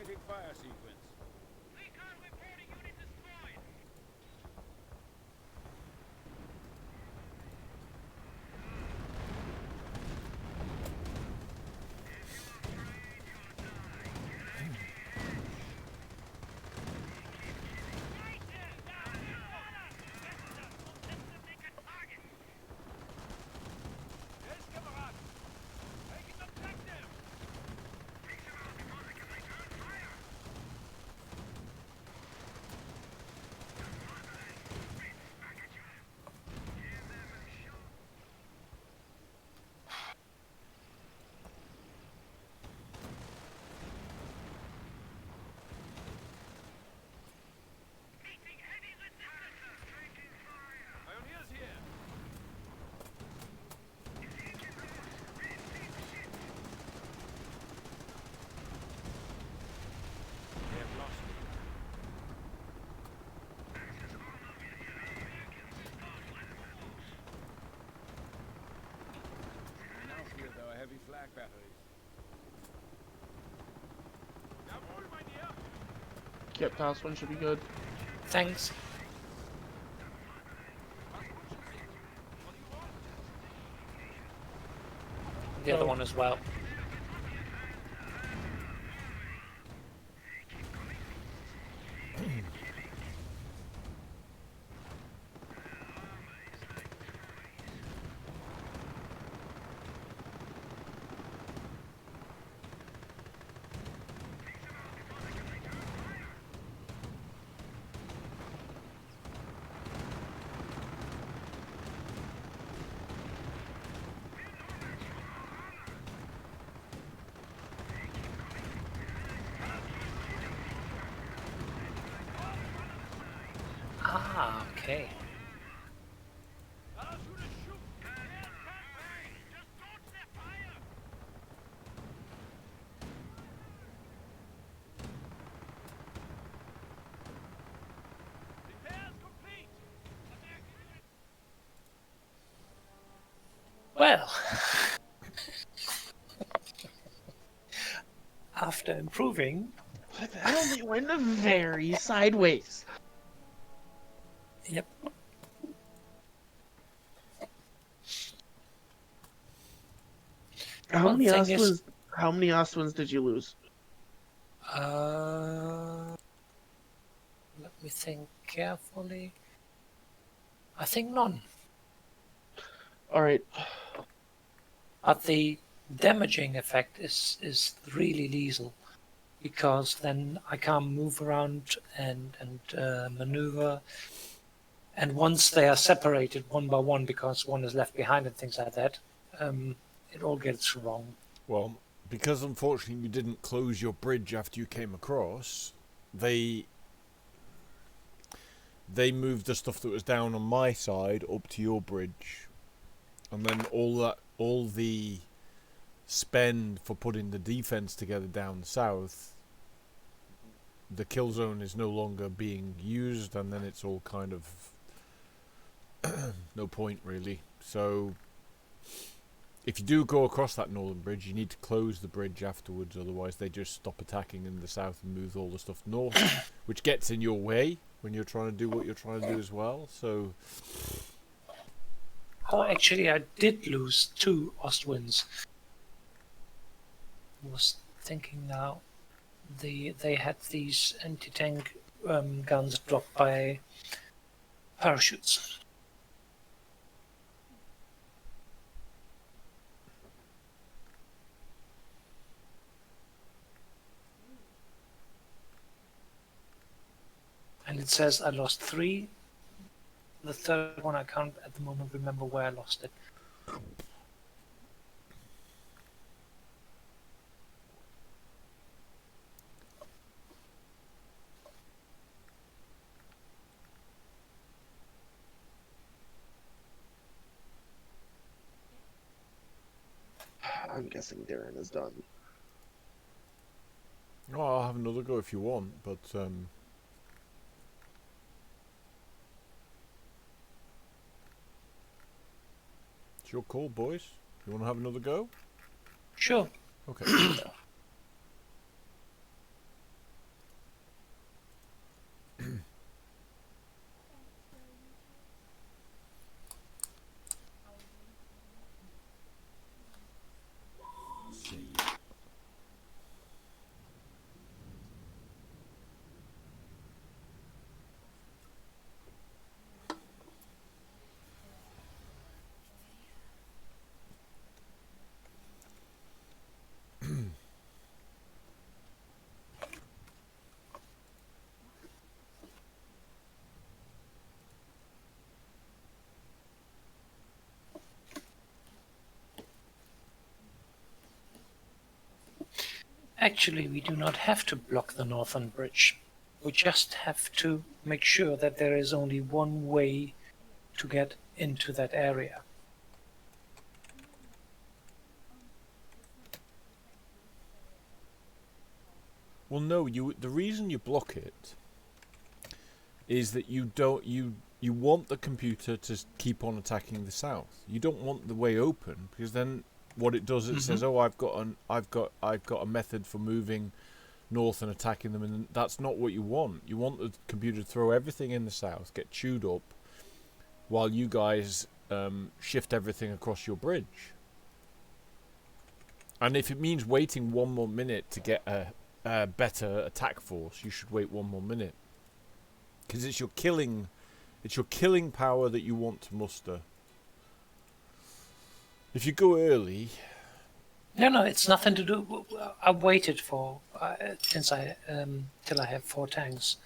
Checking fire sequence. Recon reporting unit destroyed. Yes, Kamerad. Taking objective. Pioneers here. They have lost me. An outfield our heavy flak batteries. Jawohl, mein Herr. Yep, last one should be good. Thanks. Was wünschen Sie? What do you want? The other Oh. one as well. Ah, okay. Parachuter shoot. There's contact. Just dodge their fire. Repairs complete. Well, after improving, But that only went very sideways. yep, How One many thing is- Ostwins? How many Ostwins did you lose? let me think carefully. I think none. All right. But the damaging effect is really lethal, because then I can't move around and maneuver. And once they are separated one by one, because one is left behind and things like that, it all gets wrong. Well, because unfortunately you didn't close your bridge after you came across, they moved the stuff that was down on my side up to your bridge, and then all the spend for putting the defense together down south, the kill zone is no longer being used, and then it's all kind of no point really. So if you do go across that northern bridge, you need to close the bridge afterwards, otherwise they just stop attacking in the south and move all the stuff north, which gets in your way when you're trying to do what you're trying to do as well. So Oh, actually, I did lose 2 Ostwinds. I was thinking now, they had these anti-tank guns dropped by parachutes. And it says I lost 3. The third one I can't at the moment remember where I lost it. I'm guessing Darren is done. oh, I'll have another go if you want, but it's your call, boys. You want to have another go? Sure. Okay. Actually, we do not have to block the northern bridge. We just have to make sure that there is only one way to get into that area. Well, no. The reason you block it is that you want the computer to keep on attacking the south. You don't want the way open, because then what it does, it says, "Oh, I've got a method for moving north and attacking them," and that's not what you want. You want the computer to throw everything in the south, get chewed up, while you guys shift everything across your bridge. And if it means waiting one more minute to get a better attack force, you should wait one more minute, because it's your killing power that you want to muster. If you go early, No, it's nothing to do. I waited for till I have 4 tanks.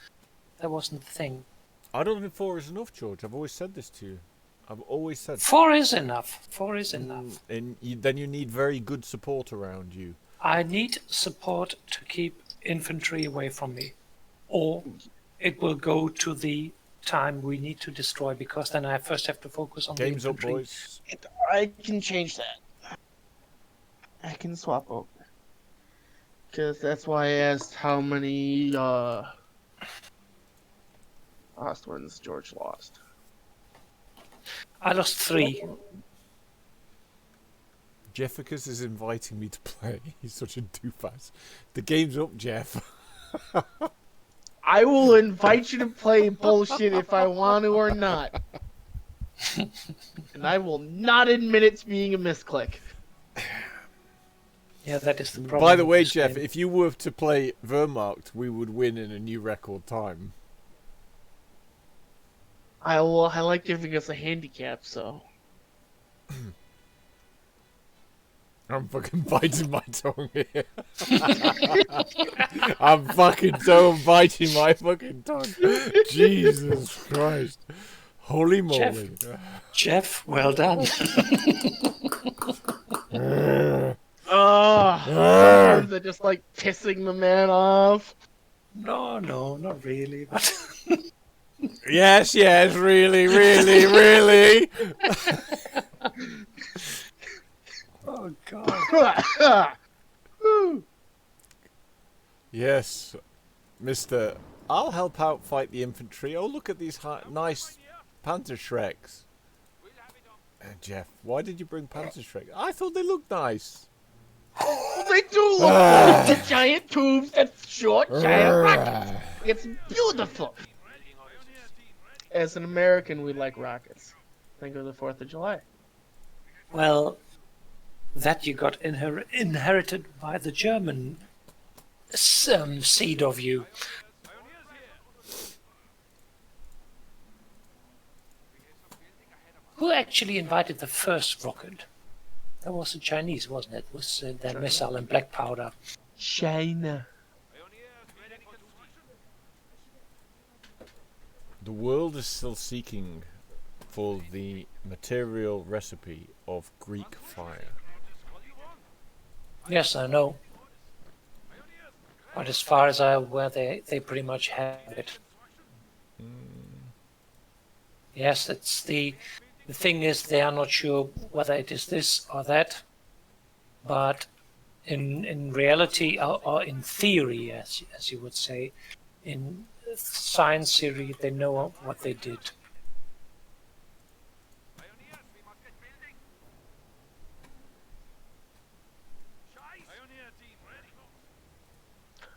That wasn't the thing. I don't think 4 is enough, George. I've always said this to you. I've always said 4 is enough. 4 is enough. And then you need very good support around you. I need support to keep infantry away from me, or it will go to the time we need to destroy, because then I first have to focus on Game's the up, infantry. boys. I can change that. I can swap over. Because that's why I asked how many lost ones George lost. I lost 3. Jefficus is inviting me to play. He's such a doofus. The game's up, Jeff. I will invite you to play bullshit if I want to or not. And I will not admit it to being a misclick. Yeah, that is the problem. By the with way, this Jeff, game. if you were to play Wehrmacht, we would win in a new record time. I like giving us a handicap, so. I'm fucking biting my tongue here. I'm fucking so biting my fucking tongue. Jesus Christ. Holy moly. Jeff, well done. Oh, ones that just like pissing the man off. No, not really. But Yes, really, really, really. oh god. Yes, Mr. I'll help out fight the infantry. Oh, look at these nice Panzer Shreks. Jeff, why did you bring Panzer Shrek? I thought they looked nice. Well, they do look like the giant tubes and short giant rockets. It's beautiful. As an American, we like rockets. Think of the 4th of July. Well, that you got inherited by the German seed of you. Who actually invited the first rocket? That was the Chinese, wasn't it? It was their missile and black powder. China. The world is still seeking for the material recipe of Greek fire. Yes, I know. But as far as I'm aware, they pretty much have it. Yes, it's the thing is they are not sure whether it is this or that, but in reality or in theory, as you would say, in science theory, they know what they did.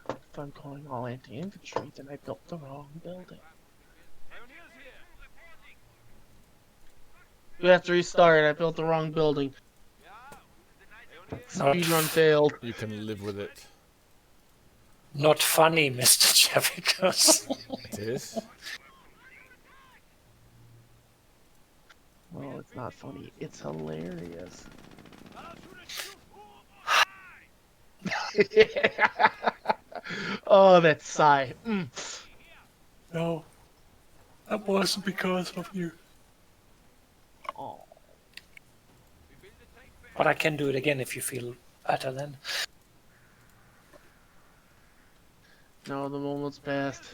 If I'm calling all anti-infantry, then I built the wrong building. We have to restart. I built the wrong building. Speedrun failed. You can live with it. Not funny, Mr. Jefficus. It is. Well, it's not funny. It's hilarious. Oh, that sigh. No, that wasn't because of you. Oh. But I can do it again if you feel better then. No, the moment's passed.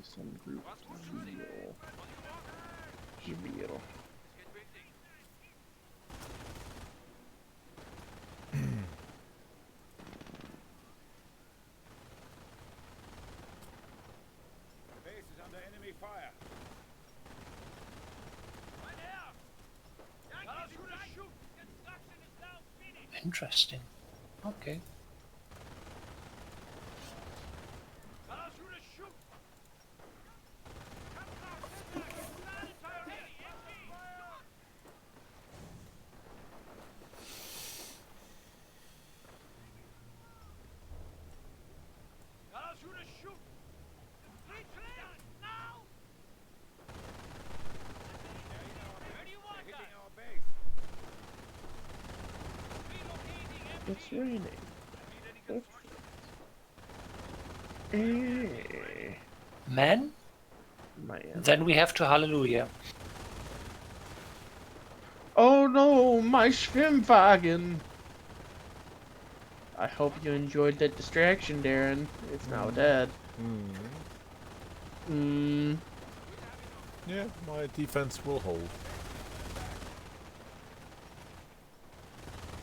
Some group reveal. Base is under enemy fire. Interesting. Okay. Hitting our base. It's raining. Eh, Man, man. then we have to hallelujah. Oh no, my Schwimmwagen! I hope you enjoyed that distraction, Darren. It's now dead. Hmm. Yeah, my defense will hold.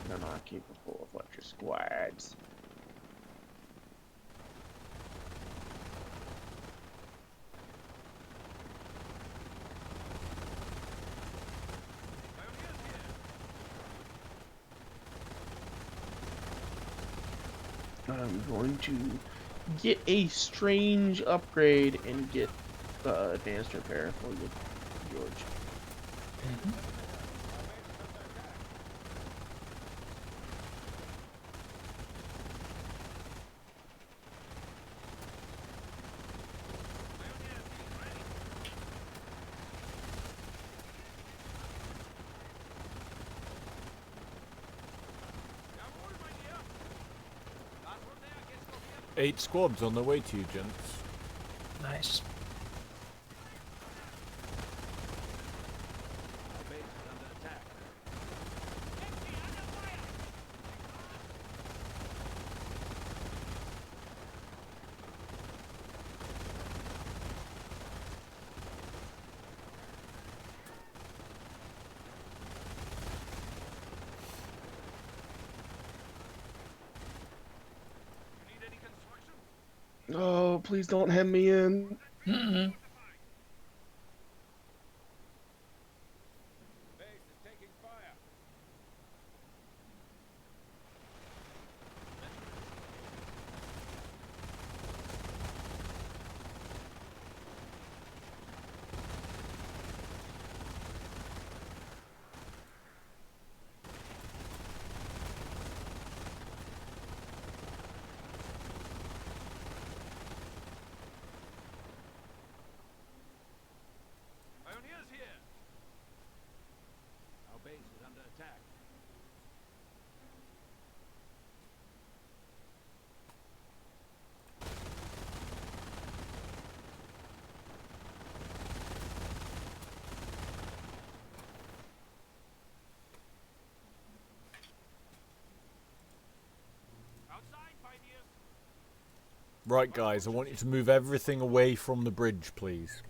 They're not capable of what your squads. I'm going to get a strange upgrade and get advanced repair for you, George. Eight squads on the way to you, gents. Nice. Our base is under attack. You need any construction? Oh, please don't hem me in. Mm-mm. Base is taking fire. Pioneers here. Our base is under attack. Outside, pioneers. Right, guys, I want you to move everything away from the bridge, please.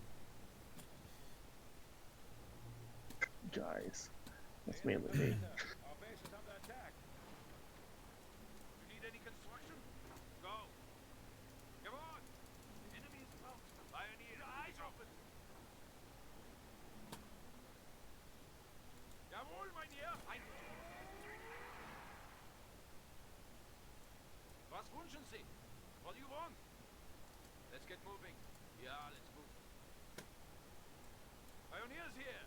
Guys, that's mainly me. Our base is under attack. You need any construction? Go. Come on. The enemy is about. Pioneer, eyes open. Jawohl, mein Herr. Was wünschen Sie? What do you want? Let's get moving. Yeah, let's move. Pioneers here.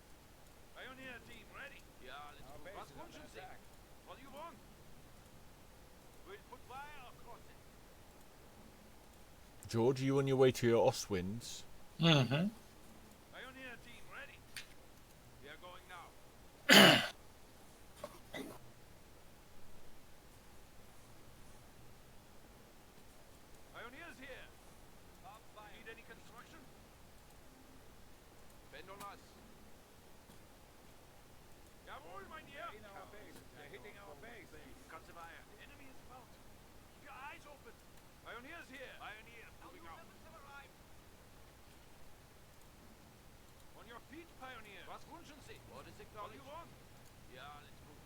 Pioneer team ready. Yeah, let's Our move. base Was is under wünschen Sie? attack. What do you want? We'll put fire across it. George, are you on your way to your Oswinds? Mm-hmm. Pioneer team ready. We are going now. Pioneers here. Stand on us. Jawohl, mein Herr. In our base. They're hitting our base. Kannst du weiter. The enemy is about. Keep your eyes open. Pioneers here. Pioneers, moving out. On your feet, pioneer. Was wünschen Sie? What is it, what do you want? Yeah, let's move.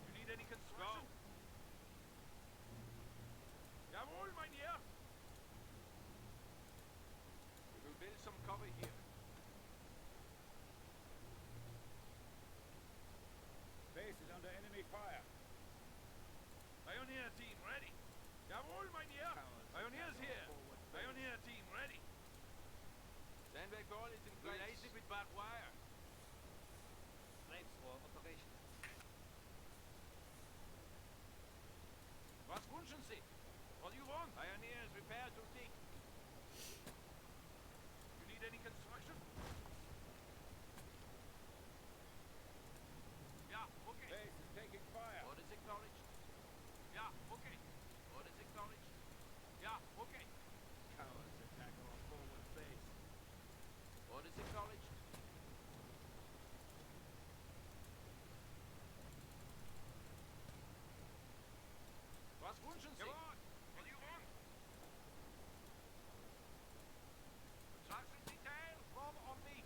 You need any construction? Go. Jawohl, mein Herr. We will build some cover here. Base is under enemy fire. Pioneer team ready. Jawohl, mein Herr. Pioneers here. Pioneer team ready. Sandbag ball is in place. Related with barbed wire. Flames for operation. Was wünschen Sie? What do you want? Pioneers repair to dig. You need any construction? Yeah, okay. Base is taking fire. What is acknowledged? Yeah, okay. What is acknowledged? Yeah, okay. Cowards attack our forward base. What is acknowledged? Was wünschen Sie? Come on. What do you want? Construction detail, form on me.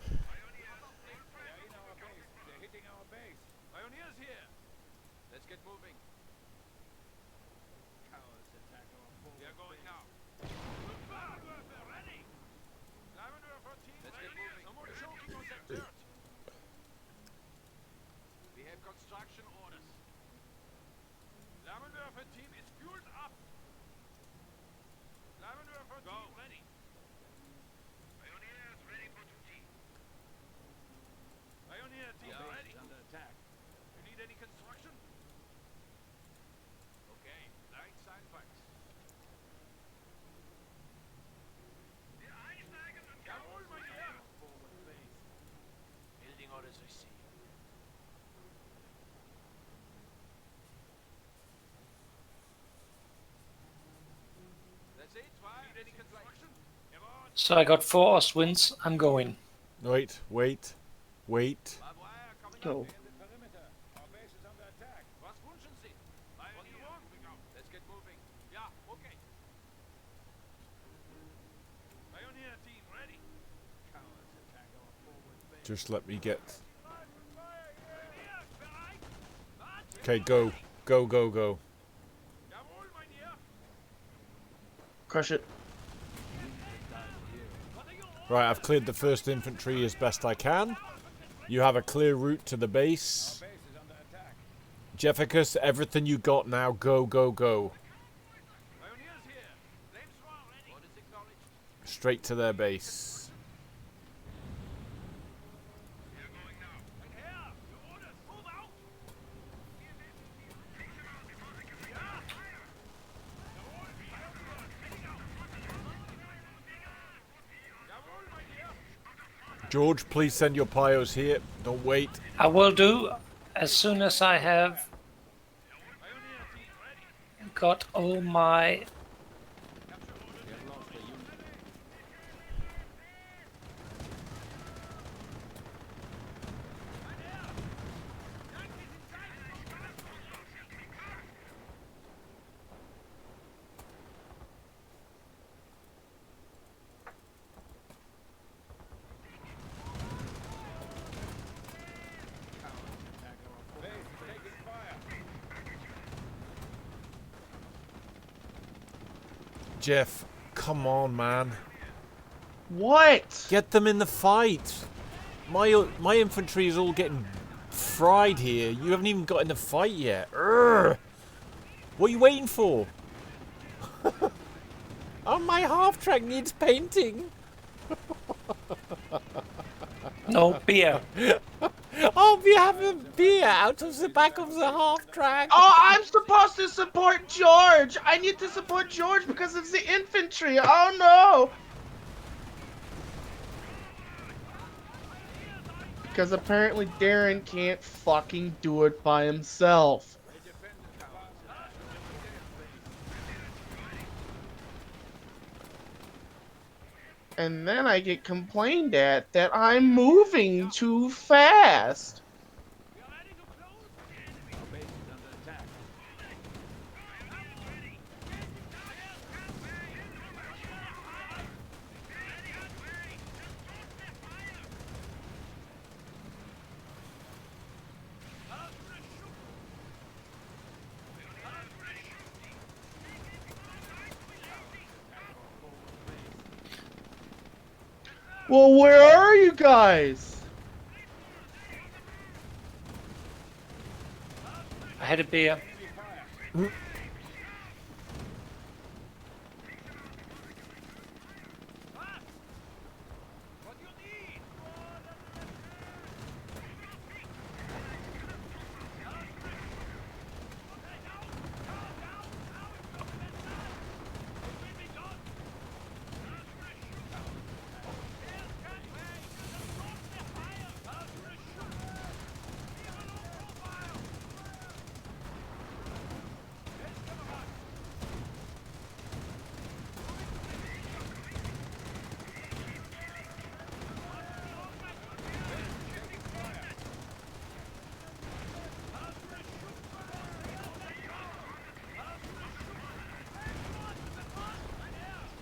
They're in our base. They're hitting our base. Pioneers here. Let's get moving. Cowards attack our forward We are going base. now. Ready. Lavender 14. Let's get moving. Someone choking on that dirt. We have construction orders. Lavender 13 is fueled up. Lavender 13 ready. Pioneers ready for duty. Pioneer team ready. Under attack. You need any construction? Okay, line sandbags. Jawohl, mein Herr. Forward base. Building orders received. That's it, need any construction? Come on. So I got 4 Ostwinds. I'm going. Wait. Barbed wire coming Go. up. In the perimeter. Our base is under attack. Was wünschen Sie? What do you want? Let's get moving. Yeah, okay. Pioneer team ready. Cowards attack our forward base. Just let me get. Pioneers bereit? Was? Okay, go. Jawohl, mein Herr. Crush it. Right, I've cleared the first infantry as best I can. You have a clear route to the base. Base is under attack. Jefficus, everything you got now, go. Pioneers here. Flamethrower ready. What is acknowledged? Straight to their base. We are going now. Mein Herr, your orders. Move out. Jawohl, mein Herr. George, please send your pios here. Don't wait. I will do as soon as I have Pioneer team ready. got all my. Base is taking fire. Jeff, come on, man. What? Get them in the fight. My infantry is all getting fried here. You haven't even got in the fight yet. Urgh. What are you waiting for? Oh, my half-track needs painting. No beer. I'll be having beer out of the back of the half-track. Oh, I'm supposed to support George. I need to support George because of the infantry. Oh no. Because apparently Darren can't fucking do it by himself. And then I get complained at that I'm moving too fast. We are ready to close the enemy. Our base is under attack. Well, where are you guys? I had a beer. What do you need?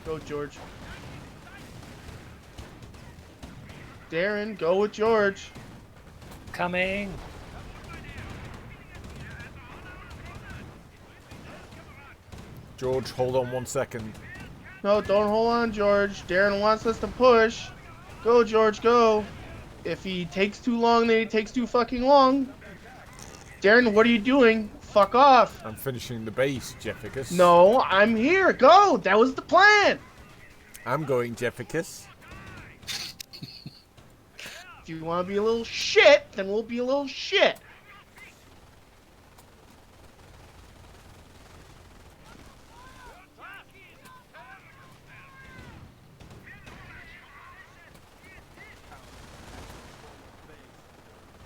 Go, George. Darren, go with George. Coming. George, hold on 1 second. No, don't hold on, George. Darren wants us to push. Go, George, go. If he takes too long, then he takes too fucking long. Darren, what are you doing? Fuck off. I'm finishing the base, Jefficus. No, I'm here. Go. That was the plan. I'm going, Jefficus. If you want to be a little shit, then we'll be a little shit.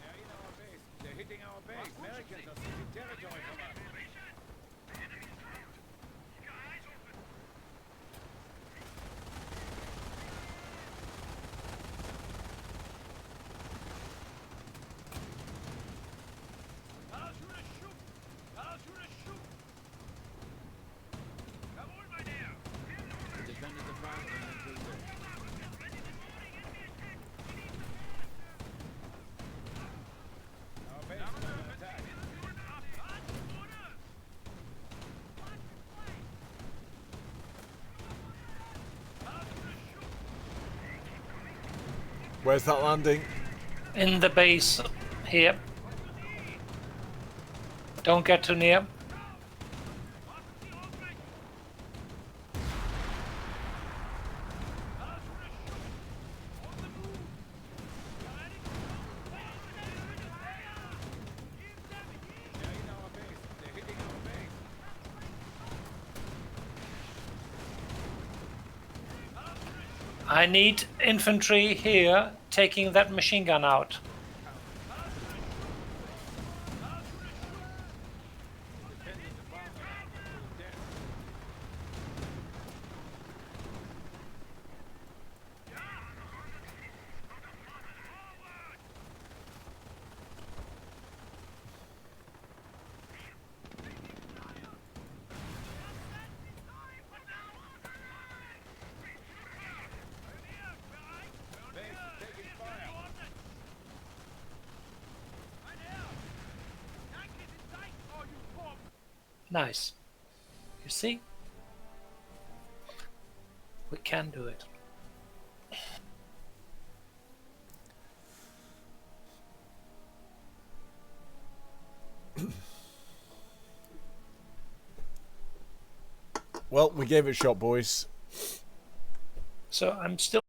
They're in our base. They're hitting our base. Americans are seizing territory from us. The defenders are firing on the cruiser. Our base is under attack. Where's that landing? In the base here. Don't get too near. They're in our base. They're hitting our base. I need infantry here taking that machine gun out. Defenders are firing on us to death. Base is taking fire. Nice. You see? We can do it. Well, we gave it a shot, boys. So I'm still